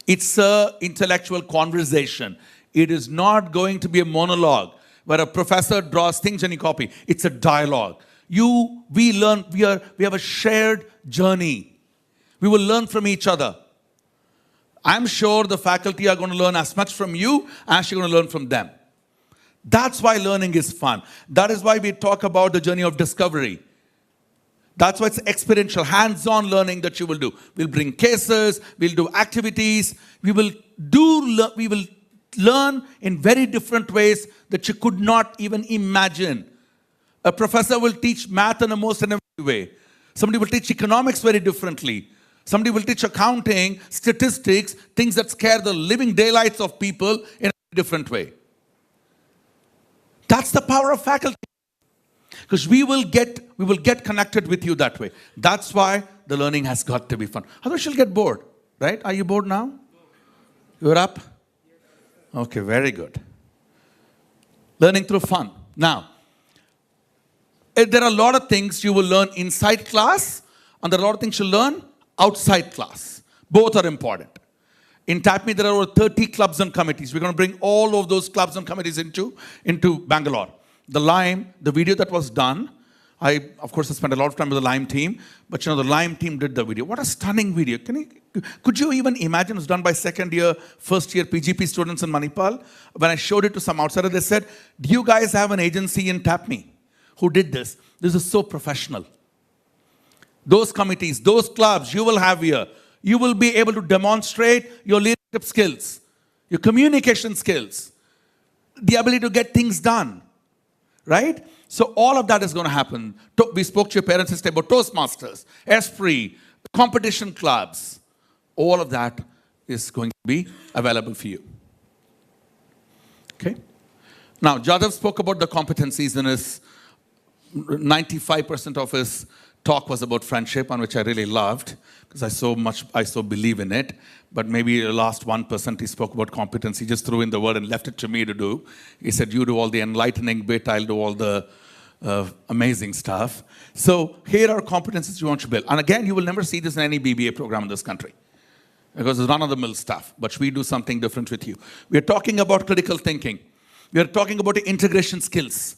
It's an intellectual conversation. It is not going to be a monologue where a professor draws things and you copy. It's a dialogue. We learn, we have a shared journey. We will learn from each other. I'm sure the faculty are going to learn as much from you as you're going to learn from them. That's why learning is fun. That is why we talk about the journey of discovery. That's why it's experiential, hands-on learning that you will do. We'll bring cases, we'll do activities, we will learn in very different ways that you could not even imagine. A professor will teach math in a most innovative way. Somebody will teach economics very differently. Somebody will teach accounting, statistics, things that scare the living daylights of people in a different way. That's the power of faculty. Because we will get connected with you that way. That's why the learning has got to be fun. Otherwise you'll get bored, right? Are you bored now? You're up? Okay, very good. Learning through fun. Now, there are a lot of things you will learn inside class, and there are a lot of things you'll learn outside class. Both are important. In TAPMI, there are over 30 clubs and committees. We're going to bring all of those clubs and committees into Bangalore. The Lime, the video that was done, of course, I spent a lot of time with the Lime team, but the Lime team did the video. What a stunning video. Could you even imagine it was done by second year, first year PGP students in Manipal? When I showed it to some outsider, they said, do you guys have an agency in TAPMI who did this? This is so professional. Those committees, those clubs you will have here, you will be able to demonstrate your leadership skills, your communication skills, the ability to get things done, right? So all of that is going to happen. We spoke to your parents yesterday about Toastmasters, Esprit, competition clubs. All of that is going to be available for you. Okay? Now, Jadav spoke about the competencies in his 95% of his talk was about friendship, on which I really loved, because I so believe in it. But maybe the last 1% he spoke about competence. He just threw in the word and left it to me to do. He said, you do all the enlightening bit, I'll do all the amazing stuff. So here are competencies you want to build. And again, you will never see this in any BBA program in this country, because it's run-of-the-mill stuff. But we do something different with you. We are talking about critical thinking. We are talking about the integration skills,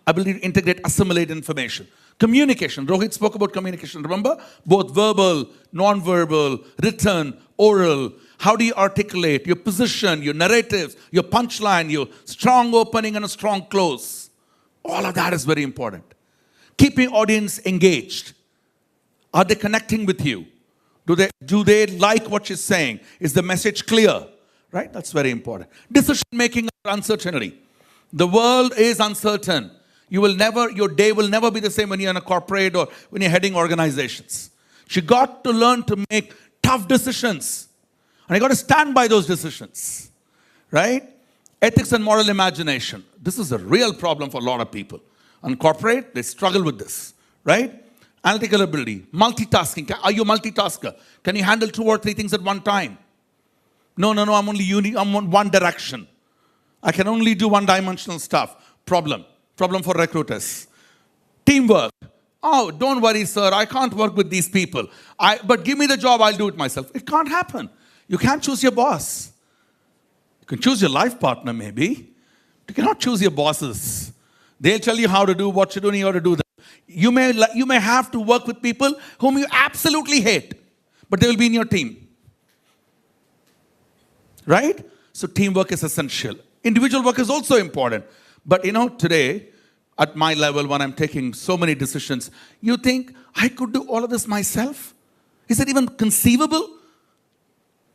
ability to integrate, assimilate information. Communication. Rohit spoke about communication. Remember? Both verbal, non-verbal, written, oral. How do you articulate your position, your narratives, your punchline, your strong opening and a strong close? All of that is very important. Keeping audience engaged. Are they connecting with you? Do they like what you're saying? Is the message clear? Right? That's very important. Decision making under uncertainty. The world is uncertain. Your day will never be the same when you're in a corporate or when you're heading organizations. You got to learn to make tough decisions. And you got to stand by those decisions. Right? Ethics and moral imagination. This is a real problem for a lot of people. On corporate, they struggle with this. Right? Analytical ability. Multitasking. Are you a multitasker? Can you handle 2 or 3 things at one time? No, I'm on one direction. I can only do one-dimensional stuff. Problem for recruiters. Teamwork. Oh, don't worry, sir. I can't work with these people. But give me the job, I'll do it myself. It can't happen. You can't choose your boss. You can choose your life partner, maybe. You cannot choose your bosses. They'll tell you how to do what you do and you have to do that. You may have to work with people whom you absolutely hate, but they will be in your team. Right? So teamwork is essential. Individual work is also important. But today, at my level, when I'm taking so many decisions, you think, I could do all of this myself? Is it even conceivable?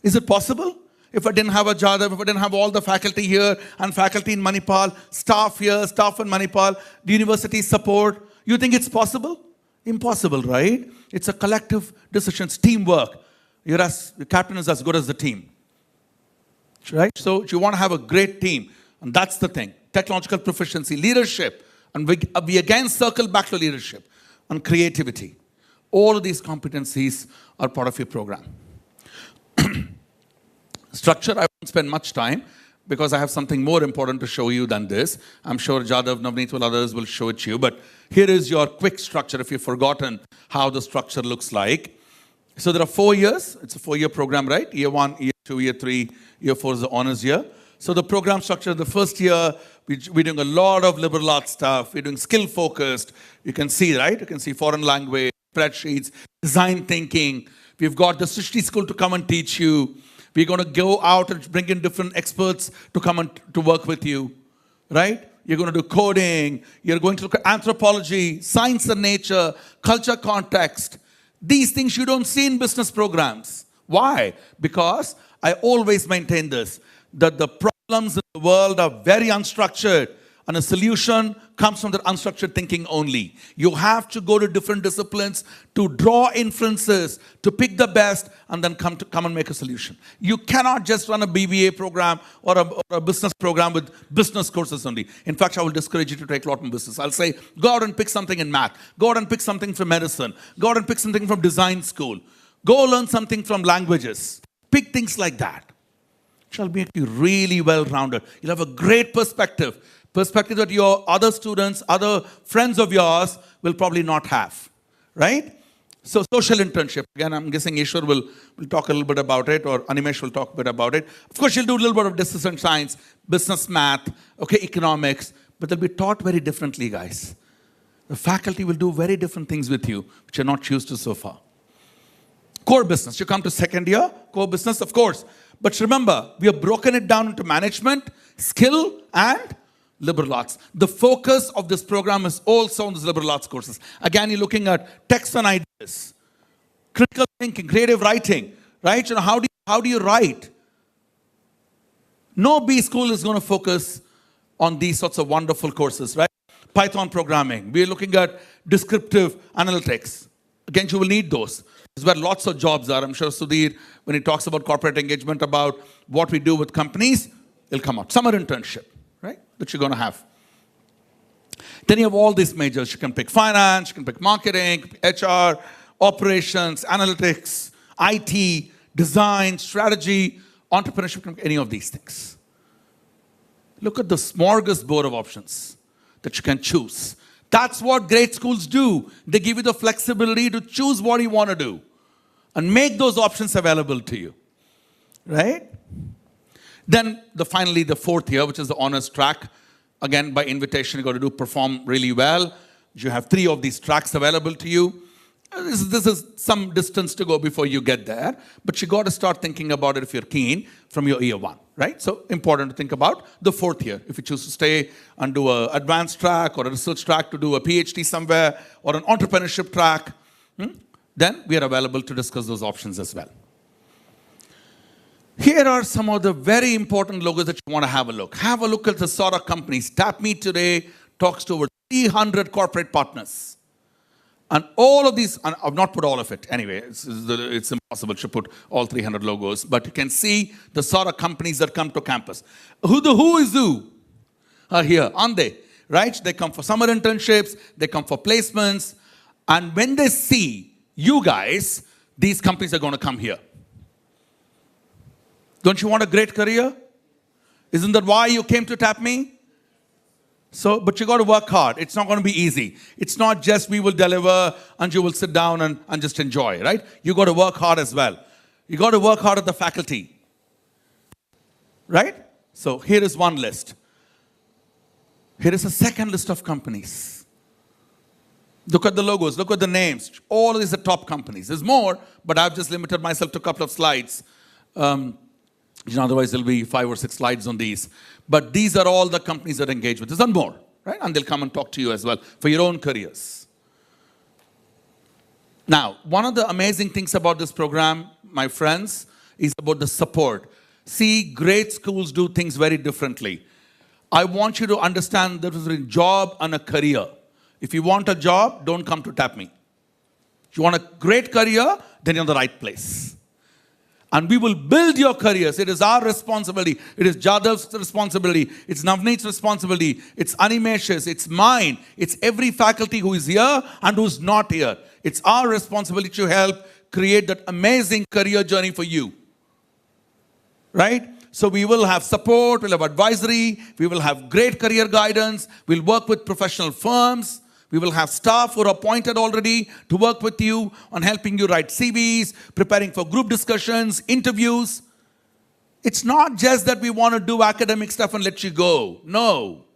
Is it possible? If I didn't have a Jadav, if I didn't have all the faculty here and faculty in Manipal, staff here, staff in Manipal, the university support, you think it's possible? Impossible, right? It's a collective decision, it's teamwork. The captain is as good as the team. Right? So you want to have a great team. And that's the thing. Technological proficiency, leadership. And we again circle back to leadership and creativity. All of these competencies are part of your program. Structure, I won't spend much time because I have something more important to show you than this. I'm sure Jadav, Navneet, and others will show it to you. But here is your quick structure if you've forgotten how the structure looks like. So there are 4 years. It's a 4-year program, right? Year 1, year 2, year 3, year 4 is the honors year. So the program structure, the first year, we're doing a lot of liberal arts stuff. We're doing skill-focused. You can see, right? You can see foreign language, spreadsheets, design thinking. We've got the Srishti School to come and teach you. We're going to go out and bring in different experts to come and to work with you, right? You're going to do coding. You're going to look at anthropology, science and nature, culture context. These things you don't see in business programs. Why? Because I always maintain this, that the problem problems in the world are very unstructured, and a solution comes from that unstructured thinking only. You have to go to different disciplines to draw inferences, to pick the best, and then come and make a solution. You cannot just run a BBA program or a business program with business courses only. In fact, I will discourage you to take a lot more business. I'll say, go out and pick something in math. Go out and pick something from medicine. Go out and pick something from design school. Go learn something from languages. Pick things like that. It shall make you really well-rounded. You'll have a great perspective that your other students, other friends of yours will probably not have, right? So social internship, again, I'm guessing Ishwar will talk a little bit about it, or Animesh will talk a bit about it. Of course, you'll do a little bit of decision science, business math, okay, economics, but they'll be taught very differently, guys. The faculty will do very different things with you, which you're not used to so far. Core business, you come to second year, core business, of course. But remember, we have broken it down into management, skill, and liberal arts. The focus of this program is also on these liberal arts courses. Again, you're looking at text and ideas, critical thinking, creative writing, right? You know, how do you write? No B school is going to focus on these sorts of wonderful courses, right? Python programming. We're looking at descriptive analytics. Again, you will need those. This is where lots of jobs are. I'm sure Sudhir, when he talks about corporate engagement, about what we do with companies, it'll come out. Summer internship, right, that you're going to have. Then you have all these majors. You can pick finance, you can pick marketing, HR, operations, analytics, IT, design, strategy, entrepreneurship, any of these things. Look at the smorgasbord of options that you can choose. That's what great schools do. They give you the flexibility to choose what you want to do and make those options available to you, right? Then finally the fourth year, which is the honors track. Again, by invitation, you got to perform really well. You have 3 of these tracks available to you. This is some distance to go before you get there, but you got to start thinking about it if you're keen from your year 1, right? So important to think about the 4th year. If you choose to stay and do an advanced track or a research track to do a PhD somewhere or an entrepreneurship track, then we are available to discuss those options as well. Here are some of the very important logos that you want to have a look. Have a look at the sort of companies. TAPMI today talks to over 300 corporate partners. And all of these, and I've not put all of it. Anyway, it's impossible to put all 300 logos. But you can see the sort of companies that come to campus. Who is who are here, aren't they? Right? They come for summer internships. They come for placements. And when they see you guys, these companies are going to come here. Don't you want a great career? Isn't that why you came to TAPMI? So, but you got to work hard. It's not going to be easy. It's not just we will deliver and you will sit down and just enjoy, right? You got to work hard as well. You got to work hard at the faculty, right? So here is one list. Here is a second list of companies. Look at the logos. Look at the names. All of these are top companies. There's more, but I've just limited myself to a couple of slides. Otherwise, there'll be 5 or 6 slides on these. But these are all the companies that engage with us and more, right? And they'll come and talk to you as well for your own careers. Now, one of the amazing things about this program, my friends, is about the support. See, great schools do things very differently. I want you to understand there is a job and a career. If you want a job, don't come to TAPMI. If you want a great career, then you're in the right place. And we will build your careers. It is our responsibility. It is Jadav's responsibility. It's Navneet's responsibility. It's Animesh's. It's mine. It's every faculty who is here and who's not here. It's our responsibility to help create that amazing career journey for you. Right? So we will have support. We'll have advisory. We will have great career guidance. We'll work with professional firms. We will have staff who are appointed already to work with you on helping you write CVs, preparing for group discussions, interviews. It's not just that we want to do academic stuff and let you go. No.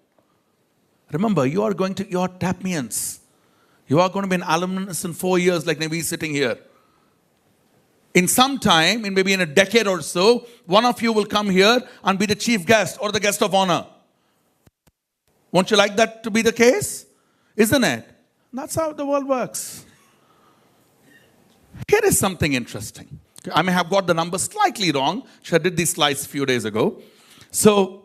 Remember, you are TAPMians. You are going to be an alumnus in 4 years like Navi sitting here. In some time, maybe in a decade or so, one of you will come here and be the chief guest or the guest of honor. Won't you like that to be the case? Isn't it? That's how the world works. Here is something interesting. I may have got the numbers slightly wrong. I did these slides a few days ago. So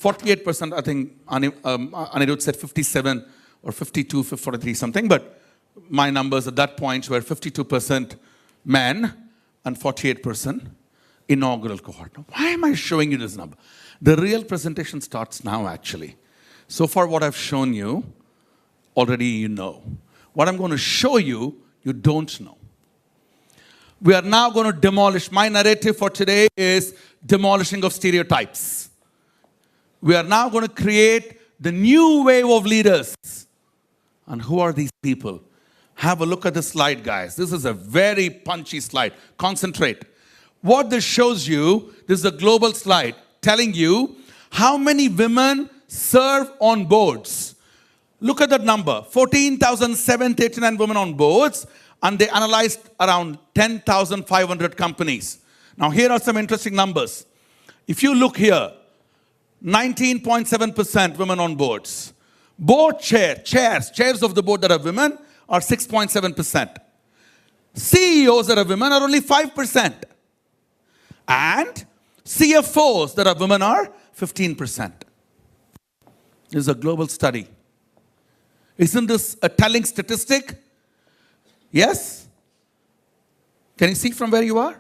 48%, I think Anirudh said 57 or 52, 43 something, but my numbers at that point were 52% men and 48% inaugural cohort. Now, why am I showing you this number? The real presentation starts now, actually. So far, what I've shown you, already you know. What I'm going to show you, you don't know. We are now going to demolish. My narrative for today is demolishing of stereotypes. We are now going to create the new wave of leaders. And who are these people? Have a look at the slide, guys. This is a very punchy slide. Concentrate. What this shows you, this is a global slide telling you how many women serve on boards. Look at that number, 14,789 women on boards, and they analyzed around 10,500 companies. Now, here are some interesting numbers. If you look here, 19.7% women on boards. Board chairs of the board that are women are 6.7%. CEOs that are women are only 5%. And CFOs that are women are 15%. This is a global study. Isn't this a telling statistic? Yes? Can you see from where you are?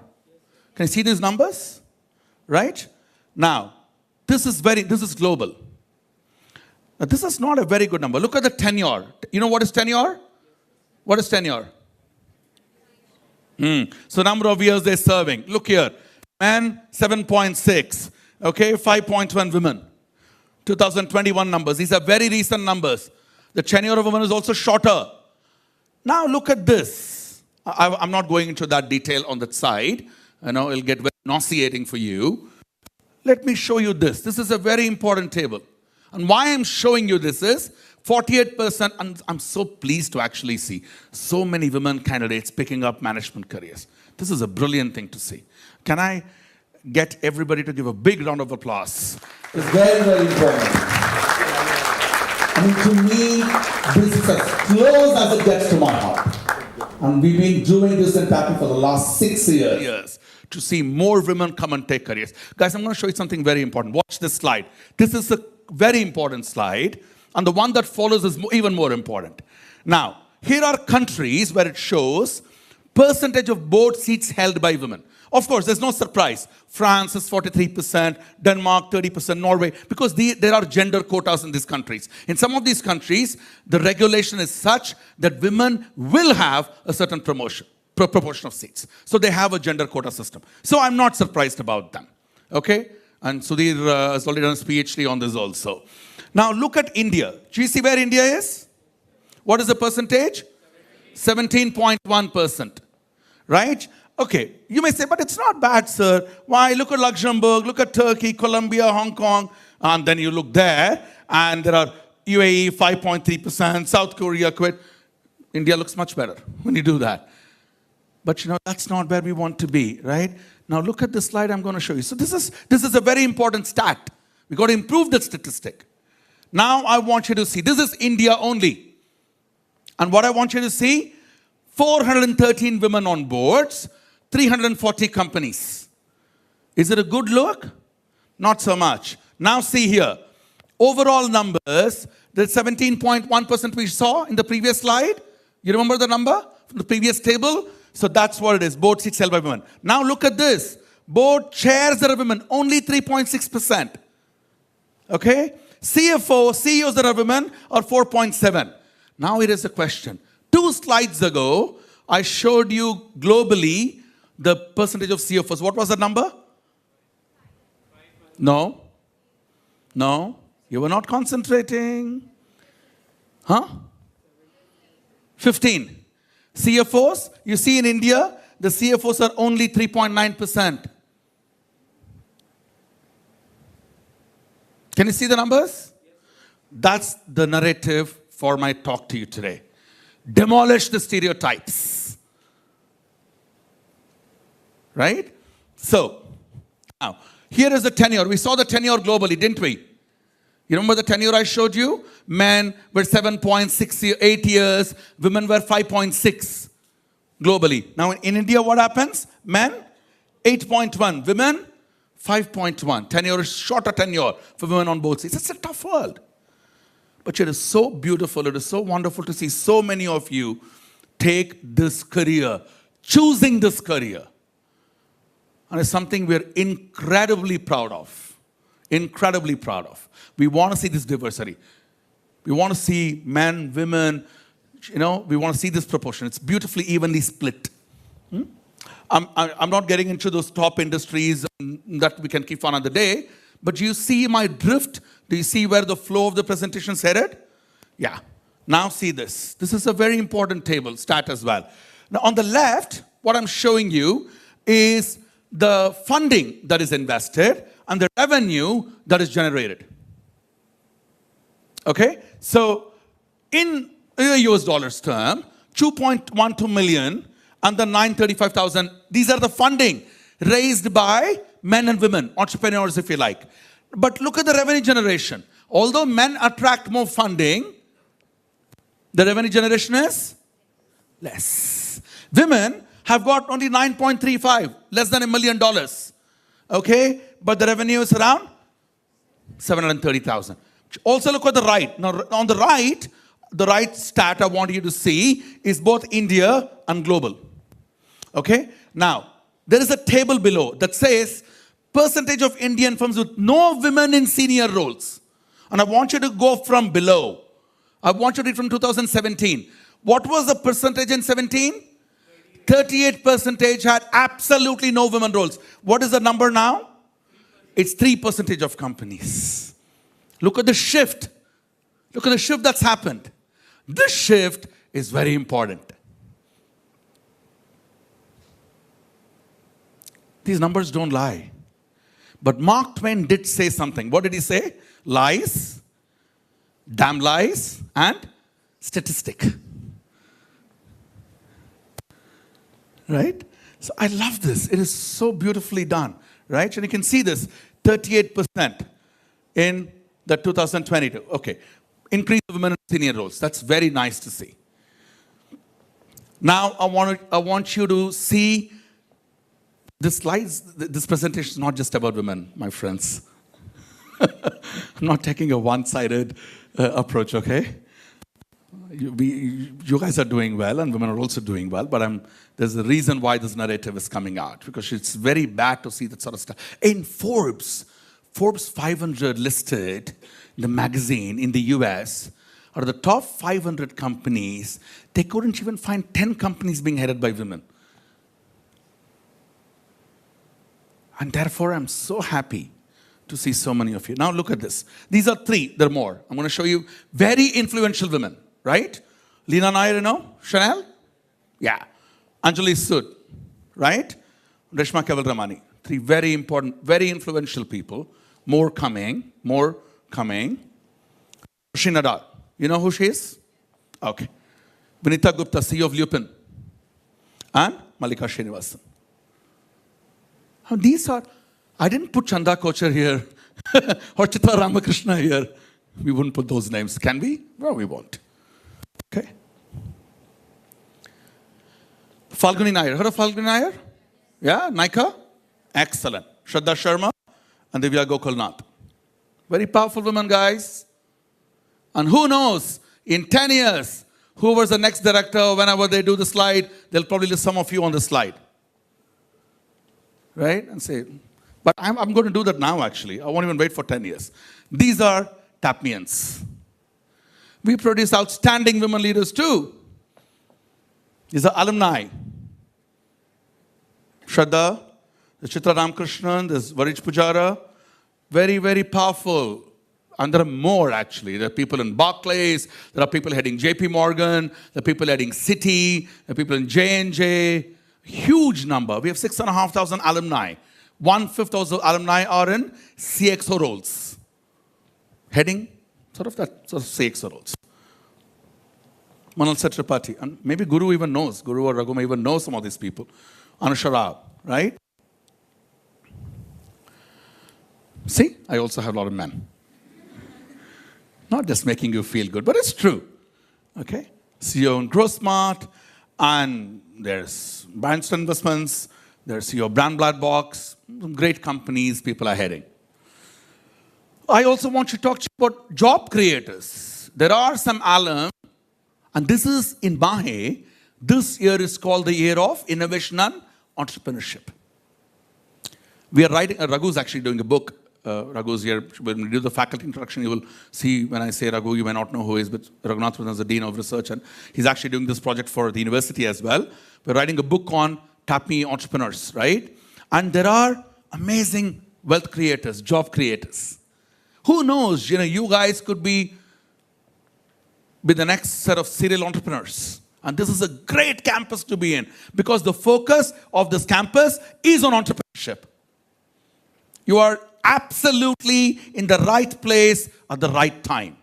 Can you see these numbers? Right? Now, this is global. Now, this is not a very good number. Look at the tenure. You know what is tenure? What is tenure? So number of years they're serving. Look here. Men, 7.6. Okay, 5.1 women. 2021 numbers. These are very recent numbers. The tenure of women is also shorter. Now look at this. I'm not going into that detail on that side. I know it'll get very nauseating for you. Let me show you this. This is a very important table. And why I'm showing you this is 48%, and I'm so pleased to actually see so many women candidates picking up management careers. This is a brilliant thing to see. Can I get everybody to give a big round of applause? It's very, very important. I mean, to me, this is as close as it gets to my heart. And we've been doing this in TAPMI for the last 6 years to see more women come and take careers. Guys, I'm going to show you something very important. Watch this slide. This is a very important slide. And the one that follows is even more important. Now, here are countries where it shows percentage of board seats held by women. Of course, there's no surprise. France is 43%, Denmark 30%, Norway, because there are gender quotas in these countries. In some of these countries, the regulation is such that women will have a certain proportion of seats. So they have a gender quota system. So I'm not surprised about them. Okay? And Sudhir has already done his PhD on this also. Now look at India. Do you see where India is? What is the percentage? 17.1%. Right? Okay, you may say, but it's not bad, sir. Why? Look at Luxembourg, look at Turkey, Colombia, Hong Kong. And then you look there, and there are UAE, 5.3%, South Korea, Kuwait. India looks much better when you do that. But you know, that's not where we want to be, right? Now look at the slide I'm going to show you. So this is a very important stat. We've got to improve that statistic. Now I want you to see, this is India only. And what I want you to see, 413 women on boards, 340 companies. Is it a good look? Not so much. Now see here. Overall numbers, the 17.1% we saw in the previous slide. You remember the number from the previous table? So that's what it is. Board seats held by women. Now look at this. Board chairs that are women, only 3.6%. Okay? CFO, CEOs that are women are 4.7. Now here is a question. 2 slides ago, I showed you globally the percentage of CFOs. What was the number? No. No. You were not concentrating. Huh? 15. CFOs, you see in India, the CFOs are only 3.9%. Can you see the numbers? That's the narrative for my talk to you today. Demolish the stereotypes. Right? So, now, here is the tenure. We saw the tenure globally, didn't we? You remember the tenure I showed you? Men were 7.8 years. Women were 5.6 globally. Now, in India, what happens? Men, 8.1. Women, 5.1. Tenure is shorter tenure for women on both sides. It's a tough world. But it is so beautiful. It is so wonderful to see so many of you take this career, choosing this career. And it's something we're incredibly proud of. Incredibly proud of. We want to see this diversity. We want to see men, women, we want to see this proportion. It's beautifully evenly split. I'm not getting into those top industries that we can keep on another day, but do you see my drift? Do you see where the flow of the presentation is headed? Yeah. Now see this. This is a very important table, stat as well. Now on the left, what I'm showing you is the funding that is invested and the revenue that is generated. Okay? So in US dollars term, 2.12 million and the 935,000, these are the funding raised by men and women, entrepreneurs if you like. But look at the revenue generation. Although men attract more funding, the revenue generation is less. Women have got only 9.35, less than $1 million. Okay? But the revenue is around 730,000. Also look at the right. Now on the right stat I want you to see is both India and global. Okay? Now, there is a table below that says percentage of Indian firms with no women in senior roles. And I want you to go from below. I want you to read from 2017. What was the percentage in 17? 38% had absolutely no women roles. What is the number now? It's 3% of companies. Look at the shift. Look at the shift that's happened. This shift is very important. These numbers don't lie. But Mark Twain did say something. What did he say? Lies, damn lies, and statistic. Right? So I love this. It is so beautifully done. Right? And you can see this, 38% in the 2022. Okay. Increase of women in senior roles. That's very nice to see. Now I want you to see this slides. This presentation is not just about women, my friends. I'm not taking a one-sided approach, okay? You guys are doing well, and women are also doing well, but there's a reason why this narrative is coming out, because it's very bad to see that sort of stuff. In Forbes 500 listed, the magazine in the US, out of the top 500 companies, they couldn't even find 10 companies being headed by women. And therefore, I'm so happy to see so many of you. Now look at this. These are three. There are more. I'm going to show you very influential women, right? Leena Nair, Chanel? Yeah. Anjali Sud, right? Reshma Keval-Ramani. Three very important, very influential people. More coming. Khushi Nadar. You know who she is? Okay. Vinita Gupta, CEO of Lupin. And Malika Srinivasan. Now these are, I didn't put Chanda Kochar here or Chitra Ramakrishna here. We wouldn't put those names. Can we? No, we won't. Okay. Falguni Nair. Heard of Falguni Nair? Yeah, Nika? Excellent. Shraddha Sharma and Divya Gokulnath. Very powerful women, guys. And who knows, in 10 years, whoever's the next director, whenever they do the slide, they'll probably list some of you on the slide. Right? And say, but I'm going to do that now, actually. I won't even wait for 10 years. These are TAPMians. We produce outstanding women leaders too. These are alumni. Shraddha, there's Chitra Ramakrishnan, there's Varij Pujara. Very, very powerful. And there are more, actually. There are people in Barclays. There are people heading JP Morgan. There are people heading Citi. There are people in J&J. Huge number. We have 6,500 alumni. 1/5 of the alumni are in CXO roles. Heading sort of CXO roles. Manal Satrapati. And maybe Guru even knows. Guru or Raghu may even know some of these people. Anusha Rao, right? See, I also have a lot of men. Not just making you feel good, but it's true. Okay? CEO in GrowSmart, and there's Bryanston Investments, There's your brand blood box, some great companies people are heading. I also want to talk to you about job creators. There are some alum, and this is in Mahe. This year is called the year of innovation and entrepreneurship. We are writing, Raghu's actually doing a book. Raghu's here. When we do the faculty introduction, you will see when I say Raghu, you may not know who he is, but Raghunath is the Dean of Research, and he's actually doing this project for the university as well. We're writing a book on TAPMI entrepreneurs, right? And there are amazing wealth creators, job creators. Who knows, you guys could be the next set of serial entrepreneurs. And this is a great campus to be in because the focus of this campus is on entrepreneurship. You are absolutely in the right place at the right time.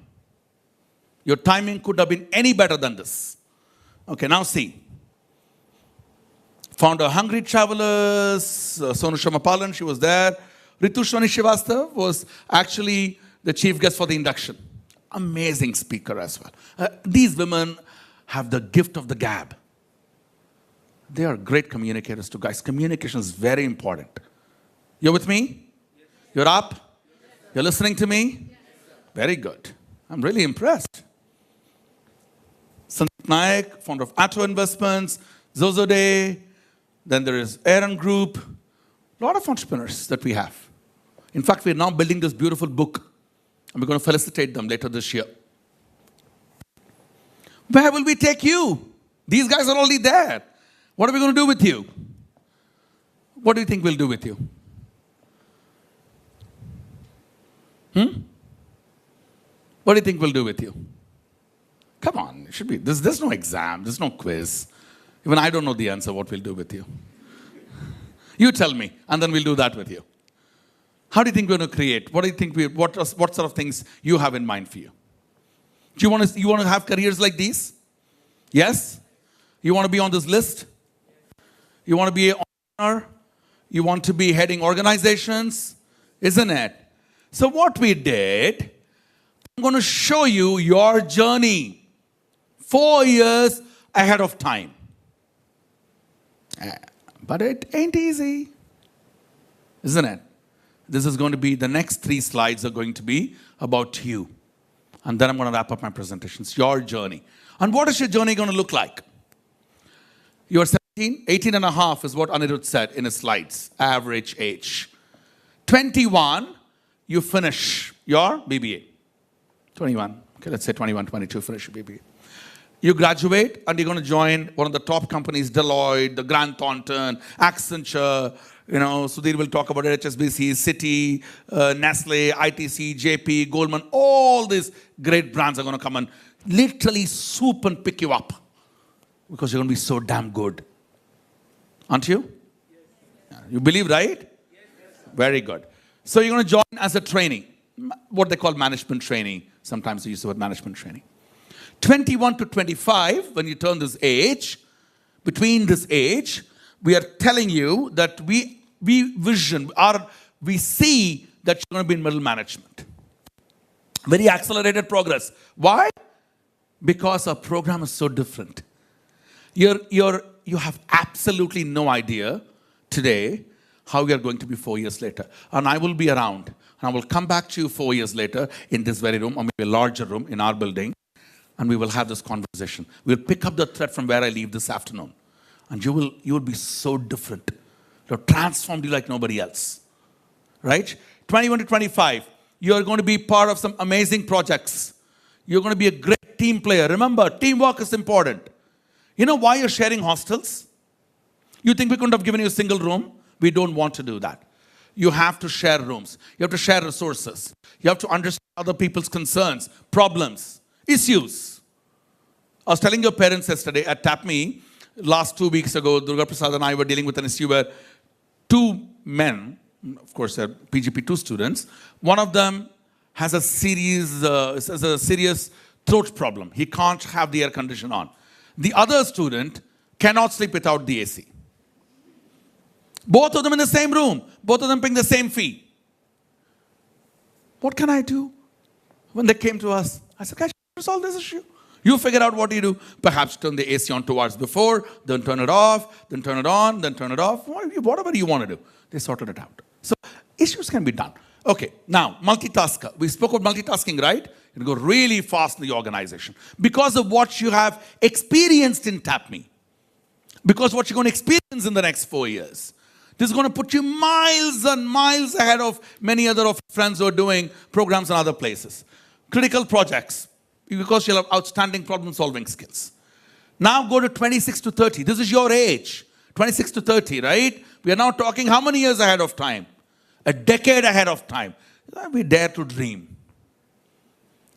Your timing could have been any better than this. Okay, now see. Founder Hungry Travelers, Sonu Shamapalan, she was there. Ritu Shwani Srivastava was actually the chief guest for the induction. Amazing speaker as well. These women have the gift of the gab. They are great communicators too, guys. Communication is very important. You're with me? You're up? You're listening to me? Very good. I'm really impressed. Sandeep Naik, founder of Atto Investments, Zozode, then there is Aaron Group. A lot of entrepreneurs that we have. In fact, we're now building this beautiful book, and we're going to felicitate them later this year. Where will we take you? These guys are already there. What are we going to do with you? What do you think we'll do with you? What do you think we'll do with you? Come on, it should be. There's no exam. There's no quiz. Even I don't know the answer what we'll do with you. You tell me, and then we'll do that with you. How do you think we're going to create? What do you think what sort of things you have in mind for you? Do you want to have careers like these? Yes? You want to be on this list? You want to be an entrepreneur? You want to be heading organizations? Isn't it? So what we did, I'm going to show you your journey 4 years ahead of time. But it ain't easy, isn't it? This is going to be, the next 3 slides are going to be about you. And then I'm going to wrap up my presentation. It's your journey. And what is your journey going to look like? You're 17, 18 and a half is what Anirudh said in his slides, average age. 21, you finish your BBA. 21, okay, let's say 21, 22, finish your BBA. You graduate and you're going to join one of the top companies, Deloitte, the Grant Thornton, Accenture, Sudhir will talk about it, HSBC, Citi, Nestle, ITC, JP, Goldman, all these great brands are going to come and literally swoop and pick you up because you're going to be so damn good. Aren't you? Yes. You believe, right? Yes. Very good. So you're going to join as a trainee, what they call management training. Sometimes they use the word management training. 21 to 25, when you turn this age, between this age, we are telling you that we see that you're going to be in middle management. Very accelerated progress. Why? Because our program is so different. You have absolutely no idea today how we are going to be 4 years later. And I will be around. And I will come back to you 4 years later in this very room, or maybe a larger room in our building. And we will have this conversation. We'll pick up the thread from where I leave this afternoon. And you will be so different. You'll transform you like nobody else. Right? 21 to 25, you're going to be part of some amazing projects. You're going to be a great team player. Remember, teamwork is important. You know why you're sharing hostels? You think we couldn't have given you a single room? We don't want to do that. You have to share rooms. You have to share resources. You have to understand other people's concerns, problems, issues. I was telling your parents yesterday at TAPMI, last 2 weeks ago, Durga Prasad and I were dealing with an issue where 2 men, of course they're PGP2 students, one of them has a serious throat problem. He can't have the air conditioner on. The other student cannot sleep without the AC. Both of them in the same room. Both of them paying the same fee. What can I do? When they came to us, I said, can I solve this issue? You figure out what you do. Perhaps turn the AC on 2 hours before, then turn it off, then turn it on, then turn it off. Whatever you want to do. They sorted it out. So issues can be done. Okay, now, multitasker. We spoke about multitasking, right? You go really fast in the organization. Because of what you have experienced in TAPMI. Because what you're going to experience in the next 4 years. This is going to put you miles and miles ahead of many other of friends who are doing programs in other places. Critical projects. Because you'll have outstanding problem-solving skills. Now go to 26 to 30. This is your age. 26 to 30, right? We are now talking how many years ahead of time? A decade ahead of time. We dare to dream.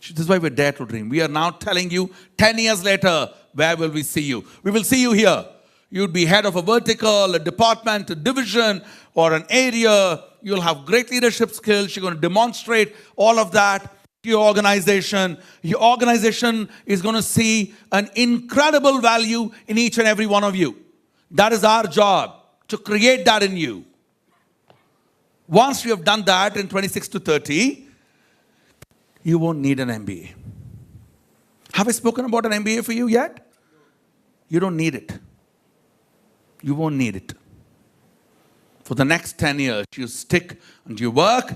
This is why we dare to dream. We are now telling you 10 years later, where will we see you? We will see you here. You'd be head of a vertical, a department, a division, or an area. You'll have great leadership skills. You're going to demonstrate all of that to your organization. Your organization is going to see an incredible value in each and every one of you. That is our job, to create that in you. Once you have done that in 26 to 30, you won't need an MBA. Have I spoken about an MBA for you yet? You don't need it. You won't need it. For the next 10 years, you stick and you work,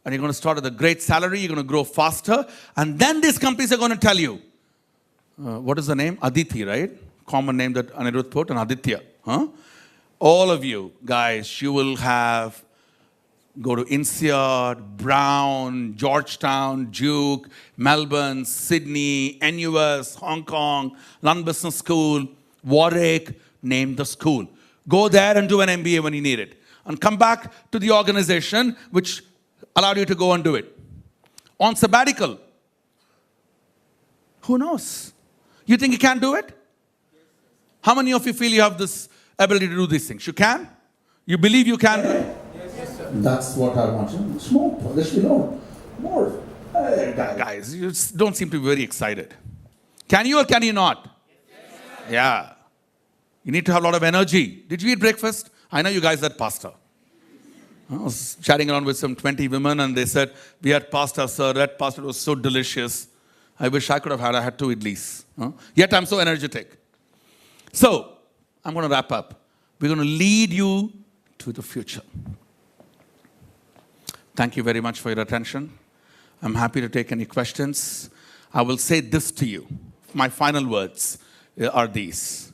and you're going to start with a great salary, you're going to grow faster, and then these companies are going to tell you, what is the name? Aditi, right? Common name that Anirudh put, and Aditya. Huh? All of you guys, you will go to INSEAD, Brown, Georgetown, Duke, Melbourne, Sydney, NUS, Hong Kong, London Business School, Warwick, name the school. Go there and do an MBA when you need it. And come back to the organization which allowed you to go and do it. On sabbatical. Who knows? You think you can do it? How many of you feel you have this ability to do these things? You can? You believe you can do it? That's what I want. More, polish, more. Hey, guys, you don't seem to be very excited. Can you or can you not? Yes. Yeah. You need to have a lot of energy. Did you eat breakfast? I know you guys had pasta. I was chatting around with some 20 women and they said, we had pasta, sir. That pasta was so delicious. I wish I could have had. I had 2 idlis. Yet I'm so energetic. So, I'm going to wrap up. We're going to lead you to the future. Thank you very much for your attention. I'm happy to take any questions. I will say this to you. My final words are these.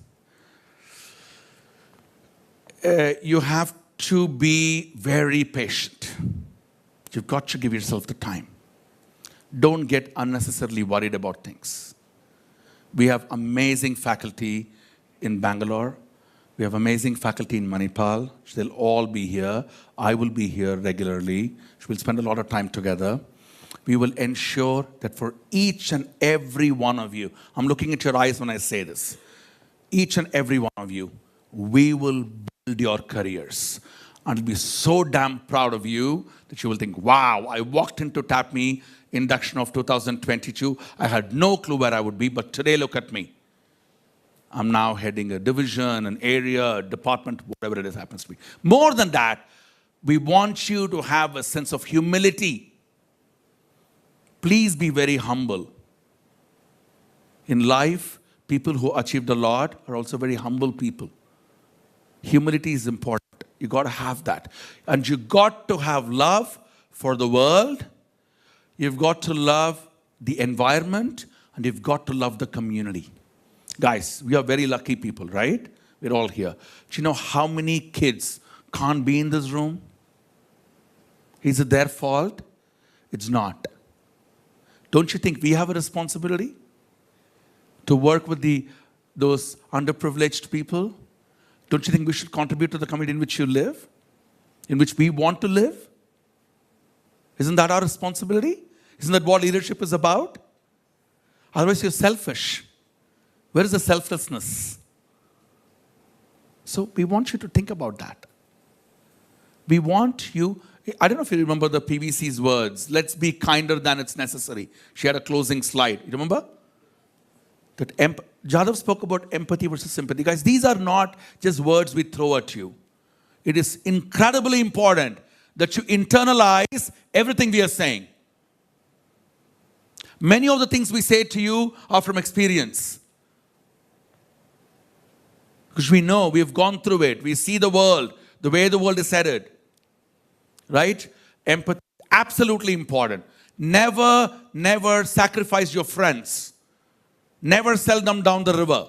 You have to be very patient. You've got to give yourself the time. Don't get unnecessarily worried about things. We have amazing faculty in Bangalore. We have amazing faculty in Manipal. They'll all be here. I will be here regularly. We'll spend a lot of time together. We will ensure that for each and every one of you, I'm looking at your eyes when I say this, each and every one of you, we will build your careers. And I'll be so damn proud of you that you will think, wow, I walked into TAPMI induction of 2022. I had no clue where I would be, but today look at me. I'm now heading a division, an area, a department, whatever it is happens to be. More than that, we want you to have a sense of humility. Please be very humble. In life, people who achieved a lot are also very humble people. Humility is important. You got to have that. And you got to have love for the world. You've got to love the environment, and you've got to love the community. Guys, we are very lucky people, right? We're all here. Do you know how many kids can't be in this room? Is it their fault? It's not. Don't you think we have a responsibility to work with those underprivileged people? Don't you think we should contribute to the community in which you live? In which we want to live? Isn't that our responsibility? Isn't that what leadership is about? Otherwise you're selfish. Where is the selflessness? So we want you to think about that. We want you, I don't know if you remember the PVC's words, let's be kinder than it's necessary. She had a closing slide. You remember? That Jadhav spoke about empathy versus sympathy. Guys, these are not just words we throw at you. It is incredibly important that you internalize everything we are saying. Many of the things we say to you are from experience. Because we know, we've gone through it. We see the world, the way the world is headed. Right? Empathy, absolutely important. Never sacrifice your friends. Never sell them down the river.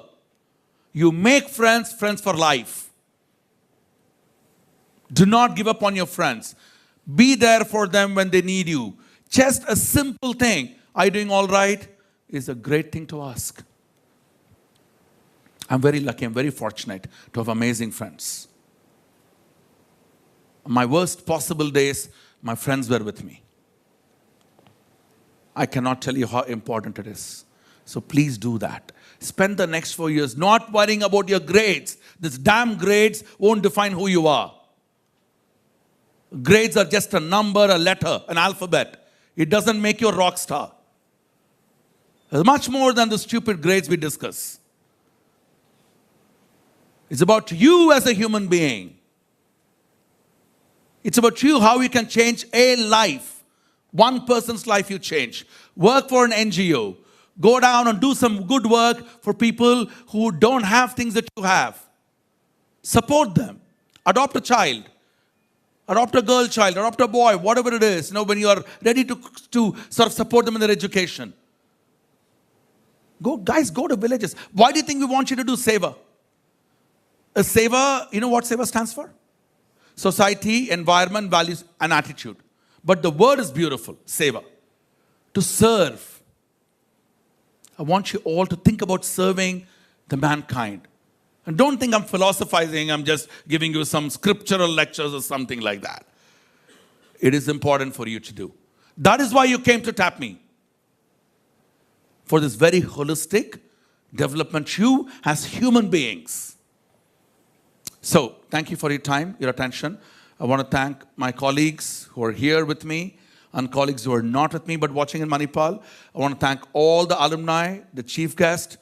You make friends for life. Do not give up on your friends. Be there for them when they need you. Just a simple thing, are you doing all right? Is a great thing to ask. I'm very lucky, I'm very fortunate to have amazing friends. My worst possible days, my friends were with me. I cannot tell you how important it is. So please do that. Spend the next 4 years not worrying about your grades. These damn grades won't define who you are. Grades are just a number, a letter, an alphabet. It doesn't make you a rock star. It's much more than the stupid grades we discuss. It's about you as a human being. It's about you, how you can change a life. One person's life you change. Work for an NGO. Go down and do some good work for people who don't have things that you have. Support them. Adopt a child. Adopt a girl child, adopt a boy, whatever it is, when you are ready to sort of support them in their education. Go to villages. Why do you think we want you to do Seva? A Seva, you know what Seva stands for? Society, environment, values, and attitude. But the word is beautiful, Seva. To serve. I want you all to think about serving the mankind. And don't think I'm philosophizing, I'm just giving you some scriptural lectures or something like that. It is important for you to do. That is why you came to TAPMI. For this very holistic development, you as human beings. So, thank you for your time, your attention. I want to thank my colleagues who are here with me and colleagues who are not with me but watching in Manipal. I want to thank all the alumni, the chief guest,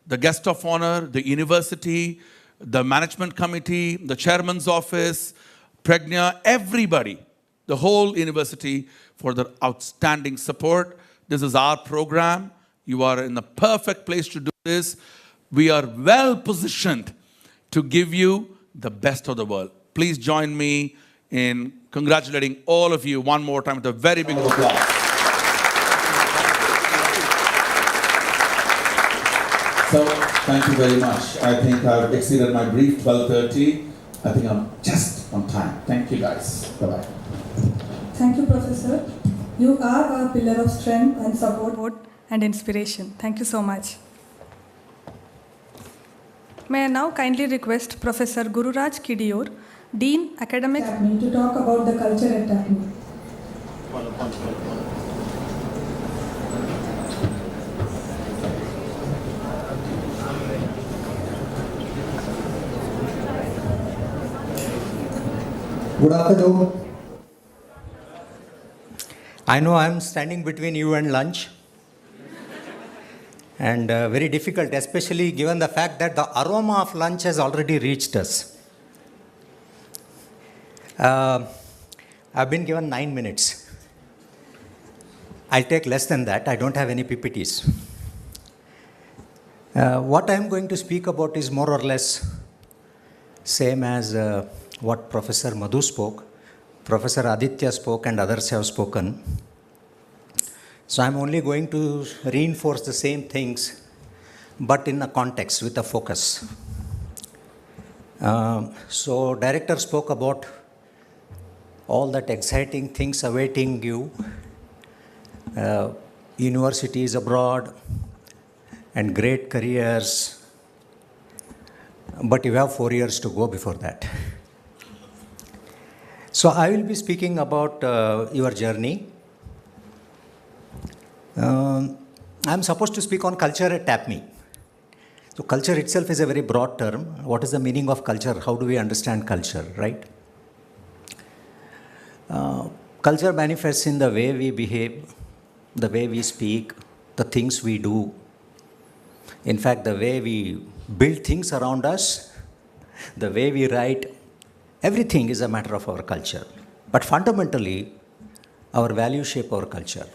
the guest of honor, the university, the management committee, the chairman's office, Pragya, everybody, the whole university for their outstanding support. This is our program. You are in the perfect place to do this. We are well positioned to give you the best of the world. Please join me in congratulating all of you one more time with a very big applause. So, thank you very much. I think I've exceeded my brief, 12:30. I think I'm just on time. Thank you guys. Bye-bye. Thank you, Professor. You are our pillar of strength and support and inspiration. Thank you so much. May I now kindly request Professor Gururaj Kidiyor, Dean, Academic, to talk about the culture at TAPMI. Good afternoon. I know I'm standing between you and lunch. And very difficult, especially given the fact that the aroma of lunch has already reached us. I've been given 9 minutes. I'll take less than that. I don't have any PPTs. What I'm going to speak about is more or less same as what Professor Madhu spoke, Professor Aditya spoke, and others have spoken. So I'm only going to reinforce the same things, but in a context, with a focus. So Director spoke about all that exciting things awaiting you, universities abroad, and great careers, but you have 4 years to go before that. So I will be speaking about your journey. I'm supposed to speak on culture at TAPMI. So culture itself is a very broad term. What is the meaning of culture? How do we understand culture, right? Culture manifests in the way we behave, the way we speak, the things we do. In fact, the way we build things around us, the way we write, everything is a matter of our culture. But fundamentally, our values shape our culture.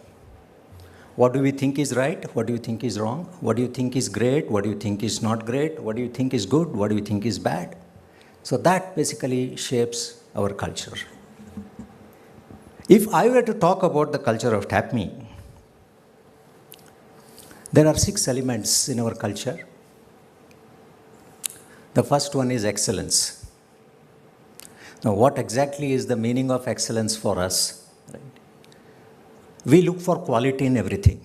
What do we think is right? What do you think is wrong? What do you think is great? What do you think is not great? What do you think is good? What do you think is bad? So that basically shapes our culture. If I were to talk about the culture of TAPMI, there are 6 elements in our culture. The first one is excellence. Now, what exactly is the meaning of excellence for us? We look for quality in everything.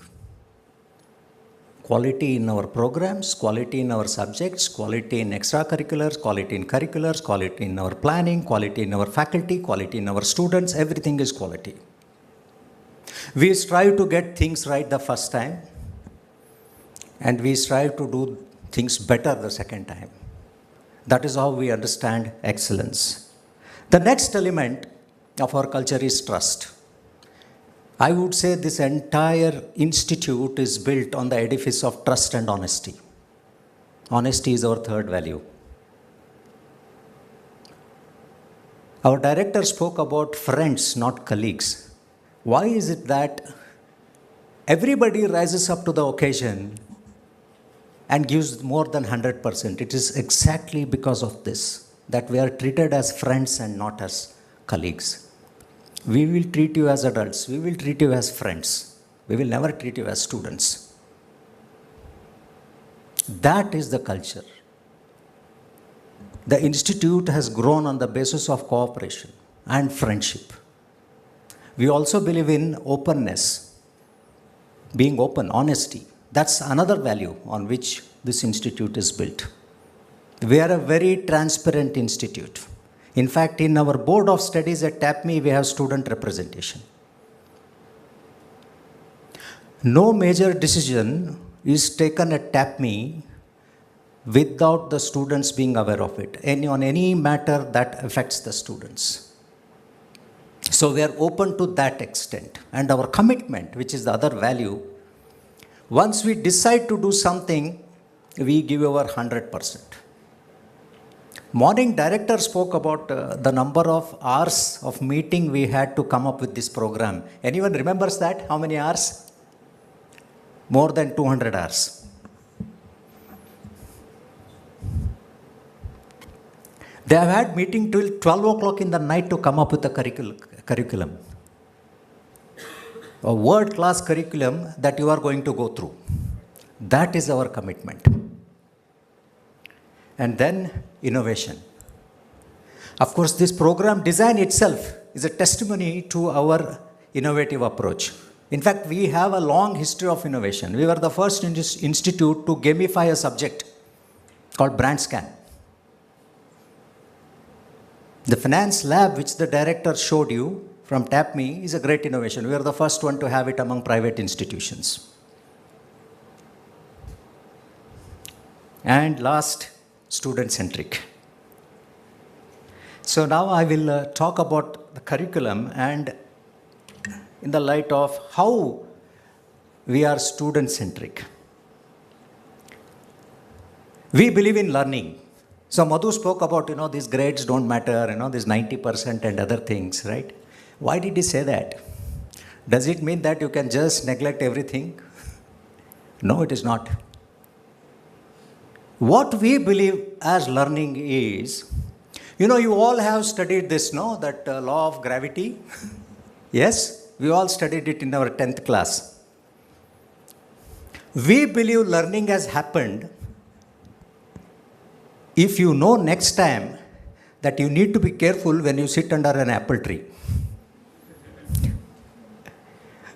Quality in our programs, quality in our subjects, quality in extracurriculars, quality in curriculars, quality in our planning, quality in our faculty, quality in our students, everything is quality. We strive to get things right the first time, and we strive to do things better the second time. That is how we understand excellence. The next element of our culture is trust. I would say this entire institute is built on the edifice of trust and honesty. Honesty is our third value. Our director spoke about friends, not colleagues. Why is it that everybody rises up to the occasion and gives more than 100%? It is exactly because of this, that we are treated as friends and not as colleagues. We will treat you as adults. We will treat you as friends. We will never treat you as students. That is the culture. The institute has grown on the basis of cooperation and friendship. We also believe in openness, being open, honesty. That's another value on which this institute is built. We are a very transparent institute. In fact, in our board of studies at TAPMI, we have student representation. No major decision is taken at TAPMI without the students being aware of it, on any matter that affects the students. So we are open to that extent. And our commitment, which is the other value, once we decide to do something, we give our 100%. Morning director spoke about the number of hours of meeting we had to come up with this program. Anyone remembers that? How many hours? More than 200 hours. They have had meeting till 12 o'clock in the night to come up with a curriculum. A world-class curriculum that you are going to go through. That is our commitment. And then innovation. Of course, this program design itself is a testimony to our innovative approach. In fact, we have a long history of innovation. We were the first institute to gamify a subject called brand scan. The finance lab, which the director showed you from TAPMI, is a great innovation. We are the first one to have it among private institutions. And last, student-centric. So now I will talk about the curriculum and in the light of how we are student-centric. We believe in learning. So Madhu spoke about, these grades don't matter, this 90% and other things, right? Why did he say that? Does it mean that you can just neglect everything? No, it is not. What we believe as learning is, you all have studied this, no? That law of gravity. Yes, we all studied it in our 10th class. We believe learning has happened if you know next time that you need to be careful when you sit under an apple tree.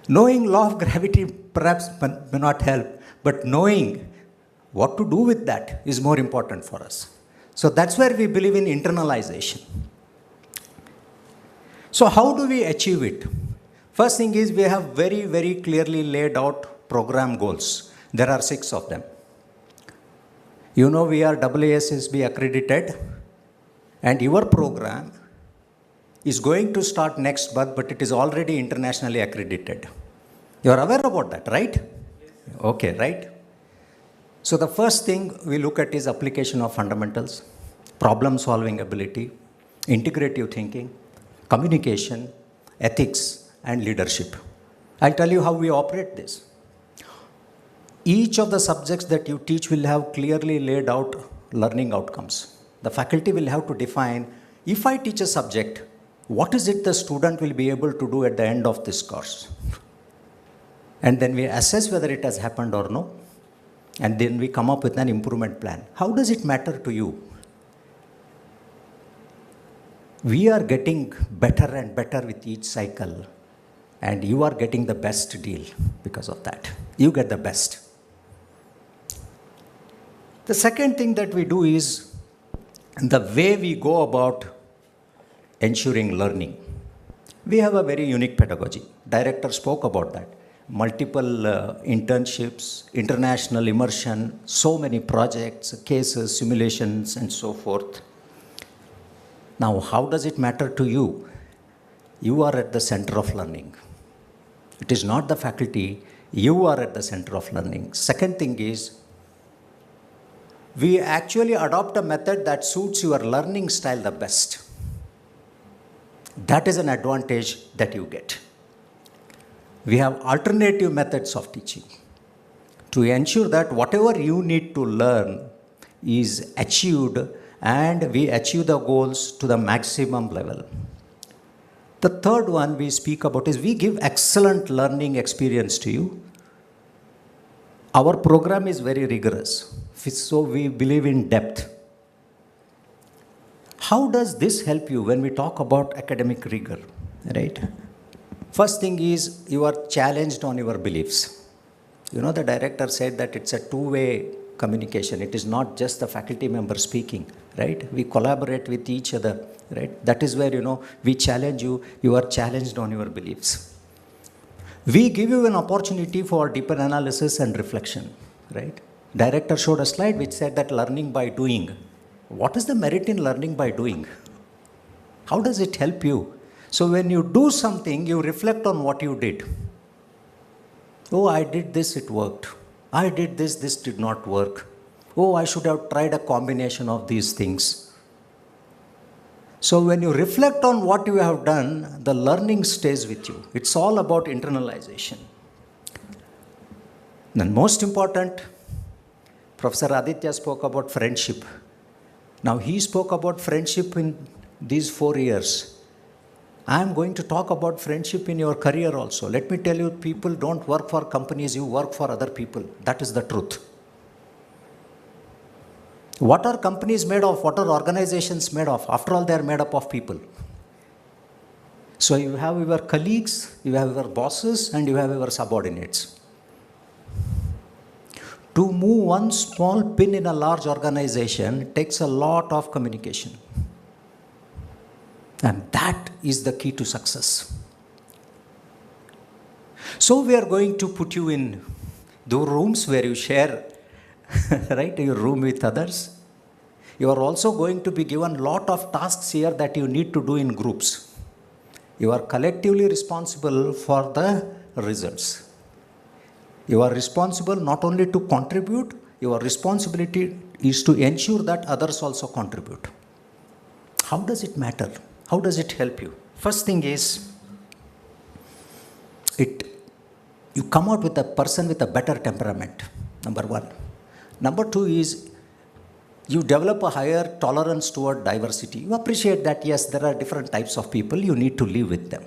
Knowing law of gravity perhaps may not help, but knowing what to do with that is more important for us. So that's where we believe in internalization. So how do we achieve it? First thing is we have very, very clearly laid out program goals. There are 6 of them. We are AASSB accredited, and your program is going to start next month, but it is already internationally accredited. You are aware about that, right? Yes. Okay, right? So the first thing we look at is application of fundamentals, problem-solving ability, integrative thinking, communication, ethics, and leadership. I'll tell you how we operate this. each of the subjects that you teach will have clearly laid out learning outcomes. The faculty will have to define, if I teach a subject, what is it the student will be able to do at the end of this course? And then we assess whether it has happened or no. And then we come up with an improvement plan. How does it matter to you? We are getting better and better with each cycle. And you are getting the best deal because of that. You get the best. The second thing that we do is the way we go about ensuring learning. We have a very unique pedagogy. Director spoke about that. Multiple internships, international immersion, so many projects, cases, simulations, and so forth. Now, how does it matter to you? You are at the center of learning. It is not the faculty. You are at the center of learning. Second thing is, we actually adopt a method that suits your learning style the best. That is an advantage that you get. We have alternative methods of teaching to ensure that whatever you need to learn is achieved and we achieve the goals to the maximum level. The third one we speak about is we give excellent learning experience to you. Our program is very rigorous, so we believe in depth. How does this help you when we talk about academic rigor, right? First thing is you are challenged on your beliefs. You know, the director said that it's a two-way communication. It is not just the faculty member speaking, right? We collaborate with each other, right? That is where, we challenge you. You are challenged on your beliefs. We give you an opportunity for deeper analysis and reflection, right? Director showed a slide which said that learning by doing. What is the merit in learning by doing? How does it help you? So when you do something, you reflect on what you did. Oh, I did this, it worked. I did this, this did not work. Oh, I should have tried a combination of these things. So when you reflect on what you have done, the learning stays with you. It's all about internalization. Then most important, Professor Aditya spoke about friendship. Now he spoke about friendship in these 4 years. I am going to talk about friendship in your career also. Let me tell you, people don't work for companies, you work for other people. That is the truth. What are companies made of? What are organizations made of? After all, they are made up of people. So you have your colleagues, you have your bosses, and you have your subordinates. To move one small pin in a large organization takes a lot of communication. And that is the key to success. So we are going to put you in the rooms where you share, right, your room with others. You are also going to be given a lot of tasks here that you need to do in groups. You are collectively responsible for the results. You are responsible not only to contribute, your responsibility is to ensure that others also contribute. How does it matter? How does it help you? First thing is, you come out with a person with a better temperament, number one. Number two is, you develop a higher tolerance toward diversity. You appreciate that, yes, there are different types of people, you need to live with them.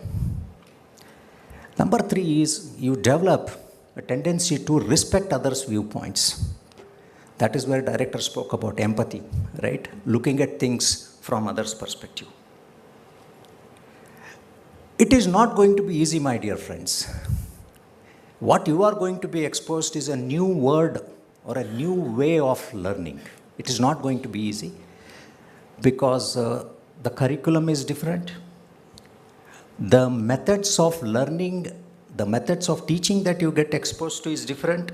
Number three is, you develop a tendency to respect others' viewpoints. That is where director spoke about empathy, right? Looking at things from others' perspective. It is not going to be easy, my dear friends. What you are going to be exposed is a new word or a new way of learning. It is not going to be easy because the curriculum is different. The methods of learning, the methods of teaching that you get exposed to is different.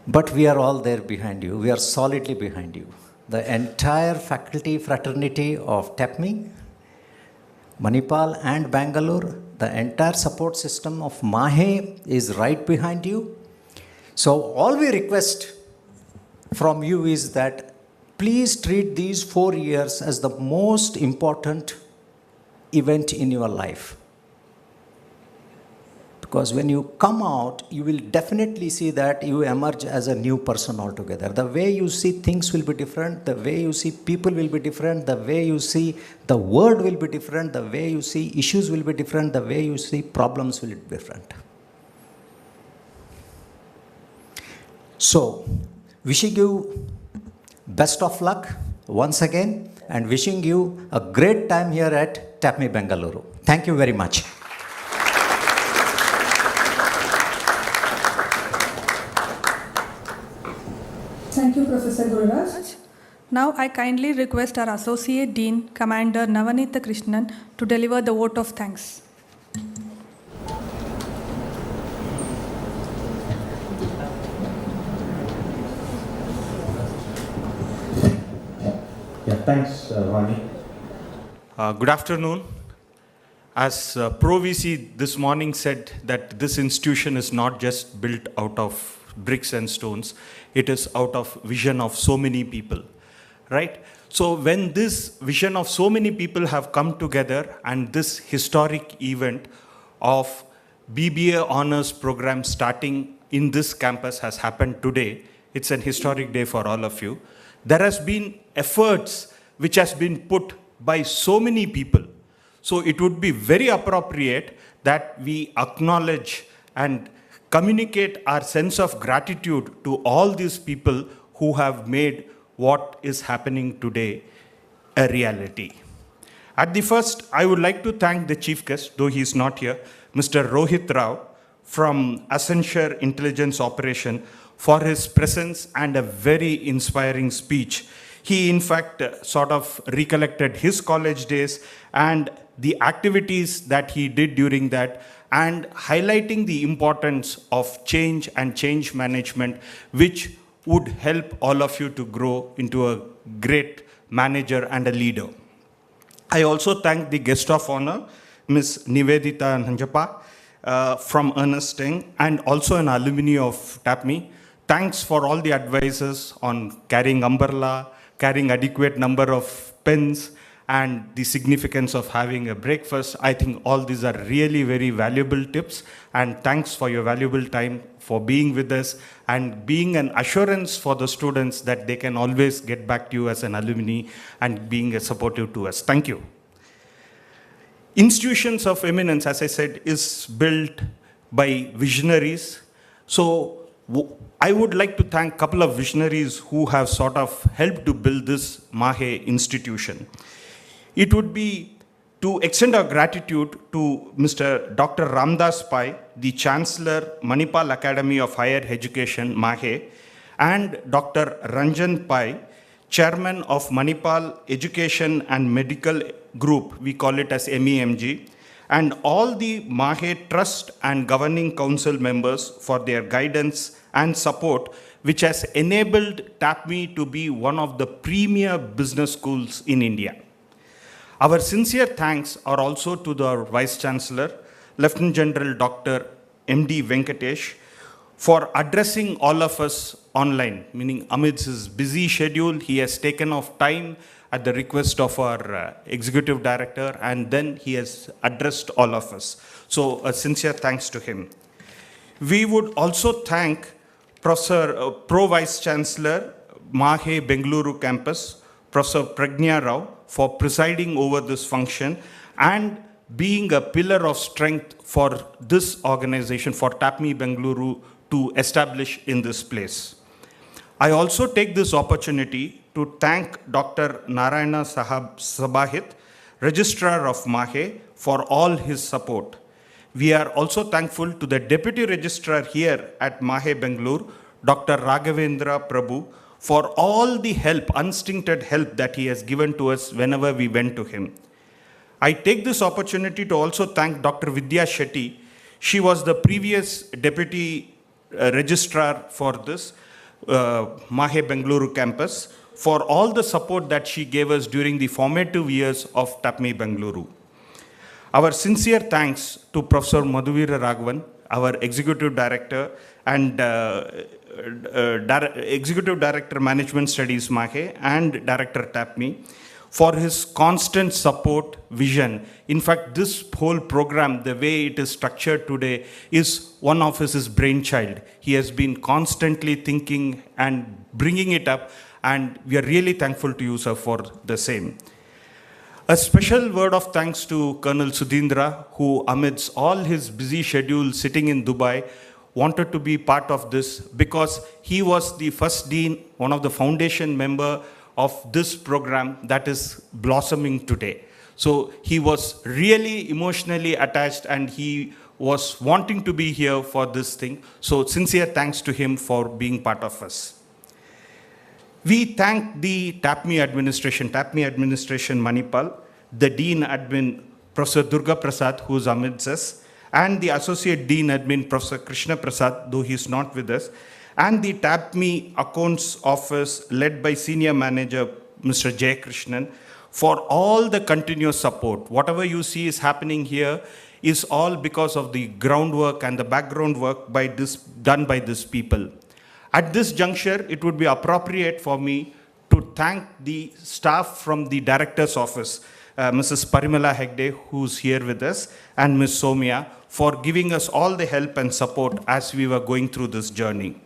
But we are all there behind you. We are solidly behind you. The entire faculty fraternity of TAPMI, Manipal and Bangalore, the entire support system of MAHE is right behind you. So all we request from you is that please treat these 4 years as the most important event in your life. Because when you come out, you will definitely see that you emerge as a new person altogether. The way you see things will be different, the way you see people will be different, the way you see the world will be different, the way you see issues will be different, the way you see problems will be different. So, wishing you best of luck once again and wishing you a great time here at TAPMI Bengaluru. Thank you very much. Thank you, Professor Gururaj. Now I kindly request our Associate Dean, Commander Navanitha Krishnan, to deliver the vote of thanks. Yeah, thanks, Vani. Good afternoon. As Pro VC this morning said that this institution is not just built out of bricks and stones, it is out of vision of so many people, right? So when this vision of so many people have come together and this historic event of BBA honors program starting in this campus has happened today, it's an historic day for all of you. There has been efforts which has been put by so many people. So it would be very appropriate that we acknowledge and communicate our sense of gratitude to all these people who have made what is happening today a reality. At the first, I would like to thank the chief guest, though he is not here, Mr. Rohit Rao from Accenture Intelligence Operation for his presence and a very inspiring speech. He, in fact, sort of recollected his college days and the activities that he did during that, and highlighting the importance of change and change management, which would help all of you to grow into a great manager and a leader. I also thank the guest of honor, Ms. Nivedita Nanjappa from Ernst Young, and also an alumni of TAPMI. Thanks for all the advices on carrying umbrella, carrying adequate number of pens, and the significance of having a breakfast. I think all these are really very valuable tips, and thanks for your valuable time for being with us and being an assurance for the students that they can always get back to you as an alumni and being supportive to us. Thank you. Institutions of eminence, as I said, is built by visionaries. So I would like to thank a couple of visionaries who have sort of helped to build this Mahe institution. It would be to extend our gratitude to Mr. Dr. Ramdas Pai, the Chancellor, Manipal Academy of Higher Education, Mahe, and Dr. Ranjan Pai, Chairman of Manipal Education and Medical Group, we call it as MEMG, and all the Mahe Trust and Governing Council members for their guidance and support, which has enabled TAPMI to be one of the premier business schools in India. Our sincere thanks are also to the Vice Chancellor, Lieutenant General Dr. M.D. Venkatesh, for addressing all of us online, meaning amidst his busy schedule, he has taken off time at the request of our Executive Director, and then he has addressed all of us. So a sincere thanks to him. We would also thank Pro Vice Chancellor, Mahe Bengaluru Campus, Professor Pragya Rao, for presiding over this function and being a pillar of strength for this organization, for TAPMI Bengaluru to establish in this place. I also take this opportunity to thank Dr. Narayana Sabahit, Registrar of Mahe, for all his support. We are also thankful to the Deputy Registrar here at Mahe Bengaluru, Dr. Raghavendra Prabhu, for all the help, unstinted help that he has given to us whenever we went to him. I take this opportunity to also thank Dr. Vidya Shetty. She was the previous Deputy Registrar for this Mahe Bengaluru campus, for all the support that she gave us during the formative years of TAPMI Bengaluru. Our sincere thanks to Professor Madhuvira Raghavan, our Executive Director and Executive Director Management Studies Mahe and Director TAPMI, for his constant support, vision. In fact, this whole program, the way it is structured today, is one of his brainchild. He has been constantly thinking and bringing it up, and we are really thankful to you, sir, for the same. A special word of thanks to Colonel Sudhindra, who amidst all his busy schedule sitting in Dubai, wanted to be part of this because he was the first dean, one of the foundation member of this program that is blossoming today. So he was really emotionally attached and he was wanting to be here for this thing. So sincere thanks to him for being part of us. We thank the TAPMI administration Manipal, the Dean Admin, Professor Durga Prasad, who is amidst us, and the Associate Dean Admin, Professor Krishna Prasad, though he is not with us, and the TAPMI Accounts Office led by Senior Manager, Mr. Jay Krishnan, for all the continuous support. Whatever you see is happening here is all because of the groundwork and the background work done by these people. At this juncture, it would be appropriate for me to thank the staff from the Director's Office, Mrs. Parimala Hegde, who's here with us, and Ms. Somya, for giving us all the help and support as we were going through this journey.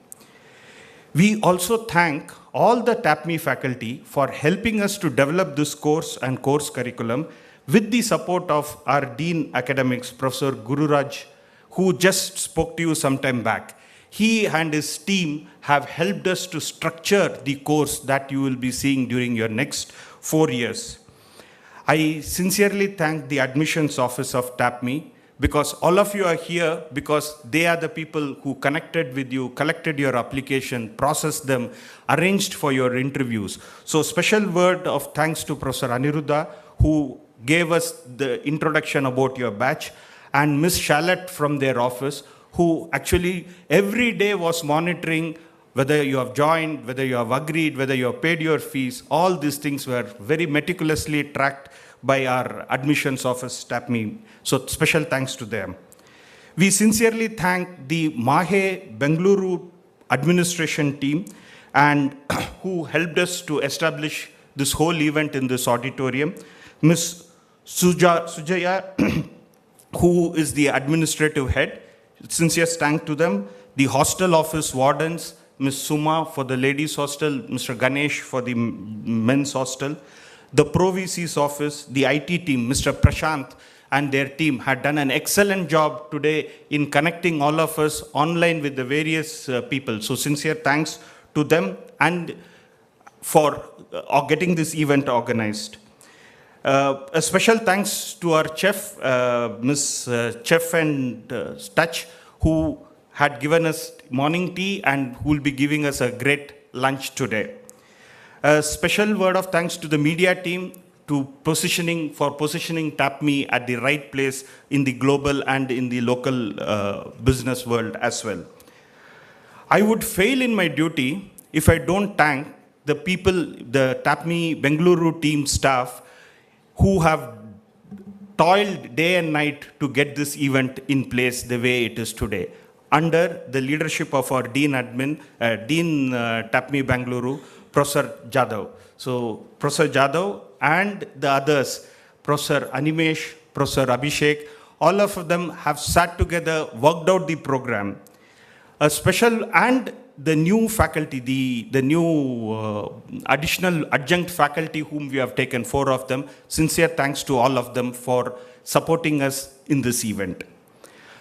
We also thank all the TAPMI faculty for helping us to develop this course and course curriculum with the support of our Dean Academics, Professor Gururaj, who just spoke to you some time back. He and his team have helped us to structure the course that you will be seeing during your next 4 years. I sincerely thank the admissions office of TAPMI because all of you are here because they are the people who connected with you, collected your application, processed them, arranged for your interviews. So special word of thanks to Professor Aniruddha, who gave us the introduction about your batch, and Ms. Charlotte from their office, who actually every day was monitoring whether you have joined, whether you have agreed, whether you have paid your fees. All these things were very meticulously tracked by our admissions office, TAPMI. So special thanks to them. We sincerely thank the Mahe Bengaluru administration team and who helped us to establish this whole event in this auditorium. Ms. Sujaya, who is the administrative head, sincere thanks to them. The hostel office wardens, Ms. Suma for the ladies' hostel, Mr. Ganesh for the men's hostel. The Pro-VC's office, the IT team, Mr. Prashant and their team had done an excellent job today in connecting all of us online with the various people. So sincere thanks to them and for getting this event organized. A special thanks to our chef, Ms. Chef and Touch, who had given us morning tea and who will be giving us a great lunch today. A special word of thanks to the media team for positioning TAPMI at the right place in the global and in the local business world as well. I would fail in my duty if I don't thank the people, the TAPMI Bengaluru team staff who have toiled day and night to get this event in place the way it is today, under the leadership of our Dean Admin, Dean TAPMI Bengaluru, Professor Jadhav. So Professor Jadhav and the others, Professor Animesh, Professor Abhishek, all of them have sat together, worked out the program. A special, and the new faculty, the new additional adjunct faculty whom we have taken, 4 of them, sincere thanks to all of them for supporting us in this event.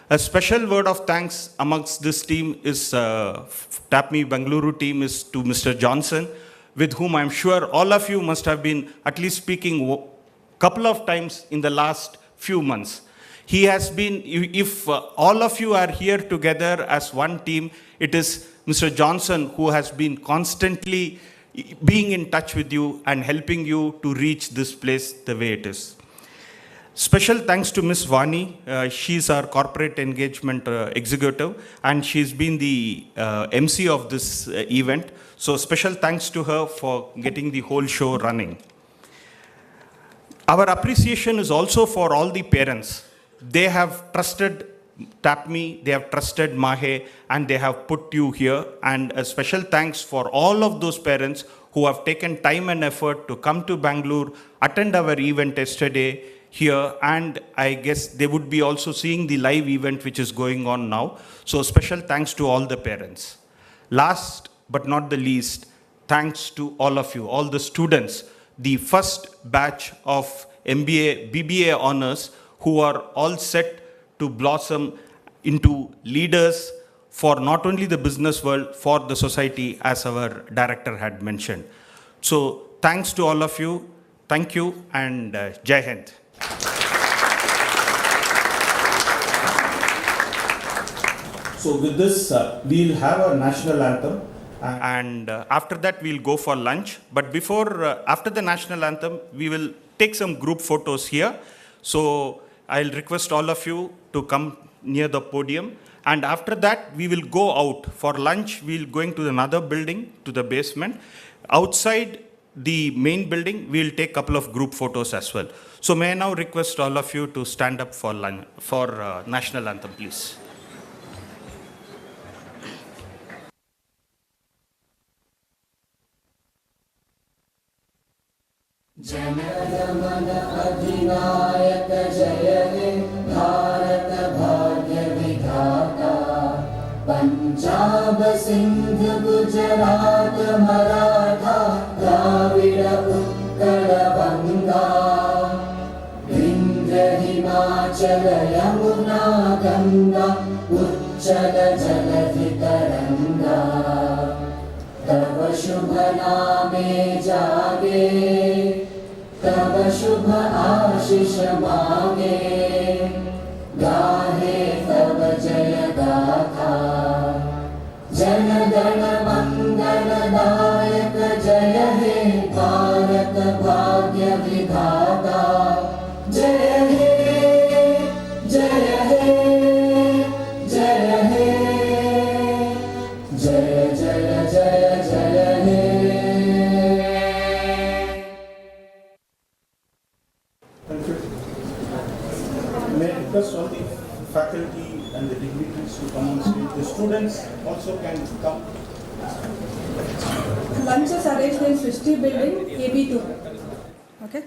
A special word of thanks amongst this team is, TAPMI Bengaluru team is to Mr. Johnson, with whom I'm sure all of you must have been at least speaking a couple of times in the last few months. He has been, if all of you are here together as one team, it is Mr. Johnson who has been constantly being in touch with you and helping you to reach this place the way it is. Special thanks to Ms. Vani. She's our corporate engagement executive, and she's been the MC of this event. So special thanks to her for getting the whole show running. Our appreciation is also for all the parents. They have trusted TAPMI, they have trusted Mahe, and they have put you here. And a special thanks for all of those parents who have taken time and effort to come to Bangalore, attend our event yesterday here, and I guess they would be also seeing the live event which is going on now. So special thanks to all the parents. Last but not the least, thanks to all of you, all the students, the first batch of MBA, BBA honors who are all set to blossom into leaders for not only the business world, for the society, as our director had mentioned. So thanks to all of you. Thank you, and Jai Hind. So with this, we'll have a national anthem. And after that, we'll go for lunch. But before, after the national anthem, we will take some group photos here. So I'll request all of you to come near the podium. And after that, we will go out for lunch. We'll going to another building, to the basement. Outside the main building, we'll take a couple of group photos as well. So may I now request all of you to stand up for lunch, for national anthem, please. जनगण अधिनायक जय हे भारत भाग्य विधाता पंजाब सिंध गुजरात मराठा द्राविड़ उत्कल बंगा विंध्य हिमाचल यमुना गंगा उच्चल जलधि तरंगा तव शुभ नामे जागे तव शुभ आशीष मांगे गाहे तव जय गाथा जन गण मंगल दायक जय हे भारत भाग्य विधाता जय हे जय हे जय हे जय जय जय जय हे Thank you. May I request all the faculty and the dignitaries to come on stage. The students also can come. Lunch is arranged in Srishti building, AB2. Okay?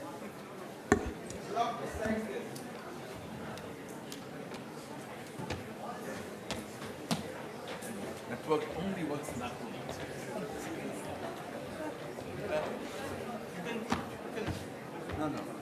Network only works in that room. No.